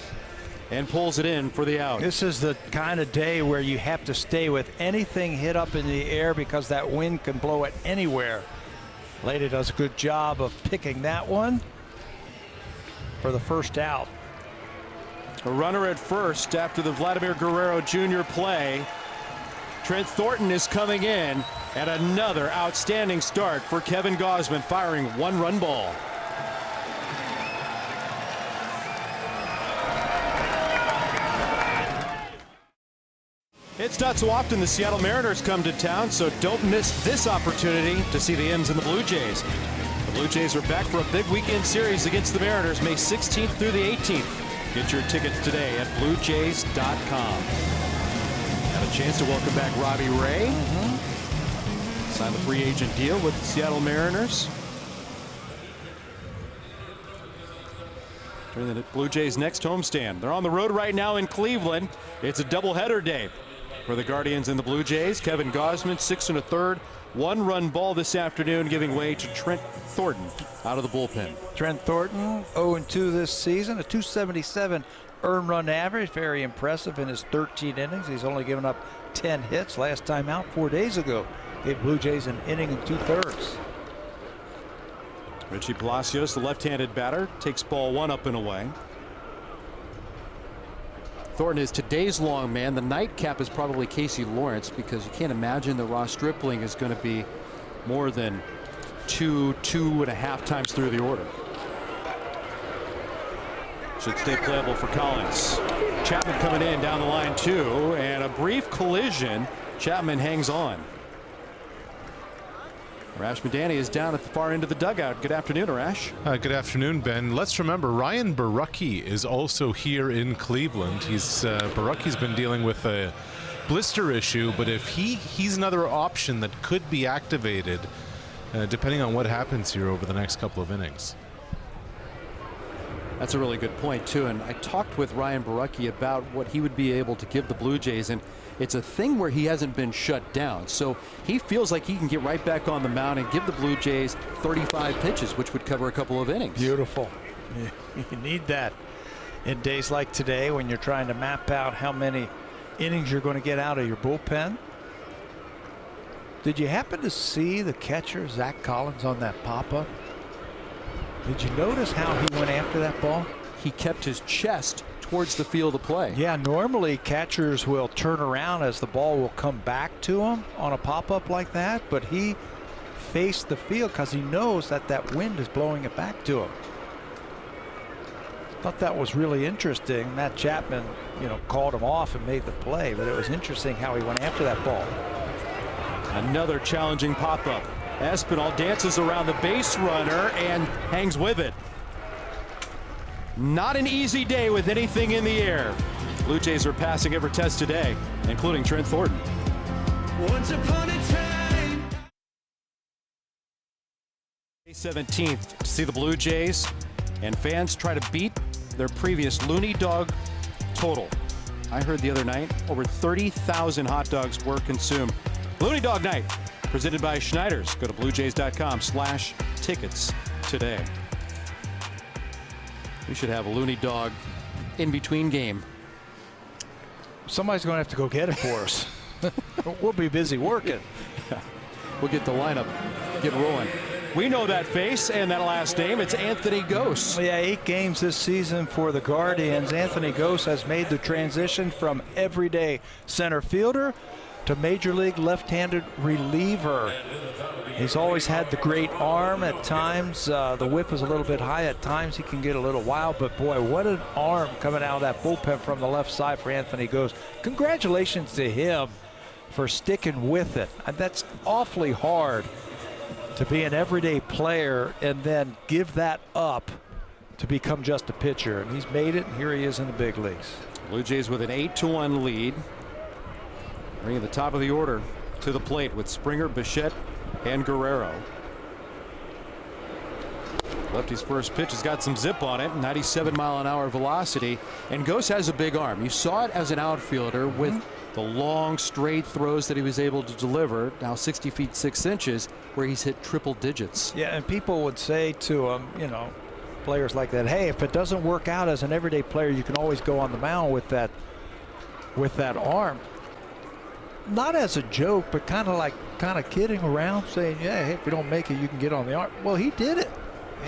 and pulls it in for the out. This is the kind of day where you have to stay with anything hit up in the air because that wind can blow it anywhere. Lady does a good job of picking that one for the first out. A runner at first after the Vladimir Guerrero Jr. play. Trent Thornton is coming in, and another outstanding start for Kevin Gausman, firing 1-run ball. It's not so often the Seattle Mariners come to town, so don't miss this opportunity to see the M's and the Blue Jays. The Blue Jays are back for a big weekend series against the Mariners, May 16th through the 18th. Get your tickets today at BlueJays.com. Had a chance to welcome back Robbie Ray. Signed the free agent deal with the Seattle Mariners. During the Blue Jays' next homestand. They're on the road right now in Cleveland. It's a doubleheader day for the Guardians and the Blue Jays. Kevin Gausman, 6 1/3, 1-run ball this afternoon, giving way to Trent Thornton out of the bullpen. Trent Thornton 0-2 this season, a 277 earned run average, very impressive in his 13 innings. He's only given up 10 hits. Last time out 4 days ago, gave Blue Jays an inning and 2/3. Richie Palacios, the left-handed batter, takes ball 1 up and away. Thornton is today's long man. The nightcap is probably Casey Lawrence, because you can't imagine that Ross Stripling is going to be more than 2.5 times through the order. Should stay playable for Collins. Chapman coming in down the line too, and a brief collision. Chapman hangs on. Arash Madani is down at the far end of the dugout. Good afternoon, Arash. Good afternoon, Ben. Let's remember Ryan Borucki is also here in Cleveland. Borucki's been dealing with a blister issue, but if he's another option that could be activated depending on what happens here over the next couple of innings. That's a really good point too, and I talked with Ryan Borucki about what he would be able to give the Blue Jays, and it's a thing where he hasn't been shut down, so he feels like he can get right back on the mound and give the Blue Jays 35 pitches, which would cover a couple of innings. Beautiful. You need that in days like today when you're trying to map out how many innings you're going to get out of your bullpen. Did you happen to see the catcher, Zach Collins, on that pop-up? Did you notice how he went after that ball? He kept his chest towards the field of play. Yeah, normally catchers will turn around as the ball will come back to him on a pop-up like that, but he face the field because he knows that that wind is blowing it back to him. Thought that was really interesting. Matt Chapman, called him off and made the play, but it was interesting how he went after that ball. Another challenging pop-up. Espinal dances around the base runner and hangs with it. Not an easy day with anything in the air. Blue Jays are passing every test today, including Trent Thornton. Once upon a time. May 17th to see the Blue Jays and fans try to beat their previous Looney Dog total. I heard the other night over 30,000 hot dogs were consumed. Looney Dog Night, presented by Schneider's. Go to bluejays.com/tickets today. We should have a Looney Dog in between game. Somebody's going to have to go get it for us. We'll be busy working. We'll get the lineup, get rolling. We know that face and that last name. It's Anthony Gose. Yeah, 8 games this season for the Guardians. Anthony Gose has made the transition from everyday center fielder to major league left-handed reliever. He's always had the great arm. At times the whip is a little bit high. At times he can get a little wild, but boy, what an arm coming out of that bullpen from the left side for Anthony Gose. Congratulations to him for sticking with it. And that's awfully hard to be an everyday player and then give that up to become just a pitcher. And he's made it, and here he is in the big leagues. Blue Jays with an 8-1 lead. Bringing the top of the order to the plate with Springer, Bichette, and Guerrero. Lefty's first pitch has got some zip on it, 97-mile-an-hour velocity, and Gose has a big arm. You saw it as an outfielder with the long, straight throws that he was able to deliver, now 60 feet 6 inches, where he's hit triple digits. Yeah, and people would say to him, players like that, hey, if it doesn't work out as an everyday player, you can always go on the mound with that arm. Not as a joke, but kind of kidding around, saying, yeah, hey, if we don't make it, you can get on the arm. Well, he did it.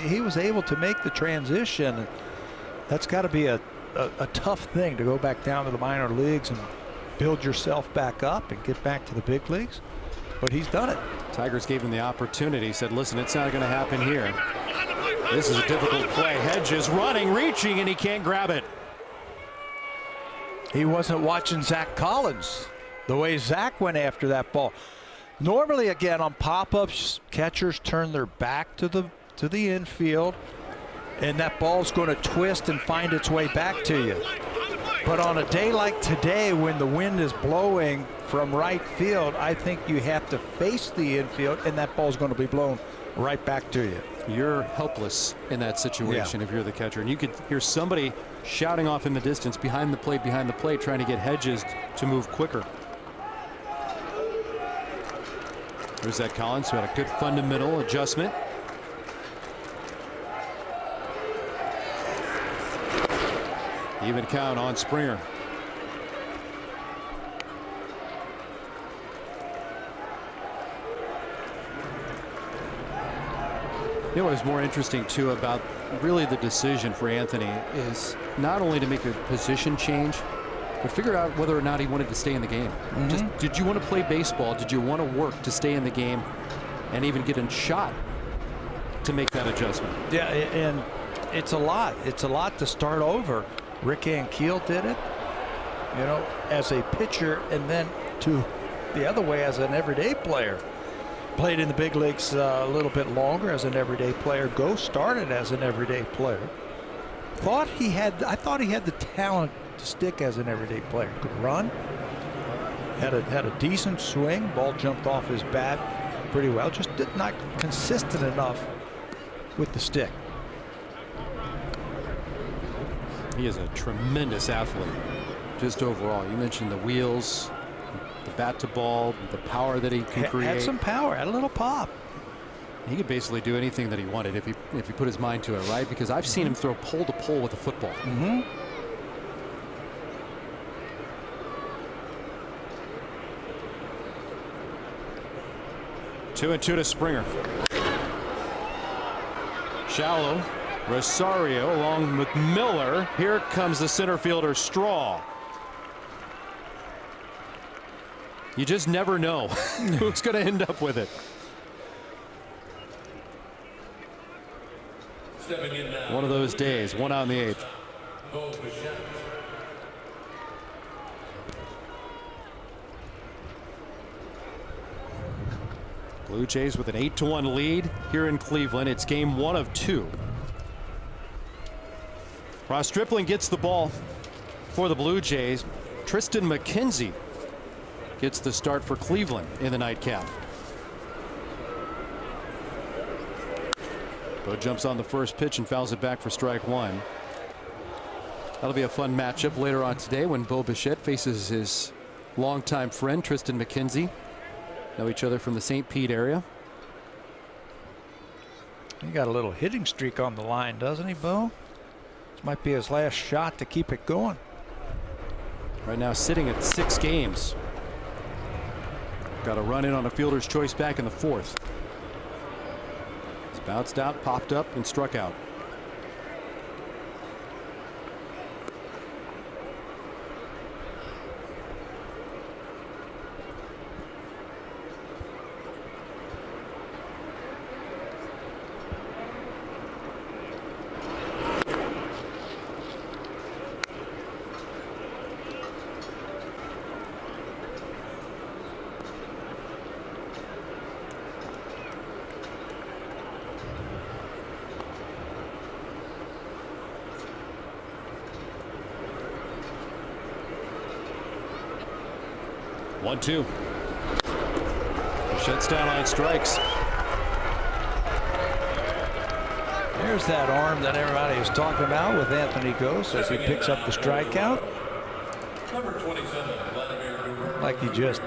He was able to make the transition. That's got to be a tough thing to go back down to the minor leagues and build yourself back up and get back to the big leagues. But he's done it. Tigers gave him the opportunity. Said, listen, it's not going to happen here. This is a difficult play. Hedges running, reaching, and he can't grab it. He wasn't watching Zach Collins the way Zach went after that ball. Normally, again, on pop-ups, catchers turn their back to the infield, and that ball's going to twist and find its way back to you. But on a day like today, when the wind is blowing from right field, I think you have to face the infield, and that ball's going to be blown right back to you. You're helpless in that situation if you're the catcher. And you could hear somebody shouting off in the distance behind the plate, trying to get Hedges to move quicker. There's that Collins, who had a good fundamental adjustment. Even count on Springer. You know what is more interesting too about really the decision for Anthony is not only to make a position change, but figure out whether or not he wanted to stay in the game. Just, did you want to play baseball? Did you want to work to stay in the game and even get in shot to make that adjustment? Yeah, and it's a lot. It's a lot to start over. Rick Ankiel did it, as a pitcher, and then to the other way as an everyday player. Played in the big leagues a little bit longer as an everyday player. Gose started as an everyday player. I thought he had the talent to stick as an everyday player. Could run. Had a decent swing. Ball jumped off his bat pretty well. Just not consistent enough with the stick. He is a tremendous athlete, just overall. You mentioned the wheels, the bat to ball, the power that he can create. Had some power, had a little pop. He could basically do anything that he wanted if he put his mind to it, right? Because I've seen him throw pole to pole with a football. 2-2 to Springer. Shallow. Rosario along with Miller. Here comes the center fielder, Straw. You just never know who's going to end up with it. One of those days. 1 out in the 8th. Blue Jays with an 8-1 lead here in Cleveland. It's game 1 of 2. Ross Stripling gets the ball for the Blue Jays. Tristan McKenzie gets the start for Cleveland in the nightcap. Bo jumps on the first pitch and fouls it back for strike 1. That'll be a fun matchup later on today when Bo Bichette faces his longtime friend Tristan McKenzie. Know each other from the St. Pete area. He got a little hitting streak on the line, doesn't he, Bo? This might be his last shot to keep it going. Right now sitting at 6 games. Got a run in on a fielder's choice back in the 4th. It's bounced out, popped up, and struck out. One, 2. Shuts down on strikes. There's that arm that everybody is talking about with Anthony Gose as he picks up the strikeout. Like he just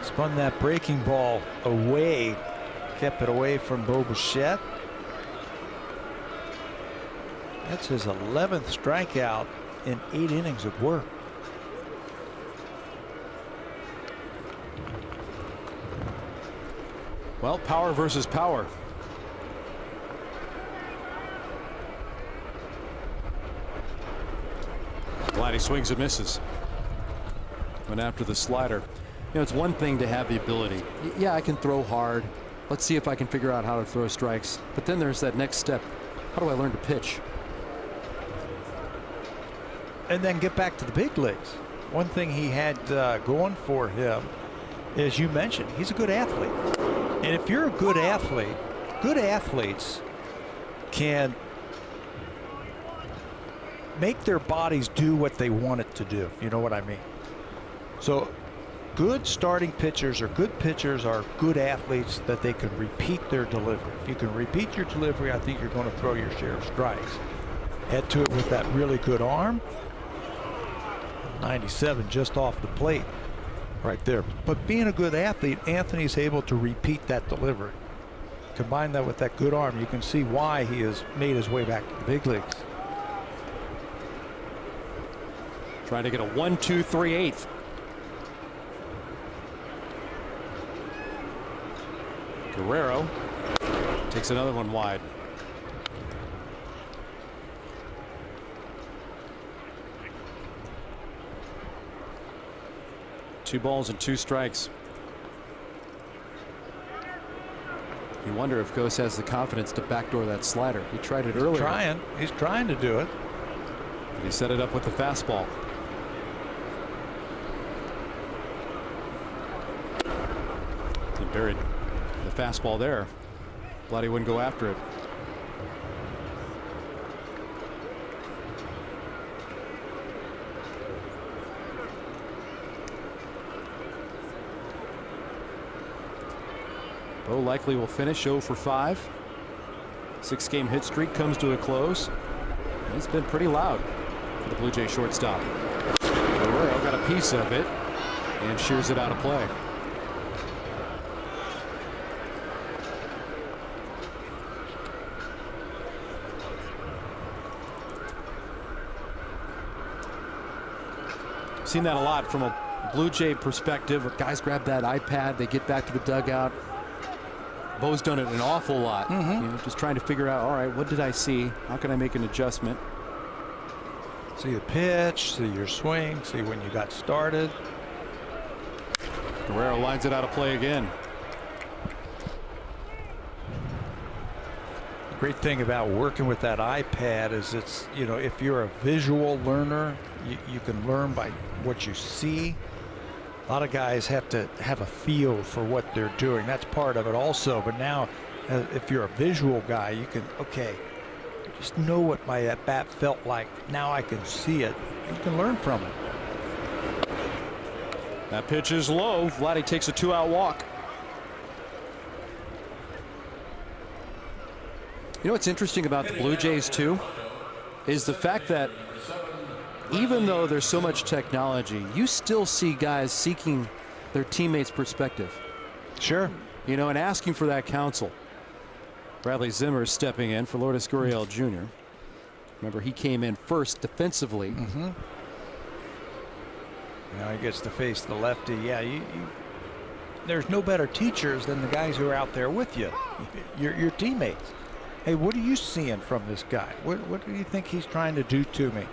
spun that breaking ball away, kept it away from Bo Bichette. That's his 11th strikeout in 8 innings of work. Well, power versus power. Vladdy swings and misses. Went after the slider. You know, it's one thing to have the ability. Yeah, I can throw hard. Let's see if I can figure out how to throw strikes. But then there's that next step. How do I learn to pitch? And then get back to the big leagues. One thing he had going for him, as you mentioned, he's a good athlete. And if you're a good athlete, good athletes can make their bodies do what they want it to do. You know what I mean? So good starting pitchers or good pitchers are good athletes that they can repeat their delivery. If you can repeat your delivery, I think you're going to throw your share of strikes. Head to it with that really good arm. 97 just off the plate. Right there. But being a good athlete, Anthony's able to repeat that delivery. Combine that with that good arm, you can see why he has made his way back to the big leagues. Trying to get a 1-2-3/8. Guerrero takes another one wide. Two balls and 2 strikes. You wonder if Gose has the confidence to backdoor that slider. He tried it earlier. He's trying to do it. But he set it up with the fastball. He buried the fastball there. Vladdy wouldn't go after it. Bo likely will finish 0 for 5. 6-game hit streak comes to a close. It's been pretty loud for the Blue Jay shortstop. Guerrero got a piece of it and shears it out of play. Seen that a lot from a Blue Jay perspective. Guys grab that iPad, they get back to the dugout. Bo's done it an awful lot. You know, just trying to figure out, all right, what did I see? How can I make an adjustment? See the pitch, see your swing, see when you got started. Guerrero lines it out of play again. Great thing about working with that iPad is it's, you know, if you're a visual learner, you can learn by what you see. A lot of guys have to have a feel for what they're doing. That's part of it also. But now, if you're a visual guy, you can, okay, just know what my bat felt like. Now I can see it. You can learn from it. That pitch is low. Vladdy takes a 2-out walk. You know what's interesting about the Blue Jays too is the fact that even though there's so much technology, you still see guys seeking their teammates' perspective. Sure. You know, and asking for that counsel. Bradley Zimmer stepping in for Lourdes Gurriel Jr. Remember, he came in first defensively. Mm-hmm. Now he gets to face the lefty. Yeah, there's no better teachers than the guys who are out there with you, your teammates. Hey, what are you seeing from this guy? What do you think he's trying to do to me?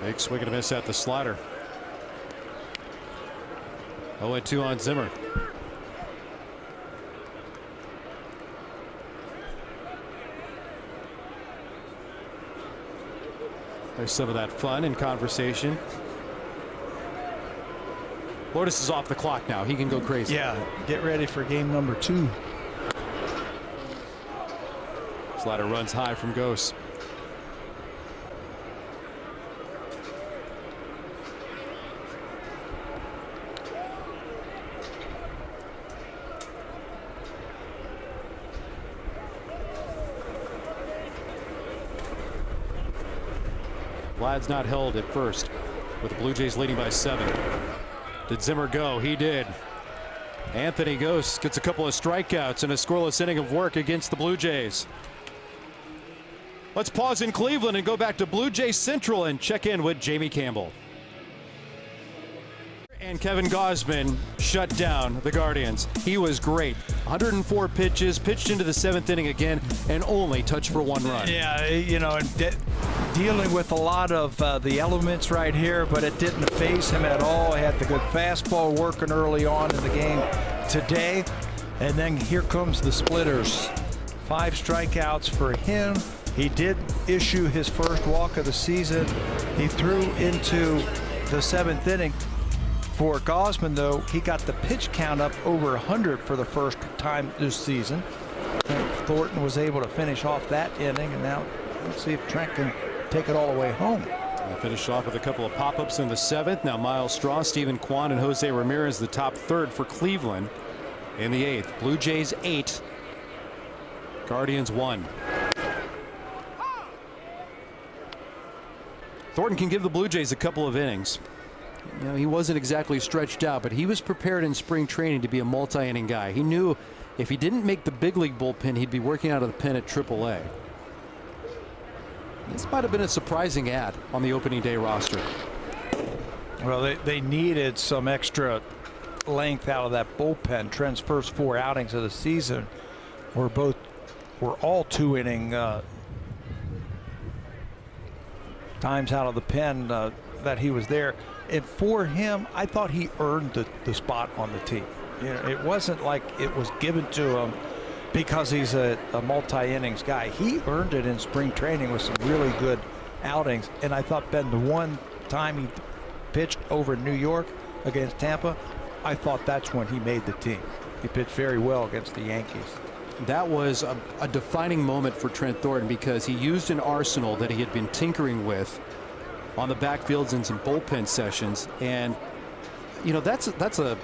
Big swing and a miss at the slider. 0-2 on Zimmer. There's some of that fun and conversation. Lourdes is off the clock now. He can go crazy. Yeah, get ready for game number 2. Slider runs high from Gose. Vlad's not held at first, with the Blue Jays leading by 7. Did Zimmer go? He did. Anthony Gose gets a couple of strikeouts in a scoreless inning of work against the Blue Jays. Let's pause in Cleveland and go back to Blue Jays Central and check in with Jamie Campbell. And Kevin Gausman shut down the Guardians. He was great. 104 pitches, pitched into the 7th inning again, and only touched for 1 run. Yeah, you know, and dealing with a lot of the elements right here, but it didn't faze him at all. He had the good fastball working early on in the game today. And then here comes the splitters. 5 strikeouts for him. He did issue his first walk of the season. He threw into the 7th inning. For Gausman, though, he got the pitch count up over 100 for the first time this season. Thornton was able to finish off that inning, and now let's see if Trent can take it all the way home. Finished off with a couple of pop-ups in the 7th. Now Miles Straw, Stephen Kwan, and Jose Ramirez the top third for Cleveland in the 8th. Blue Jays 8, Guardians 1. Thornton can give the Blue Jays a couple of innings. You know, he wasn't exactly stretched out, but he was prepared in spring training to be a multi-inning guy. He knew if he didn't make the big league bullpen, he'd be working out of the pen at AAA. This might have been a surprising ad on the opening day roster. Well, they needed some extra length out of that bullpen. Trent's first 4 outings of the season were all 2-inning times out of the pen that he was there. And for him, I thought he earned the spot on the team. You know, it wasn't like it was given to him because he's a multi-innings guy. He earned it in spring training with some really good outings. And I thought, Ben, the one time he pitched over in New York against Tampa, I thought that's when he made the team. He pitched very well against the Yankees. That was a defining moment for Trent Thornton because he used an arsenal that he had been tinkering with on the backfields and some bullpen sessions. And, you know, that's a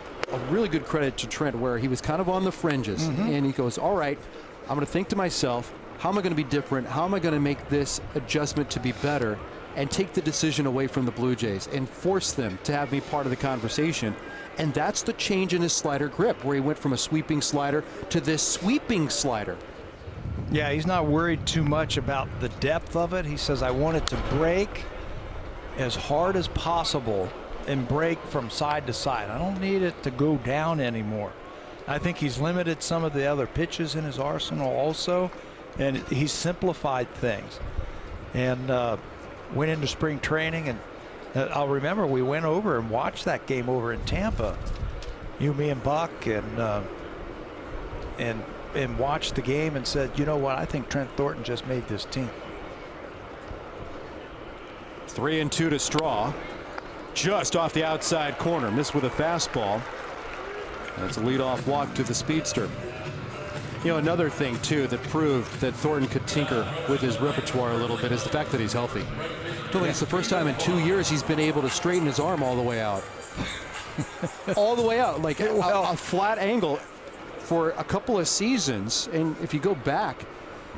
really good credit to Trent, where he was kind of on the fringes. And he goes, all right, I'm going to think to myself, how am I going to be different? How am I going to make this adjustment to be better and take the decision away from the Blue Jays and force them to have me part of the conversation? And that's the change in his slider grip, where he went from a sweeping slider to this sweeping slider. Yeah, he's not worried too much about the depth of it. He says, I want it to break as hard as possible and break from side to side. I don't need it to go down anymore. I think he's limited some of the other pitches in his arsenal also. And he simplified things. And went into spring training, and I'll remember we went over and watched that game over in Tampa. You, me, and Buck, and watched the game and said, you know what, I think Trent Thornton just made this team. 3-2 to Straw. Just off the outside corner. Missed with a fastball. That's a leadoff walk to the speedster. You know, another thing, too, that proved that Thornton could tinker with his repertoire a little bit is the fact that he's healthy. I don't think it's the first time in 2 years he's been able to straighten his arm all the way out. All the way out, like a flat angle for a couple of seasons. And if you go back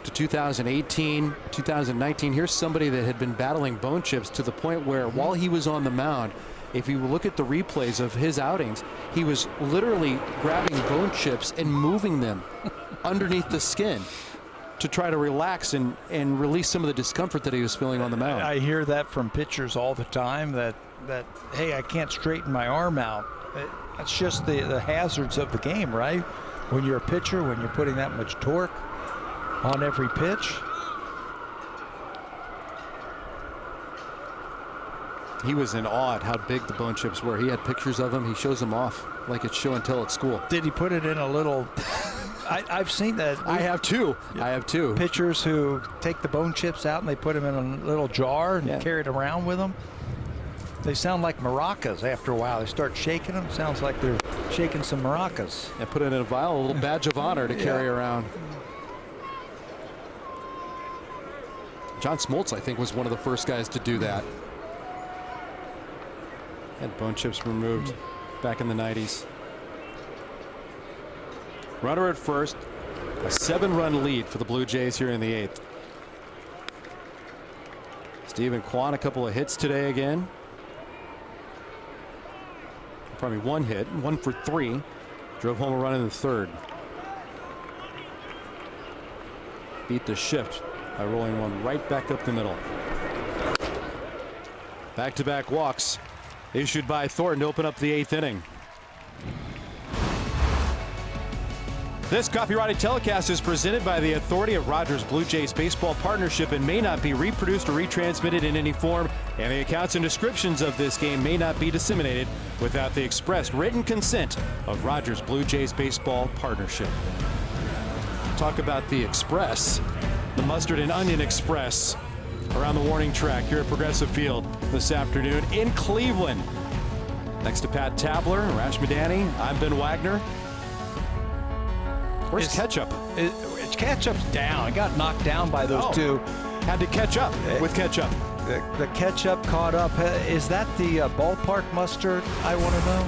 to 2018, 2019, here's somebody that had been battling bone chips to the point where while he was on the mound, if you look at the replays of his outings, he was literally grabbing bone chips and moving them underneath the skin to try to relax and release some of the discomfort that he was feeling on the mound. I hear that from pitchers all the time, that hey, I can't straighten my arm out. That's just the hazards of the game, right? When you're a pitcher, when you're putting that much torque on every pitch. He was in awe at how big the bone chips were. He had pictures of them. He shows them off like it's show and tell at school. Did he put it in a little... I've seen that. I have too. I have too. Pitchers who take the bone chips out and they put them in a little jar and carry it around with them. They sound like maracas after a while. They start shaking them. Sounds like they're shaking some maracas. And put it in a vial, a little badge of honor to carry around. John Smoltz, I think, was one of the first guys to do that. Had bone chips removed back in the 90s. Runner at first. A 7-run lead for the Blue Jays here in the 8th. Stephen Kwan, a couple of hits today again. Probably one hit, 1 for 3. Drove home a run in the 3rd. Beat the shift by rolling one right back up the middle. Back-to-back walks issued by Thornton to open up the 8th inning. This copyrighted telecast is presented by the authority of Rogers Blue Jays Baseball Partnership and may not be reproduced or retransmitted in any form, and the accounts and descriptions of this game may not be disseminated without the expressed written consent of Rogers Blue Jays Baseball Partnership. Talk about the Express, the Mustard and Onion Express around the warning track here at Progressive Field this afternoon in Cleveland. Next to Pat Tabler, Rash Madani, I'm Ben Wagner. Where's Ketchup? Ketchup's down. It got knocked down by those two. Had to catch up with Ketchup. The Ketchup caught up. Is that the ballpark mustard, I want to know?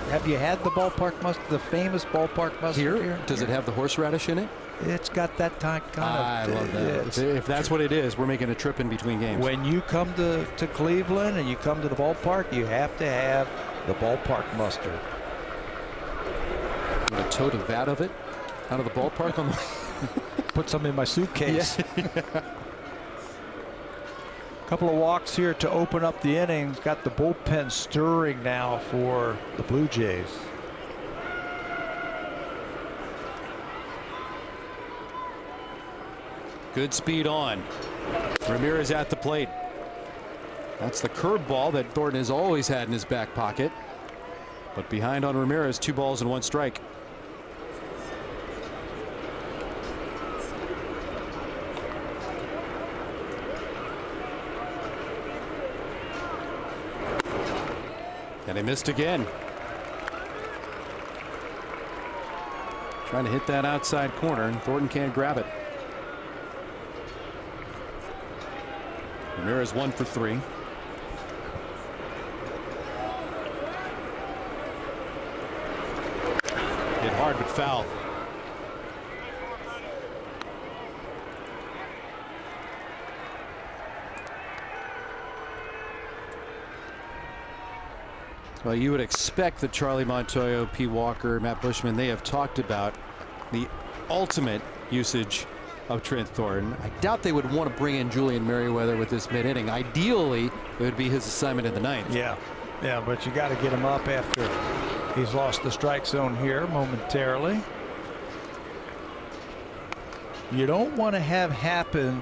Have you had the ballpark mustard, the famous ballpark mustard here? Does it have the horseradish in it? It's got that kind of... I love that. If that's what it is, we're making a trip in between games. When you come to Cleveland and you come to the ballpark, you have to have the ballpark mustard. I'm going to tote a vat of it out of the ballpark on the put some in my suitcase. Couple of walks here to open up the innings. Got the bullpen stirring now for the Blue Jays. Good speed on. Ramirez at the plate. That's the curveball that Thornton has always had in his back pocket. But behind on Ramirez, 2 balls and 1 strike. And he missed again. Trying to hit that outside corner, and Thornton can't grab it. Ramirez 1 for 3. Hit hard but foul. Well, you would expect that Charlie Montoyo, P. Walker, Matt Bushman, they have talked about the ultimate usage of Trent Thornton. I doubt they would want to bring in Julian Merriweather with this mid-inning. Ideally, it would be his assignment in the 9th. Yeah, but you got to get him up after he's lost the strike zone here momentarily. you don't want to have happen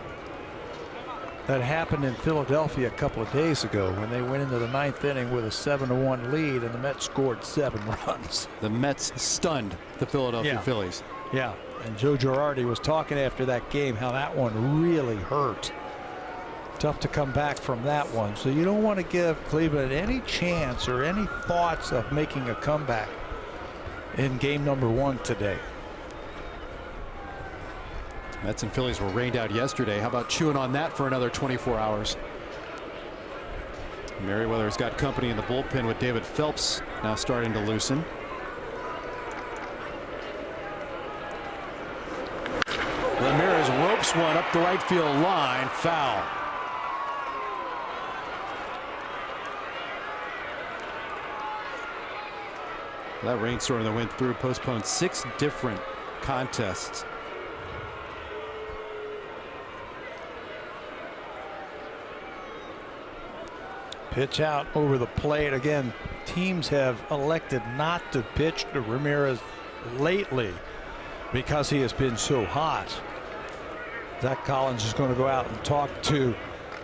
that happened in Philadelphia a couple of days ago when they went into the 9th inning with a 7-1 lead and the Mets scored 7 runs. The Mets stunned the Philadelphia Phillies. Yeah, and Joe Girardi was talking after that game how that one really hurt. Tough to come back from that one. So you don't want to give Cleveland any chance or any thoughts of making a comeback in game number 1 today. Mets and Phillies were rained out yesterday. How about chewing on that for another 24 hours? Merryweather's got company in the bullpen with David Phelps now starting to loosen. Ramirez ropes one up the right field line. Foul. That rainstorm that went through postponed 6 different contests. Pitch out over the plate. Again, teams have elected not to pitch to Ramirez lately because he has been so hot. Zach Collins is going to go out and talk to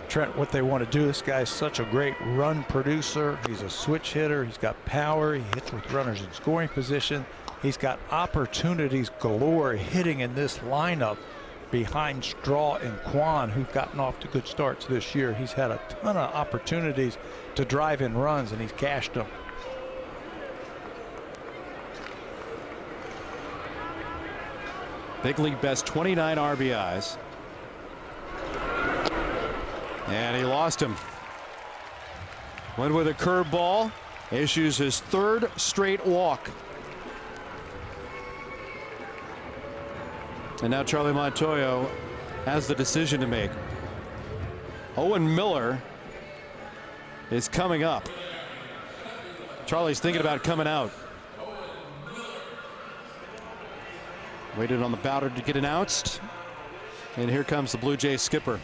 Trent what they want to do. This guy's such a great run producer. He's a switch hitter. He's got power. He hits with runners in scoring position. He's got opportunities galore hitting in this lineup behind Straw and Kwan, who've gotten off to good starts this year. He's had a ton of opportunities to drive in runs, and he's cashed them. Big league best 29 RBIs. And he lost him. Went with a curveball. Issues his 3rd straight walk. And now Charlie Montoyo has the decision to make. Owen Miller is coming up. Charlie's thinking about coming out. Waited on the batter to get announced. And here comes the Blue Jays skipper.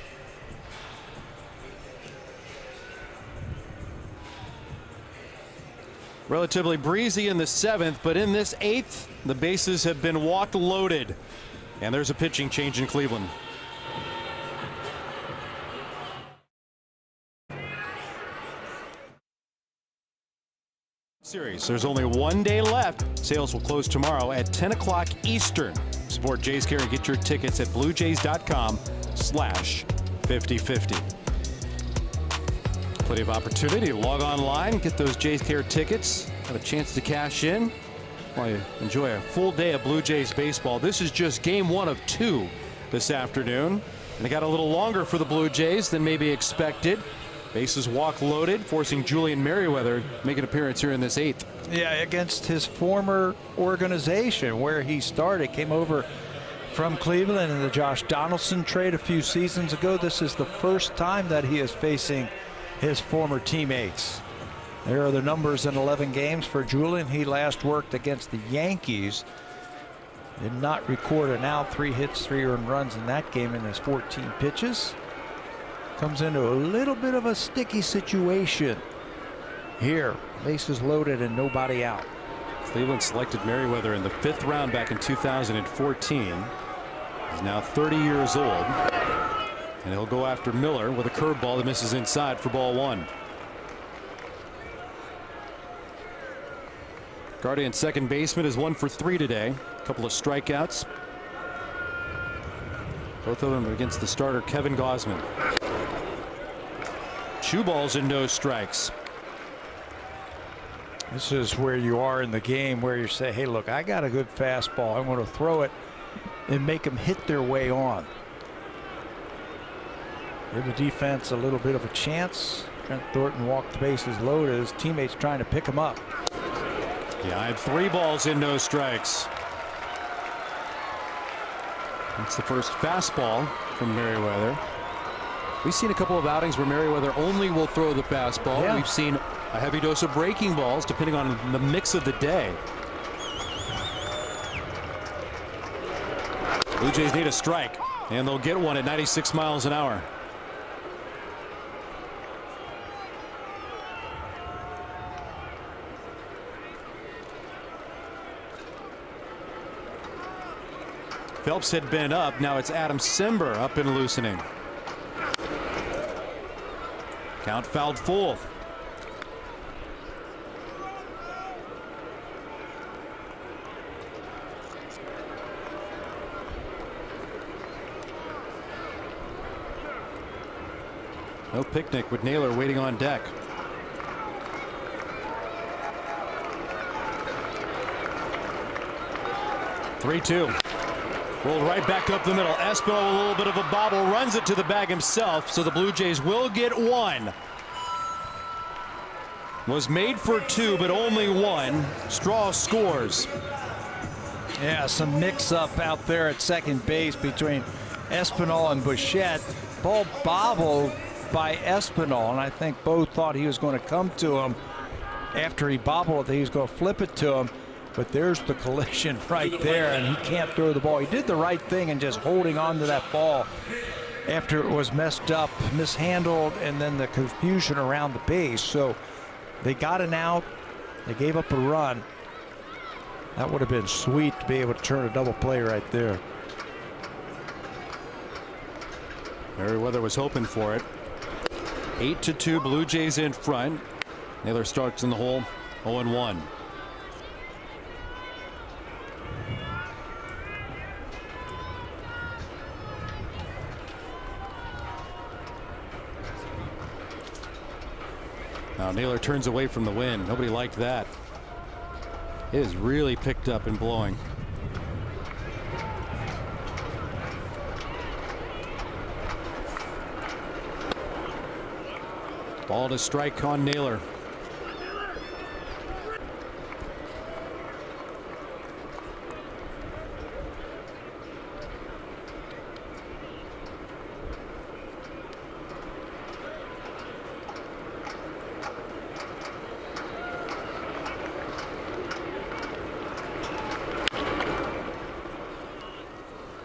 Relatively breezy in the 7th, but in this 8th, the bases have been walked loaded. And there's a pitching change in Cleveland. Series. There's only 1 day left. Sales will close tomorrow at 10 o'clock Eastern. Support Jays Care and get your tickets at bluejays.com/5050. Plenty of opportunity to log online, get those Jays Care tickets, have a chance to cash in while you enjoy a full day of Blue Jays baseball. This is just game 1 of 2 this afternoon. And it got a little longer for the Blue Jays than maybe expected. Bases walk loaded, forcing Julian Merryweather to make an appearance here in this 8th. Yeah, against his former organization where he started. Came over from Cleveland in the Josh Donaldson trade a few seasons ago. This is the first time that he is facing his former teammates. There are the numbers in 11 games for Julian. He last worked against the Yankees. Did not record an out, 3 hits, 3 earned runs in that game in his 14 pitches. Comes into a little bit of a sticky situation here. Bases loaded and nobody out. Cleveland selected Merryweather in the 5th round back in 2014. He's now 30 years old. And he'll go after Miller with a curveball that misses inside for ball 1. Guardian second baseman is 1 for 3 today. A couple of strikeouts. Both of them against the starter Kevin Gausman. 2 balls and no strikes. This is where you are in the game where you say, hey, look, I got a good fastball. I want to throw it and make them hit their way on. Give the defense a little bit of a chance. Trent Thornton walked the bases loaded. His teammates trying to pick him up. Yeah, I had 3 balls and no strikes. That's the first fastball from Merryweather. We've seen a couple of outings where Merryweather only will throw the fastball. Yeah. We've seen a heavy dose of breaking balls depending on the mix of the day. Blue Jays need a strike, and they'll get one at 96 miles an hour. Phelps had been up. Now it's Adam Cimber up and loosening. Count fouled full. No picnic with Naylor waiting on deck. (3-2). Rolled right back up the middle. Espinal, a little bit of a bobble, runs it to the bag himself, so the Blue Jays will get one. Was made for two, but only one. Straw scores. Yeah, some mix-up out there at second base between Espinal and Bichette. Ball bobbled by Espinal, and I think both thought he was going to come to him after he bobbled it. He was going to flip it to him, but there's the collision right there, and he can't throw the ball. He did the right thing in just holding on to that ball after it was messed up, mishandled, and then the confusion around the base. So they got an out. They gave up a run. That would have been sweet to be able to turn a double play right there. Merriweather was hoping for it. 8-2, Blue Jays in front. Naylor starts in the hole, 0-1. Now Naylor turns away from the wind. Nobody liked that. It is really picked up and blowing. Ball to strike on Naylor.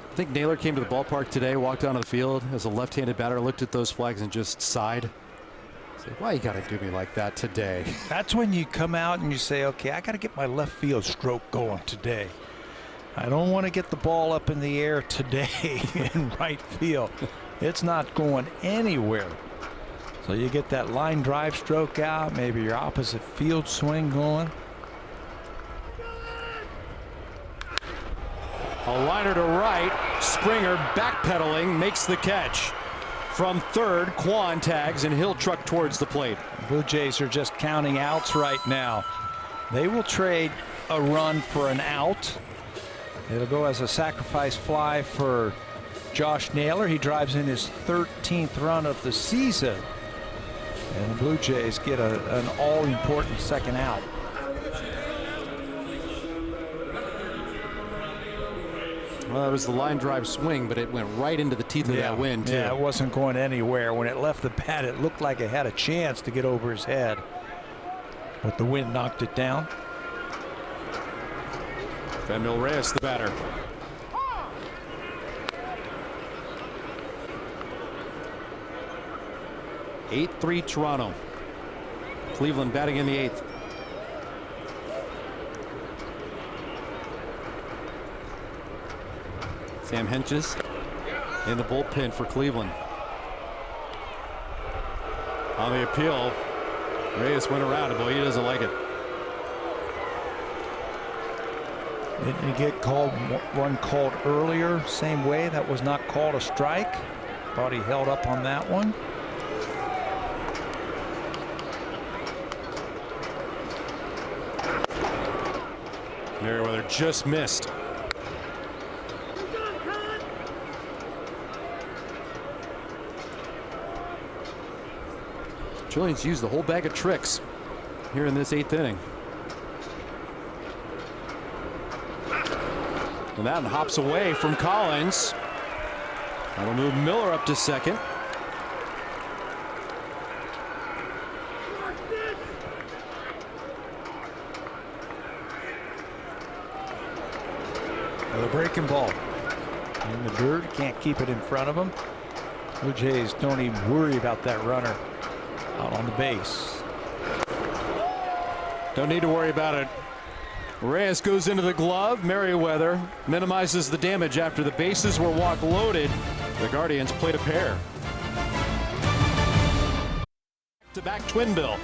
I think Naylor came to the ballpark today, walked onto the field as a left-handed batter, looked at those flags and just sighed. Said, why you got to do me like that today? That's when you come out and you say, okay, I got to get my left field stroke going today. I don't want to get the ball up in the air today in right field. It's not going anywhere. So you get that line drive stroke out, maybe your opposite field swing going. A liner to right. Springer backpedaling, makes the catch. From third, Kwan tags, and he'll truck towards the plate. Blue Jays are just counting outs right now. They will trade a run for an out. It'll go as a sacrifice fly for Josh Naylor. He drives in his 13th run of the season. And the Blue Jays get an all-important second out. Well, it was the line drive swing, but it went right into the teeth of that wind, too. Yeah, it wasn't going anywhere. When it left the bat, it looked like it had a chance to get over his head. But the wind knocked it down. Franmil Reyes, the batter. (8-3) Toronto. Cleveland batting in the 8th. Sam Hentges in the bullpen for Cleveland. On the appeal, Reyes went around it, but he doesn't like it. Didn't he get one called earlier, same way? That was not called a strike. Thought he held up on that one. Merriweather just missed. Julian's used the whole bag of tricks here in this 8th inning. And that hops away from Collins. That'll move Miller up to second. The breaking ball in the dirt, can't keep it in front of him. Blue Jays don't even worry about that runner out on the base. Don't need to worry about it Reyes goes into the glove. Merriweather minimizes the damage after the bases were walk loaded. The Guardians played a pair. Back twin bill.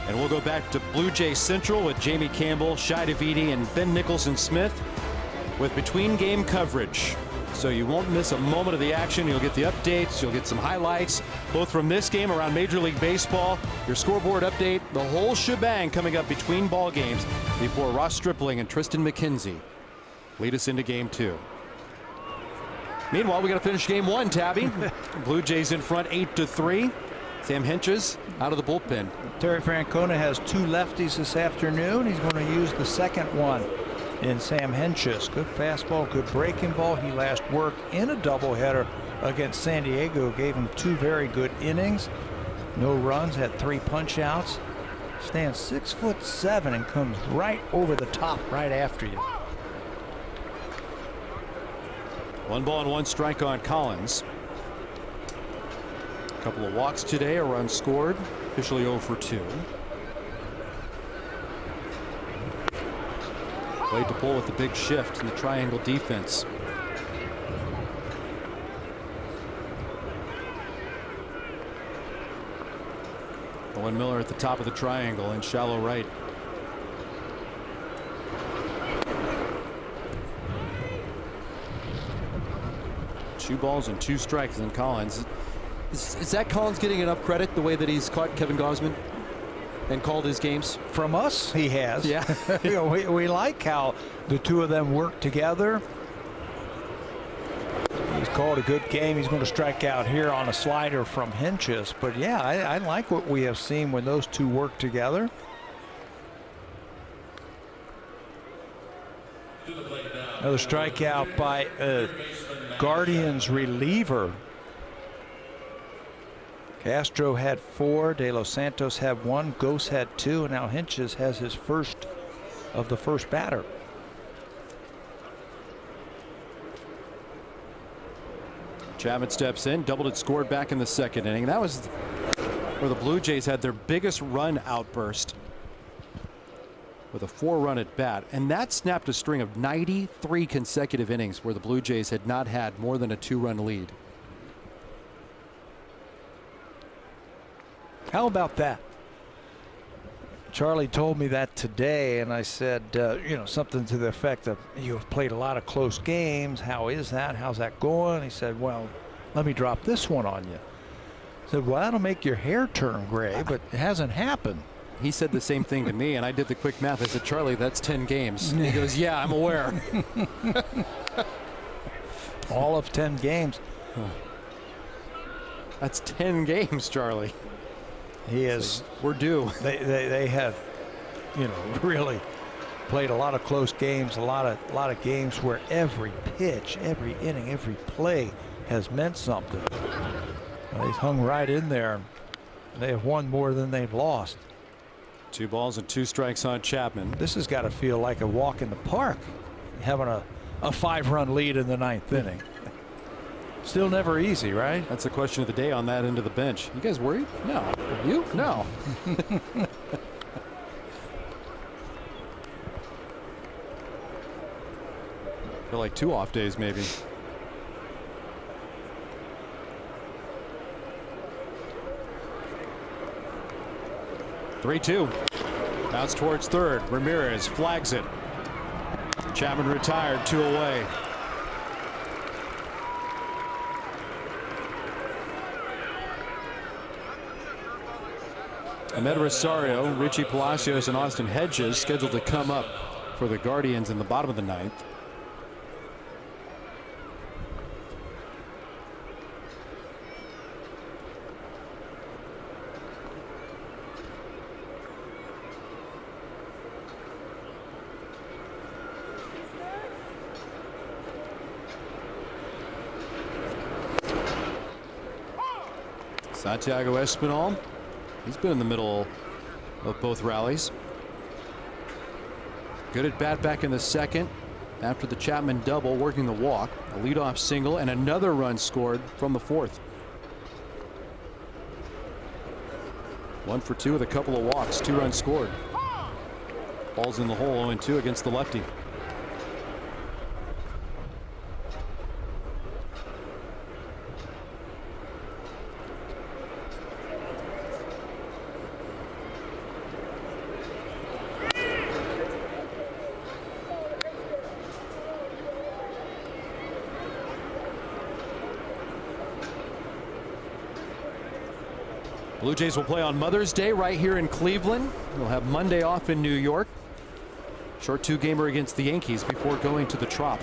And we'll go back to Blue Jay Central with Jamie Campbell, Shai Davidi, and Ben Nicholson-Smith with between game coverage. So you won't miss a moment of the action. You'll get the updates. You'll get some highlights, both from this game around Major League Baseball, your scoreboard update, the whole shebang coming up between ball games before Ross Stripling and Tristan McKenzie lead us into game 2. Meanwhile, we got to finish game 1, Tabby. Blue Jays in front 8-3. Sam Hentges out of the bullpen. Terry Francona has 2 lefties this afternoon. He's going to use the second one in Sam Hentges. Good fastball, good breaking ball. He last worked in a doubleheader against San Diego. Gave him 2 very good innings. No runs, had 3 punch outs. Stands 6'7" and comes right over the top right after you. 1 ball and 1 strike on Collins. A couple of walks today, a run scored, officially 0 for 2. Played to pull with the big shift in the triangle defense. Owen Miller at the top of the triangle in shallow right. Two balls and 2 strikes in Collins. Is Zach Collins getting enough credit the way that he's caught Kevin Gausman and called his games? From us, he has. Yeah. You know, we like how the 2 of them work together. He's called a good game. He's going to strike out here on a slider from Hentges. But yeah, I like what we have seen when those 2 work together. Another strikeout by a Guardians reliever. Castro had 4, De Los Santos had 1, Ghost had 2, and now Hentges has his first of the first batter. Chapman steps in, doubled it, scored back in the second inning. That was where the Blue Jays had their biggest run outburst with a 4-run at bat, and that snapped a string of 93 consecutive innings where the Blue Jays had not had more than a 2-run lead. How about that? Charlie told me that today, and I said, you know, something to the effect of, you have played a lot of close games. How is that? How's that going? He said, well, let me drop this one on you. I said, well, that'll make your hair turn gray, but it hasn't happened. He said the same thing to me, and I did the quick math. I said, Charlie, that's 10 games. He goes, yeah, I'm aware. All of 10 games. That's 10 games, Charlie. He is. We're due. They have, you know, really played a lot of close games, a lot of games where every pitch, every inning, every play has meant something. They've hung right in there. They have won more than they've lost. 2 balls and 2 strikes on Chapman. This has got to feel like a walk in the park, having a 5-run lead in the 9th inning. Still never easy, right? That's the question of the day on that end of the bench. You guys worried? No. You? No. Feel like 2 off days, maybe. (3-2). Bounce towards third. Ramirez flags it. Chapman retired, 2 away. Ahmed Rosario, Richie Palacios, and Austin Hedges scheduled to come up for the Guardians in the bottom of the 9th. Santiago Espinal, he's been in the middle of both rallies. Good at bat back in the second after the Chapman double, working the walk, a leadoff single, and another run scored from the 4th. 1 for 2 with a couple of walks, 2 runs scored. Ball's in the hole, 0-2 against the lefty. Blue Jays will play on Mother's Day right here in Cleveland. They'll have Monday off in New York. Short 2-gamer against the Yankees before going to the Trop.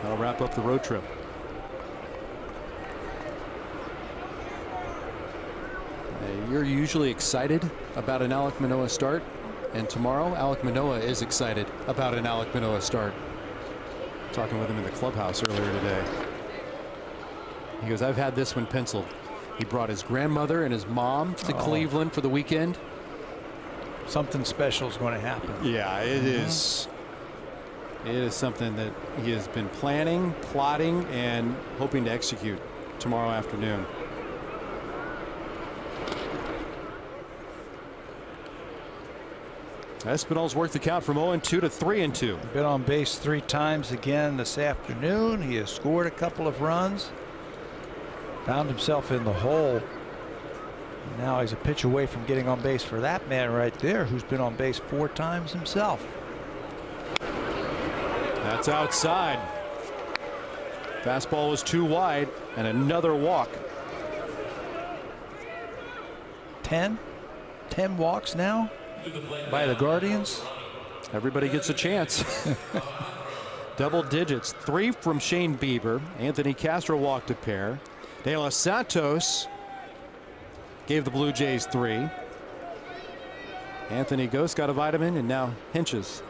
That'll wrap up the road trip. You're usually excited about an Alek Manoah start, and tomorrow Alek Manoah is excited about an Alek Manoah start. Talking with him in the clubhouse earlier today. He goes, I've had this one penciled. He brought his grandmother and his mom to Cleveland for the weekend. Something special is going to happen. Yeah, it is. It is something that he has been planning, plotting, and hoping to execute tomorrow afternoon. Espinal's worked the count from 0-2 to 3-2. Been on base 3 times again this afternoon. He has scored a couple of runs. Found himself in the hole. Now he's a pitch away from getting on base for that man right there, who's been on base 4 times himself. That's outside. Fastball was too wide, and another walk. 10 walks now by the Guardians. Everybody gets a chance. Double digits. 3 from Shane Bieber. Anthony Castro walked a pair. De Los Santos gave the Blue Jays 3. Anthony Ghost got a vitamin, and now Hinches.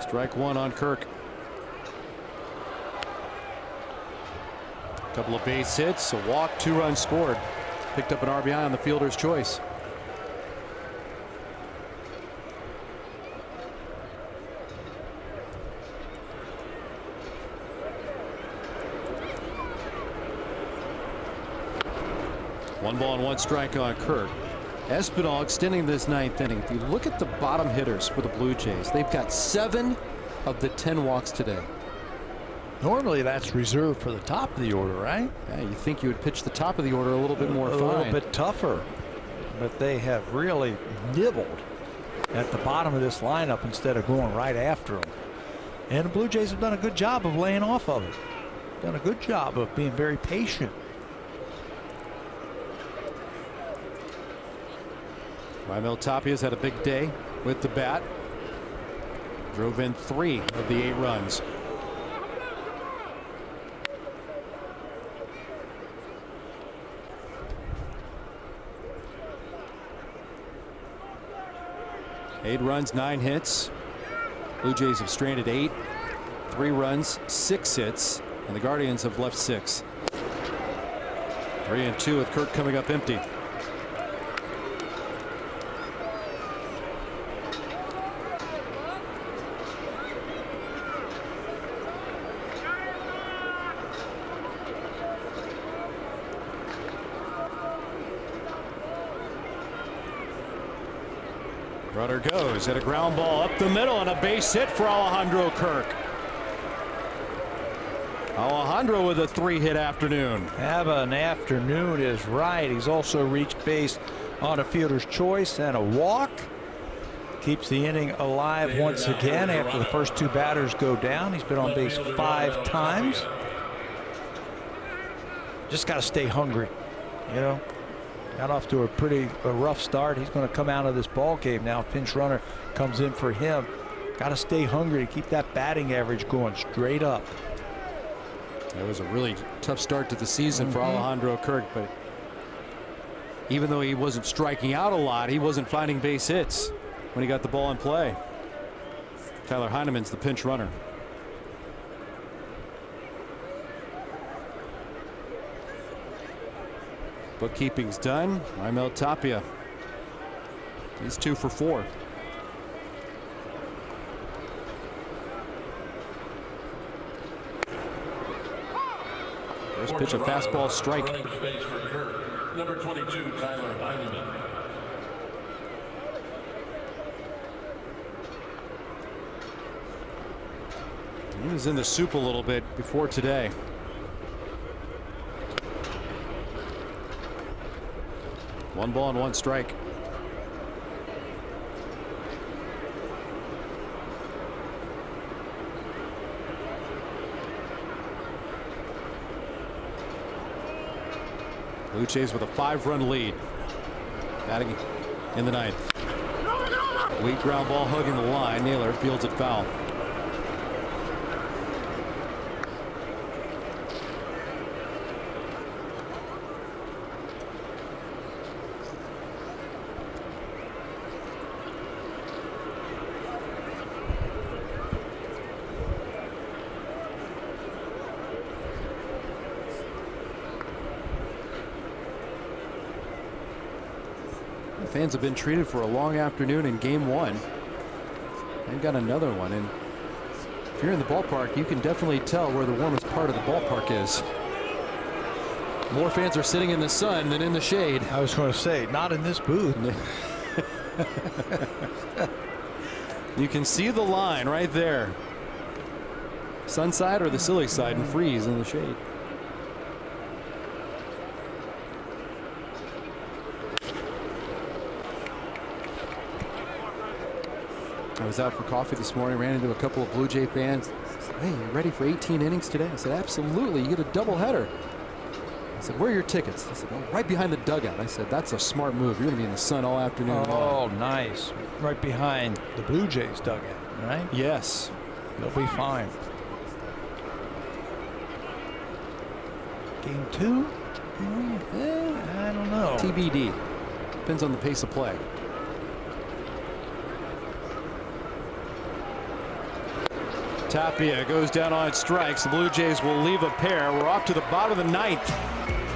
Strike 1 on Kirk. A couple of base hits, a walk, 2 runs scored. Picked up an RBI on the fielder's choice. One ball and 1 strike on Kirk. Espinal extending this 9th inning. If you look at the bottom hitters for the Blue Jays, they've got 7 of the 10 walks today. Normally that's reserved for the top of the order, right? Yeah, you think you would pitch the top of the order a little bit more fine. A little bit tougher. But they have really nibbled at the bottom of this lineup instead of going right after them. And the Blue Jays have done a good job of laying off of it. Done a good job of being very patient. Raimel Tapia's had a big day with the bat. Drove in 3 of the 8 runs. Eight runs, 9 hits. Blue Jays have stranded 8, 3 runs, 6 hits, and the Guardians have left 6. 3-2 with Kirk coming up empty. Runner goes at a ground ball up the middle and a base hit for Alejandro Kirk. Alejandro with a 3-hit afternoon. Have an afternoon is right. He's also reached base on a fielder's choice and a walk. Keeps the inning alive once again after the first 2 batters go down. He's been on base 5 times. Just got to stay hungry, you know. Got off to a rough start. He's going to come out of this ball game now. Pinch runner comes in for him. Got to stay hungry to keep that batting average going straight up. It was a really tough start to the season for Alejandro Kirk, but even though he wasn't striking out a lot, he wasn't finding base hits when he got the ball in play. Tyler Heineman's the pinch runner. Bookkeeping's done. Raimel Tapia. He's 2 for 4. First pitch, a fastball strike. Number 22, Tyler Heineman. He was in the soup a little bit before today. One ball and one strike. Blue Jays with a 5-run lead. Batting in the ninth. Weak ground ball hugging the line. Naylor fields it foul. Fans have been treated for a long afternoon in game one. They've got another one, and if you're in the ballpark, you can definitely tell where the warmest part of the ballpark is. More fans are sitting in the sun than in the shade. I was going to say, not in this booth. You can see the line right there. Sun side or the silly side, and freeze in the shade. I was out for coffee this morning, ran into a couple of Blue Jay fans. Said, hey, you ready for 18 innings today? I said, absolutely. You get a doubleheader. I said, where are your tickets? I said, well, right behind the dugout. I said, that's a smart move. You're going to be in the sun all afternoon. Oh, nice. Right behind the Blue Jays dugout, right? Yes. You'll be fine. Game two? I don't know. TBD. Depends on the pace of play. Tapia goes down on strikes. The Blue Jays will leave a pair. We're off to the bottom of the ninth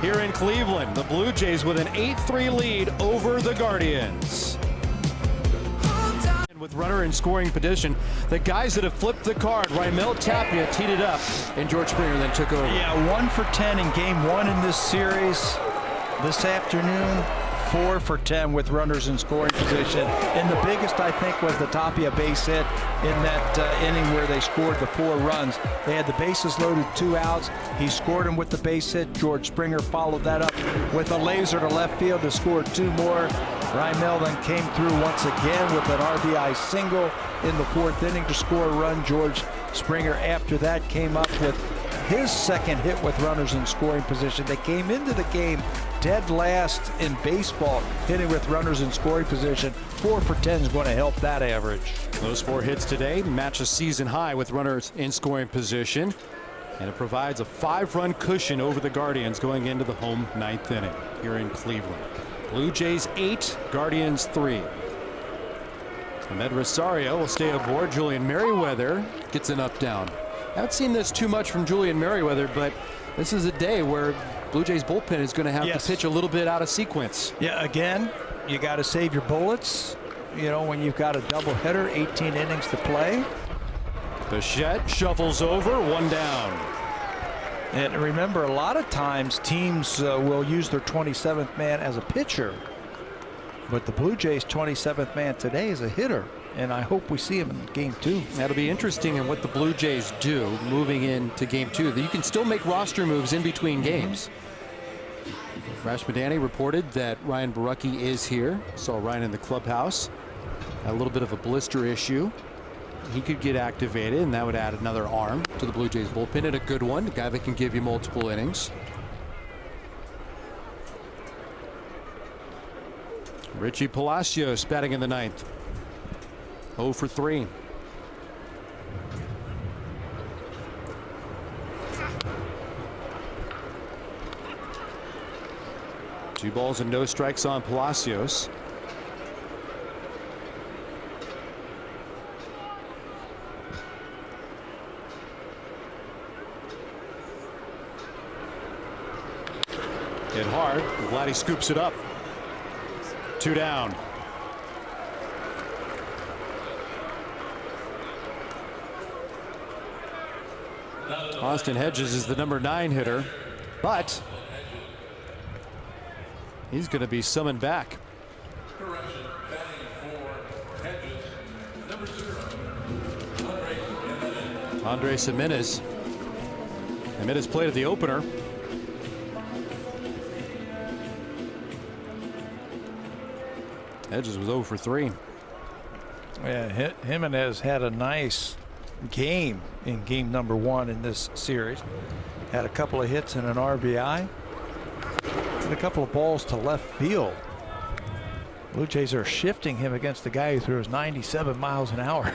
here in Cleveland. The Blue Jays with an 8-3 lead over the Guardians. With runner in scoring position, the guys that have flipped the card, Raimel Tapia teed it up, and George Springer then took over. Yeah, 1 for 10 in game one in this series. This afternoon, 4 for 10 with runners in scoring position. And the biggest, I think, was the Tapia base hit in that inning where they scored the 4 runs. They had the bases loaded, 2 outs. He scored them with the base hit. George Springer followed that up with a laser to left field to score 2 more. Raimel then came through once again with an RBI single in the 4th inning to score a run. George Springer after that came up with his second hit with runners in scoring position. They came into the game dead last in baseball, hitting with runners in scoring position. 4 for 10 is going to help that average. Those 4 hits today match a season high with runners in scoring position, and it provides a 5-run cushion over the Guardians going into the home 9th inning here in Cleveland. Blue Jays 8, Guardians 3. Ahmed Rosario will stay aboard. Julian Merryweather gets an up-down. I haven't seen this too much from Julian Merryweather, but this is a day where Blue Jays bullpen is going to have to pitch a little bit out of sequence. Yeah, again, you got to save your bullets. You know, when you've got a doubleheader, 18 innings to play. Bichette shuffles over, 1 down. And remember, a lot of times teams will use their 27th man as a pitcher. But the Blue Jays' 27th man today is a hitter. And I hope we see him in game 2. That'll be interesting in what the Blue Jays do moving into game 2. You can still make roster moves in between games. Rash Madani reported that Ryan Borucki is here. Saw Ryan in the clubhouse. A little bit of a blister issue. He could get activated, and that would add another arm to the Blue Jays bullpen, and a good one, a guy that can give you multiple innings. Richie Palacios batting in the 9th. 0 for 3. Two balls and no strikes on Palacios. Hit hard. I'm glad he scoops it up. 2 down. Austin Hedges is the number 9 hitter. but he's going to be summoned back. Correction, batting for Hedges, number 0, Andres Jimenez. Jimenez played at the opener. Hedges was 0 for 3. Yeah, Jimenez had a nice game in game number 1 in this series. Had a couple of hits and an RBI. And a couple of balls to left field. Blue Jays are shifting him against the guy who throws 97 miles an hour.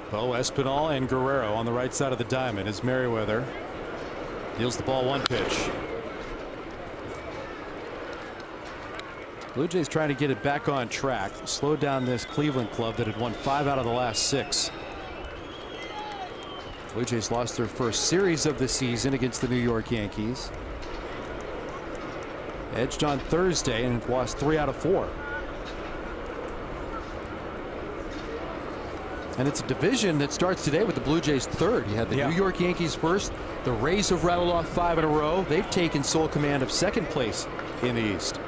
Bo, Espinal, and Guerrero on the right side of the diamond as Merriweather deals the ball 1 pitch. Blue Jays trying to get it back on track, slow down this Cleveland club that had won 5 out of the last 6. Blue Jays lost their first series of the season against the New York Yankees. Edged on Thursday and lost 3 out of 4. And it's a division that starts today with the Blue Jays 3rd. You had the New York Yankees first. The Rays have rattled off 5 in a row. They've taken sole command of 2nd place in the East.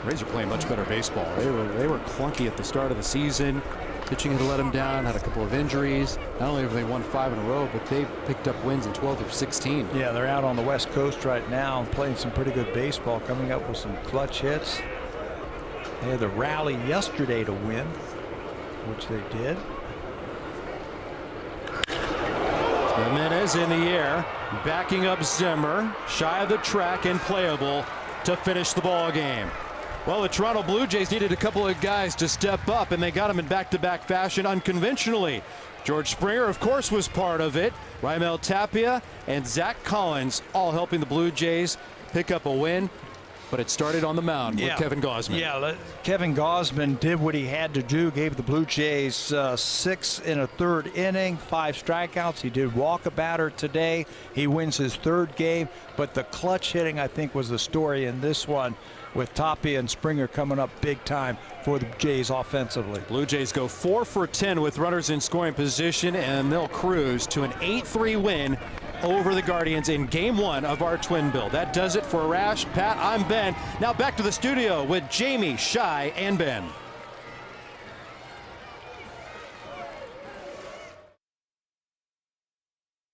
Rays are playing much better baseball. They were clunky at the start of the season. Pitching had let them down, had a couple of injuries. Not only have they won 5 in a row, but they've picked up wins in 12 of 16. Yeah, they're out on the West Coast right now playing some pretty good baseball, coming up with some clutch hits. They had the rally yesterday to win, which they did. Jimenez in the air, backing up Zimmer, shy of the track and playable to finish the ball game. Well, the Toronto Blue Jays needed a couple of guys to step up, and they got them in back-to-back fashion unconventionally. George Springer, of course, was part of it. Raimel Tapia and Zach Collins all helping the Blue Jays pick up a win. But it started on the mound with Kevin Gausman. Yeah, Kevin Gausman did what he had to do, gave the Blue Jays 6 in a 3rd inning, 5 strikeouts. He did walk a batter today. He wins his 3rd game, but the clutch hitting, I think, was the story in this one, with Tapia and Springer coming up big time for the Jays offensively. Blue Jays go 4 for 10 with runners in scoring position, and they'll cruise to an 8-3 win over the Guardians in Game 1 of our twin bill. That does it for Rash, Pat, I'm Ben. Now back to the studio with Jamie, Shai, and Ben.